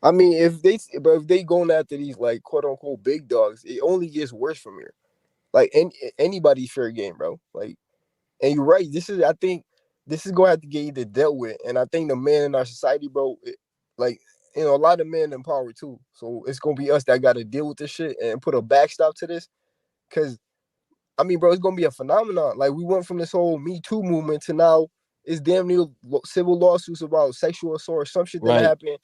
Speaker 14: I mean, if they going after these like quote unquote big dogs, it only gets worse from here. Like anybody's fair game, bro. Like, and you're right. I think this is gonna have to get either dealt with. And I think the men in our society, bro, like a lot of men in power too. So it's gonna be us that got to deal with this shit and put a backstop to this. Cause I mean, bro, it's gonna be a phenomenon. Like we went from this whole Me Too movement to now it's damn near civil lawsuits about sexual assault or some shit that happened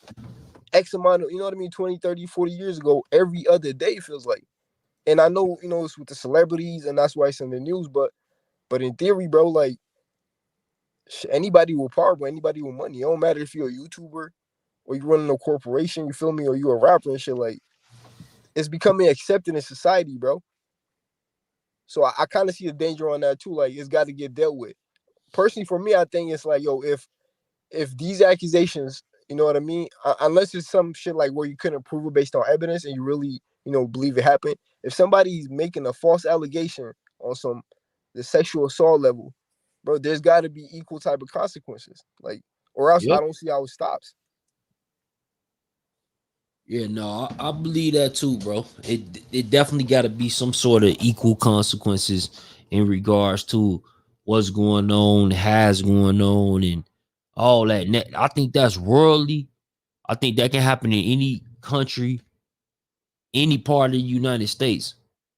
Speaker 14: X amount of, you know what I mean, 20, 30, 40 years ago, every other day feels like. And I know, it's with the celebrities and that's why it's in the news, but in theory, bro, like anybody with power, bro, anybody with money. It don't matter if you're a YouTuber or you running a corporation, you feel me, or you a rapper and shit, like it's becoming accepted in society, bro. So I kind of see the danger on that too. Like it's got to get dealt with. Personally, for me, I think it's like, yo, if these accusations, you know what I mean, unless it's some shit like where you couldn't prove it based on evidence and you really, believe it happened. If somebody's making a false allegation on the sexual assault level, bro, there's got to be equal type of consequences. Like, or else I don't see how it stops.
Speaker 1: Yeah, no, I believe that too, bro. It definitely got to be some sort of equal consequences in regards to what's going on, has going on, and all that. I think that's worldly. I think that can happen in any country, any part of the United States.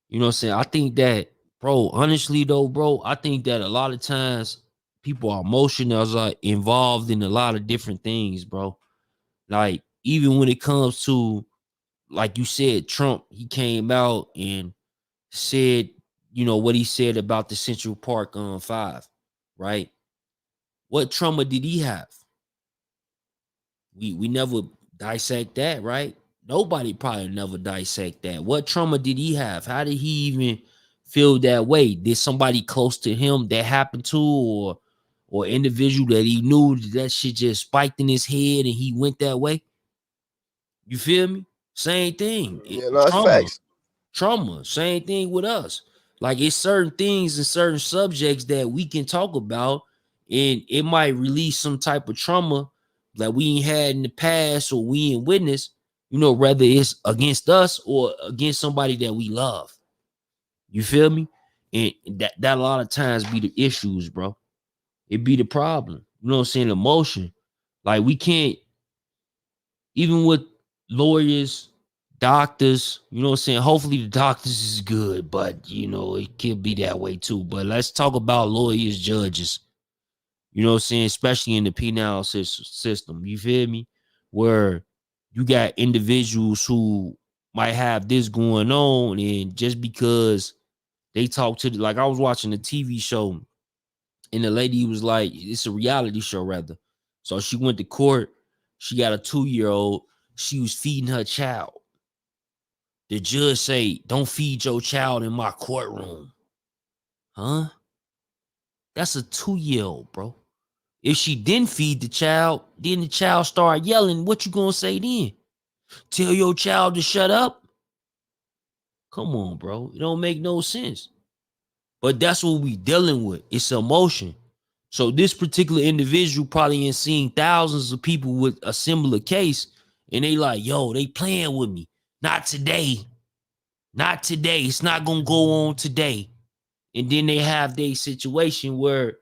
Speaker 1: You know what I'm saying? I think that, bro, honestly though, bro, I think that a lot of times people are emotional, like involved in a lot of different things, bro. Like even when it comes to, like you said, Trump, he came out and said, what he said about the Central Park 5, right? What trauma did he have? We never dissect that, right? Nobody probably never dissect that. What trauma did he have? How did he even feel that way? Did somebody close to him that happened to, or individual that he knew that shit just spiked in his head and he went that way? You feel me? Same thing.
Speaker 14: Yeah, no, that's facts.
Speaker 1: Trauma. Same thing with us. Like it's certain things and certain subjects that we can talk about, and it might release some type of trauma that we ain't had in the past or we ain't witnessed, whether it's against us or against somebody that we love. You feel me? And that a lot of times be the issues, bro. It be the problem. You know what I'm saying? Emotion. Like we can't, even with lawyers, doctors, you know what I'm saying? Hopefully the doctors is good, but it could be that way too. But let's talk about lawyers, judges, you know what I'm saying? Especially in the penal system. You feel me? Where you got individuals who might have this going on, and just because they talk to like I was watching a TV show and the lady was like, it's a reality show rather. So she went to court. She got a 2-year-old. She was feeding her child. The judge say, don't feed your child in my courtroom. Huh? That's a 2-year-old, bro. If she didn't feed the child, then the child start yelling. What you gonna say then? Tell your child to shut up? Come on, bro. It don't make no sense. But that's what we dealing with. It's emotion. So this particular individual probably ain't seen thousands of people with a similar case, and they like, yo, they playing with me. Not today. Not today. It's not gonna go on today. And then they have their situation where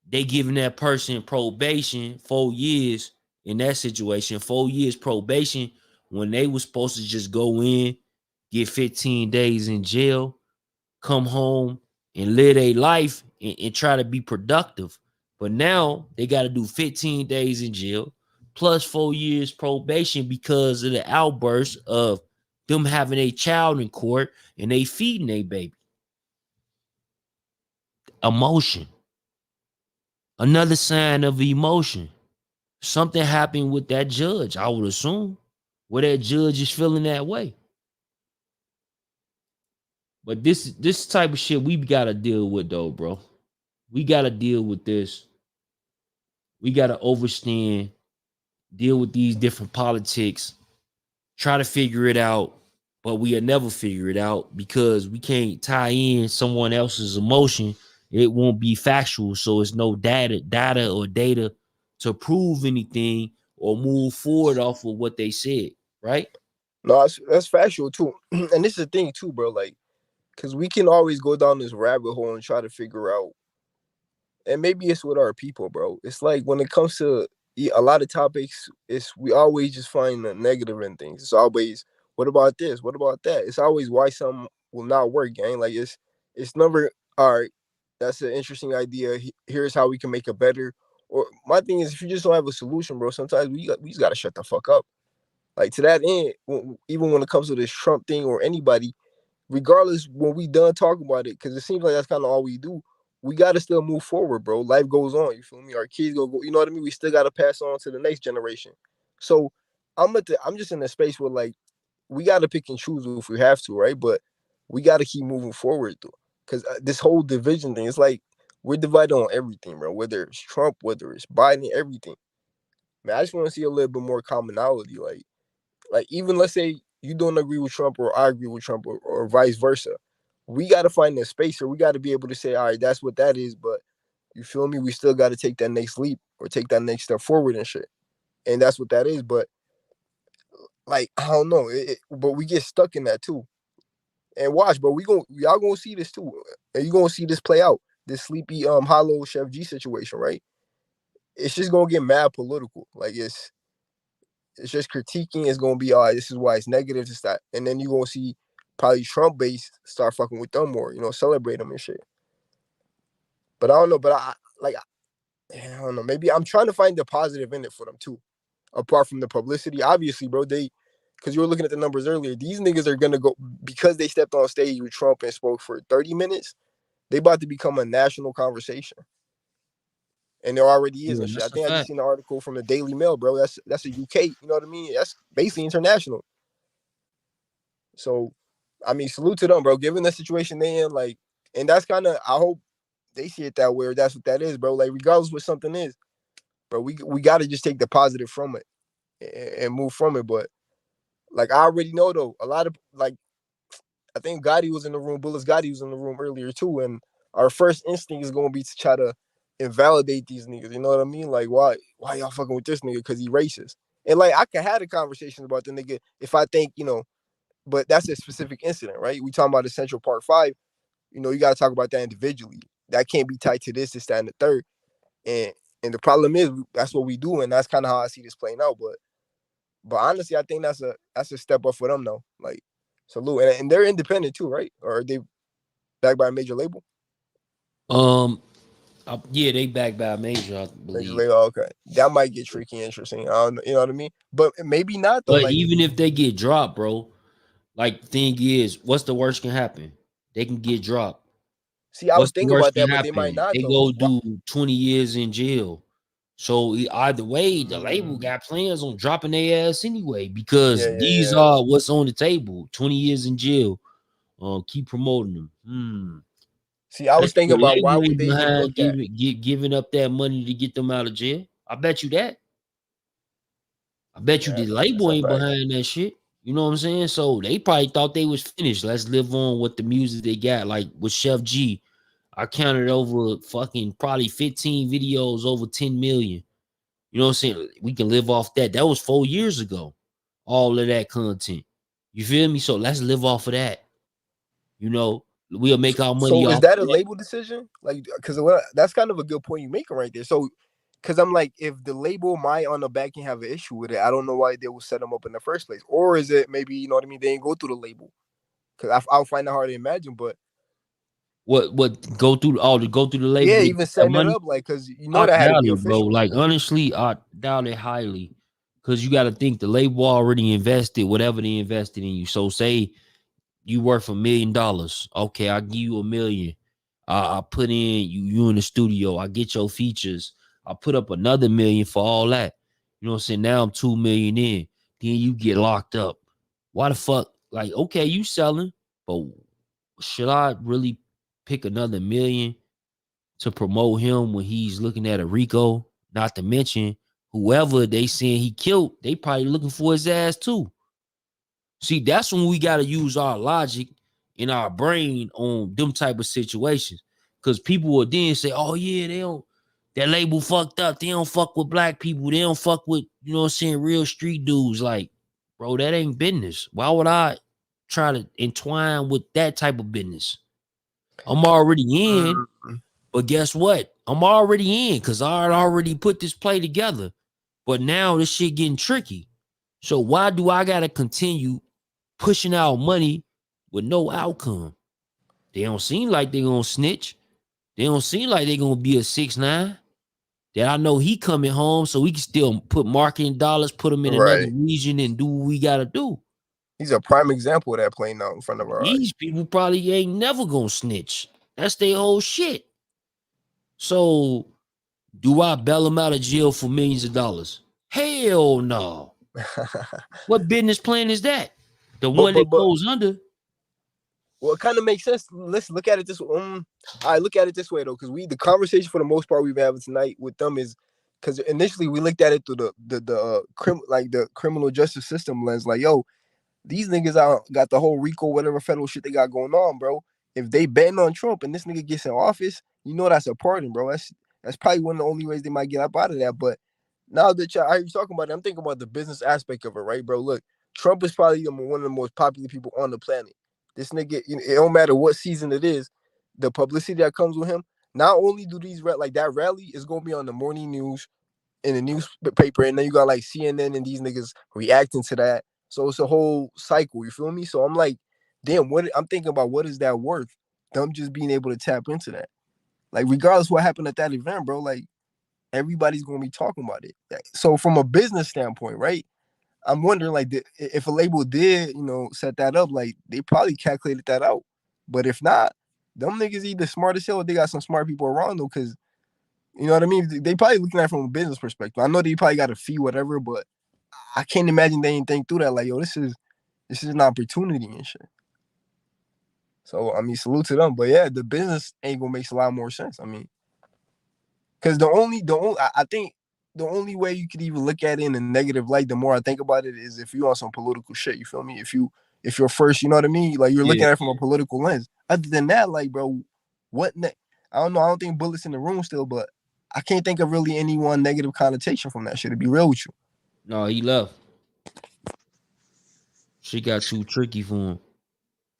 Speaker 1: they giving that person probation, 4 years in that situation, 4 years probation, when they was supposed to just go in, get 15 days in jail, come home and live their life and try to be productive. But now they got to do 15 days in jail plus 4 years probation because of the outburst of them having a child in court and they feeding a baby. Emotion. Another sign of emotion. Something happened with that judge, I would assume, where that judge is feeling that way. But this type of shit we got to deal with though, bro. We got to deal with this. We got to overstand, deal with these different politics try to figure it out, but we'll never figure it out because we can't tie in someone else's emotion. It won't be factual, so it's no data to prove anything or move forward off of what they said, right?
Speaker 14: No, that's factual too. And this is the thing too, bro. Like, because we can always go down this rabbit hole and try to figure out, and maybe it's with our people, bro. It's like when it comes to a lot of topics, we always just find the negative in things. It's always, what about this? What about that? It's always why something will not work, gang. Like it's never, all right, that's an interesting idea. Here's how we can make it better. Or my thing is, if you just don't have a solution, bro, sometimes we just gotta shut the fuck up. Like, to that end, even when it comes to this Trump thing or anybody, regardless, when we done talking about it, because it seems like that's kind of all we do, we got to still move forward, bro. Life goes on, you feel me? Our kids go, you know what I mean? We still got to pass on to the next generation. So I'm just in a space where, like, we got to pick and choose if we have to, right? But we got to keep moving forward, though. Because this whole division thing, it's like we're divided on everything, bro. Whether it's Trump, whether it's Biden, everything. Man, I just want to see a little bit more commonality, like, even let's say you don't agree with Trump or I agree with Trump or vice versa. We got to find a space, or we got to be able to say, all right, that's what that is. But you feel me? We still got to take that next leap or take that next step forward and shit. And that's what that is. But, like, I don't know. But we get stuck in that too. And watch, bro, y'all gonna see this too. And you gonna see this play out. This sleepy Hallow Sheff G situation, right? It's just gonna get mad political. Like, it's just critiquing. It's gonna be, all right, this is why it's negative, this, that. And then you're gonna see probably Trump base start fucking with them more, celebrate them and shit. But I don't know, but I don't know. Maybe I'm trying to find the positive in it for them too. Apart from the publicity. Obviously, bro, because you were looking at the numbers earlier, these niggas are gonna go, because they stepped on stage with Trump and spoke for 30 minutes, they about to become a national conversation. And there already is and shit. I think I just seen an article from the Daily Mail, bro. That's a UK, you know what I mean? That's basically international. So, I mean, salute to them, bro. Given the situation they in, like, and that's kind of, I hope they see it that way, or that's what that is, bro. Like, regardless what something is, bro, we got to just take the positive from it and move from it. But, like, I already know, though, a lot of, like, I think Gotti was in the room, Bullis Gotti was in the room earlier, too, and our first instinct is going to be to try to invalidate these niggas, you know what I mean? Like, why y'all fucking with this nigga? Because he racist. And, like, I could have a conversation about the nigga if I think, but that's a specific incident, right? We talking about the Central Park 5, you got to talk about that individually. That can't be tied to this, that, and the third. And the problem is, that's what we do, and that's kind of how I see this playing out. But honestly, I think that's a step up for them, though. Like, salute. And they're independent, too, right? Or are they backed by a major label?
Speaker 1: Yeah, they backed by a major, I believe.
Speaker 14: Major label, okay. That might get tricky, interesting. I don't know, you know what I mean? But maybe not, though.
Speaker 1: But
Speaker 14: like,
Speaker 1: even if they get dropped, bro, like, thing is, what's the worst can happen? They can get dropped.
Speaker 14: See, I was thinking about that, but they might not.
Speaker 1: They go do 20 years in jail. So either way, the label got plans on dropping their ass anyway, because these are what's on the table. 20 years in jail. Keep promoting them.
Speaker 14: See, I was thinking about why would they even look at
Speaker 1: giving up that money to get them out of jail. I bet you that. I bet you the label ain't behind that shit. You know what I'm saying? So they probably thought they was finished. Let's live on with the music they got. Like with Sheff G, I counted over fucking probably 15 videos over 10 million. You know what I'm saying? We can live off that. That was 4 years ago. All of that content. You feel me? So let's live off of that. We'll make our money.
Speaker 14: So is that a label decision? Like, because that's kind of a good point you're making right there. So, because I'm like, if the label might on the back end have an issue with it, I don't know why they will set them up in the first place. Or is it maybe, you know what I mean, they didn't go through the label? Because I'll find it hard to imagine. But
Speaker 1: what go through the label?
Speaker 14: Yeah, even setting it up, like, because that had to be official,
Speaker 1: bro. Like, honestly, I doubt it highly, because you got to think the label already invested whatever they invested in you. So say you worth $1 million. Okay, I'll give you $1 million. I put in you in the studio. I get your features. I put up another $1 million for all that. You know what I'm saying? Now I'm $2 million in. Then you get locked up. Why the fuck? Like, okay, you selling, but should I really pick another $1 million to promote him when he's looking at a RICO? Not to mention whoever they saying he killed, they probably looking for his ass too. See, that's when we got to use our logic in our brain on them type of situations. Because people will then say, oh, yeah, that label fucked up. They don't fuck with black people. They don't fuck with, you know what I'm saying, real street dudes. Like, bro, that ain't business. Why would I try to entwine with that type of business? I'm already in, but guess what? I'm already in because I already put this play together. But now this shit getting tricky. So why do I got to continue pushing out money with no outcome? They don't seem like they gonna snitch. They don't seem like they gonna be a 6ix9ine. That I know he coming home, so we can still put marketing dollars, put him in another region, and do what we gotta do.
Speaker 14: He's a prime example of that playing out in front of our eyes.
Speaker 1: These people probably ain't never gonna snitch. That's their whole shit. So, do I bail them out of jail for millions of dollars? Hell no. What business plan is that? The one that goes under.
Speaker 14: Well, it kind of makes sense. Let's look at it this way. I look at it this way though, because the conversation for the most part we've had tonight with them is because initially we looked at it through the criminal justice system lens. Like, yo, these niggas got the whole RICO, whatever federal shit they got going on, bro. If they betting on Trump and this nigga gets in office, you know that's a pardon, bro. That's probably one of the only ways they might get up out of that. But now that I hear you talking about it, I'm thinking about the business aspect of it, right, bro? Look, Trump is probably one of the most popular people on the planet. This nigga, it don't matter what season it is, the publicity that comes with him. Not only do these like that rally is gonna be on the morning news, in the newspaper, and then you got like CNN and these niggas reacting to that. So it's a whole cycle. You feel me? So I'm like, damn, I'm thinking about what is that worth? Them just being able to tap into that. Like regardless of what happened at that event, bro. Like everybody's gonna be talking about it. So from a business standpoint, right? I'm wondering, like, if a label did, set that up, like, they probably calculated that out. But if not, them niggas either smart as hell or they got some smart people around them, because, you know what I mean? They probably looking at it from a business perspective. I know they probably got a fee, whatever, but I can't imagine they ain't think through that. Like, yo, this is an opportunity and shit. So, I mean, salute to them. But yeah, the business angle makes a lot more sense. I mean, because I think the only way you could even look at it in a negative light, the more I think about it, is if you on some political shit. You feel me? If you're first, you know what I mean? Like you're looking at it from a political lens. Other than that, like, bro, I don't know. I don't think Bullet's in the room still, but I can't think of really any one negative connotation from that shit, to be real with you.
Speaker 1: No, he left. She got too tricky for him.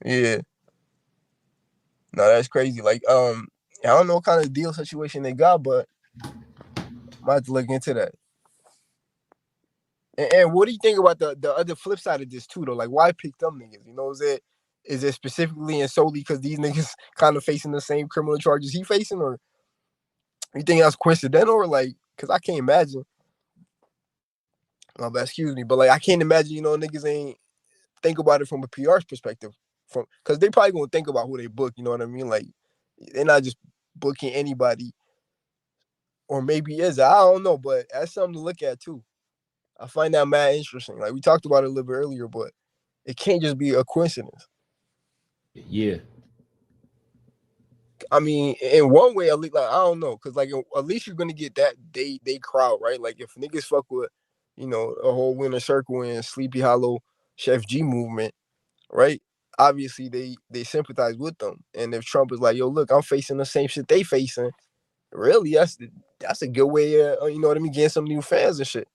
Speaker 14: Yeah. No, that's crazy. Like, I don't know what kind of deal situation they got, but I might have to look into that. And what do you think about the other flip side of this too, though? Like, why pick them niggas? You know, is it specifically and solely because these niggas kind of facing the same criminal charges he facing, or you think that's coincidental, or like, because I can't imagine. Oh, excuse me, but like, I can't imagine, niggas ain't think about it from a PR perspective, because they probably gonna think about who they book. You know what I mean? Like, they're not just booking anybody. Or maybe I don't know, but that's something to look at too. I find that mad interesting. Like we talked about it a little bit earlier, but it can't just be a coincidence.
Speaker 1: Yeah.
Speaker 14: I mean, in one way, at least, like, I don't know, because like at least you're gonna get that they crowd, right? Like if niggas fuck with, a whole Winter Circle and Sleepy Hollow, Sheff G movement, right? Obviously they sympathize with them. And if Trump is like, yo, look, I'm facing the same shit they facing. Really, that's a good way of, you know what I mean, getting some new fans and shit,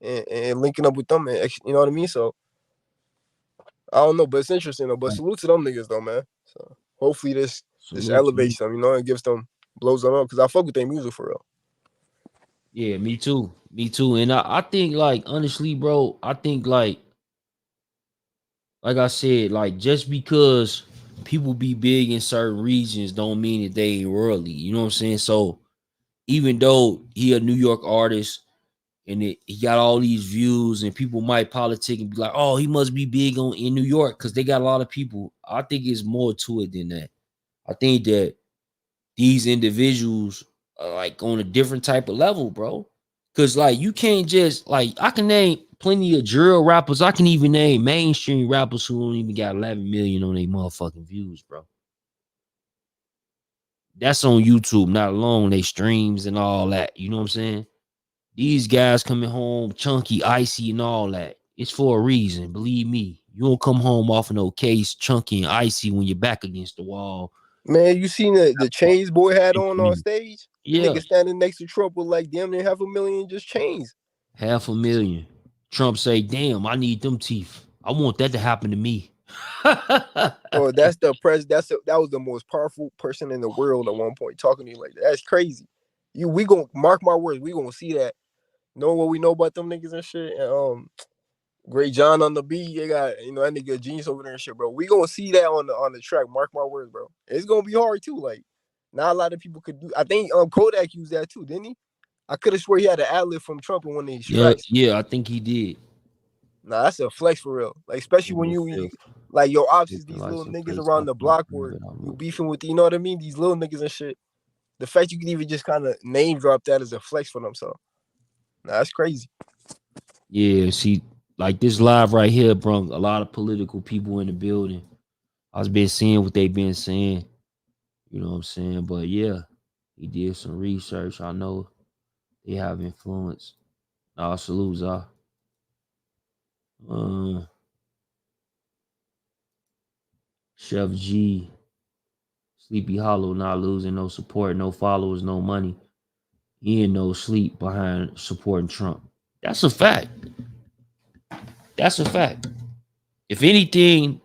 Speaker 14: and linking up with them, and, you know what I mean. So I don't know, but it's interesting though. But salute to them niggas though, man. So hopefully this elevates them, and gives them, blows them up, because I fuck with their music for real.
Speaker 1: Yeah, me too, and I think, like, honestly, bro, I think like I said, like, just because people be big in certain regions don't mean that they ain't worldly. You know what I'm saying? So even though he a New York artist and he got all these views, and people might politic and be like, oh, he must be big in New York because they got a lot of people. I think it's more to it than that. I think that these individuals are like on a different type of level, bro. Because like you can't just, like, I can name plenty of drill rappers. I can even name mainstream rappers who don't even got 11 million on their motherfucking views, bro. That's on YouTube, not alone they streams and all that. You know what I'm saying? These guys coming home chunky, icy, and all that. It's for a reason, believe me. You don't come home off no case chunky and icy when you're back against the wall.
Speaker 14: Man, you seen the chains boy had on stage?
Speaker 1: Yeah.
Speaker 14: Nigga standing next to Trump with like damn near 500,000 just chains.
Speaker 1: 500,000. Trump say, damn, I need them teeth. I want that to happen to me.
Speaker 14: Oh, that's the that was the most powerful person in the world at one point talking to you like that. That's crazy. We gonna mark my words, we gonna see that. Knowing what we know about them niggas and shit. And Great John on the beat, they got that nigga genius over there and shit, bro. We gonna see that on the track. Mark my words, bro. It's gonna be hard too. Like, not a lot of people could do. I think Kodak used that too, didn't he? I could have sworn he had an ad lib from Trump in one of these tracks.
Speaker 1: Yeah, I think he did.
Speaker 14: Nah, that's a flex for real. Like, especially when you like your ops is these little niggas around the block where you beefing with, you know what I mean? These little niggas and shit. The fact you can even just kind of name drop that as a flex for them, so nah, that's crazy.
Speaker 1: Yeah, see. Like this live right here, bro, a lot of political people in the building. I've been seeing what they've been saying. You know what I'm saying? But yeah, he did some research. I know they have influence. Salute, Zah. Chef G. Sleepy Hollow not losing no support, no followers, no money. He ain't no sleep behind supporting Trump. That's a fact. That's a fact. If anything,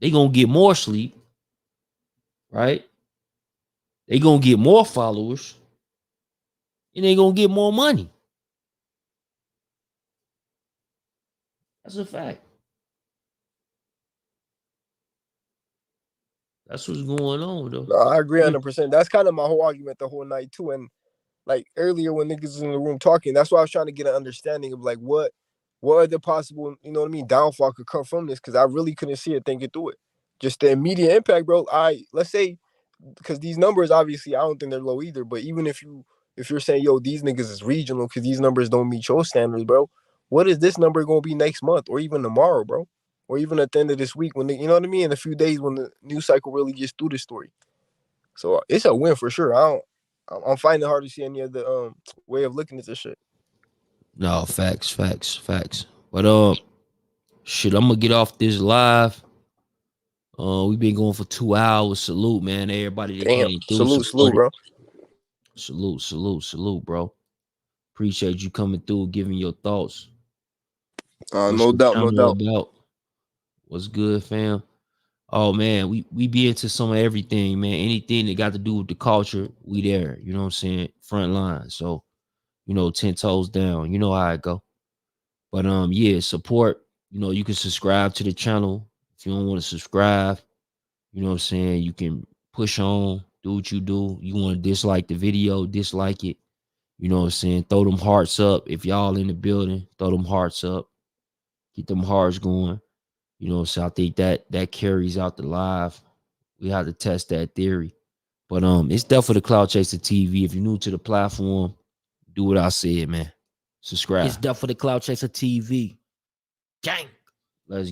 Speaker 1: they gonna get more sleep, right? They gonna get more followers, and they gonna get more money. That's a fact. That's what's going on, though.
Speaker 14: No, I agree 100%. That's kind of my whole argument the whole night too. And like earlier when niggas was in the room talking, that's why I was trying to get an understanding of like what are the possible, you know what I mean, downfall could come from this, because I really couldn't see it thinking through it. Just the immediate impact, bro. Let's say, because these numbers obviously I don't think they're low either, but even if you're saying, yo, these niggas is regional because these numbers don't meet your standards, bro, what is this number gonna be next month or even tomorrow, bro? Or even at the end of this week when you know what I mean, in a few days when the news cycle really gets through the story. So it's a win for sure. I'm finding it hard to see any other way of looking at this shit.
Speaker 1: No, facts. But shit, I'm gonna get off this live. We've been going for 2 hours. Salute, man. Everybody that came through.
Speaker 14: Salute, bro.
Speaker 1: Salute, bro. Appreciate you coming through, giving your thoughts.
Speaker 14: No doubt.
Speaker 1: About? What's good, fam? Oh man, we be into some of everything, man. Anything that got to do with the culture, we there. You know what I'm saying? Front line. So, 10 toes down. You know how I go. But yeah, support. You can subscribe to the channel. If you don't want to subscribe, you know what I'm saying? You can push on, do what you do. You want to dislike the video, dislike it. You know what I'm saying? Throw them hearts up. If y'all in the building, throw them hearts up. Get them hearts going. You know what I'm saying? I think that carries out the live. We have to test that theory. But it's definitely the Cloud Chaser TV. If you're new to the platform, do what I said, man. Subscribe. It's definitely the Cloud Chaser TV. Gang. Let's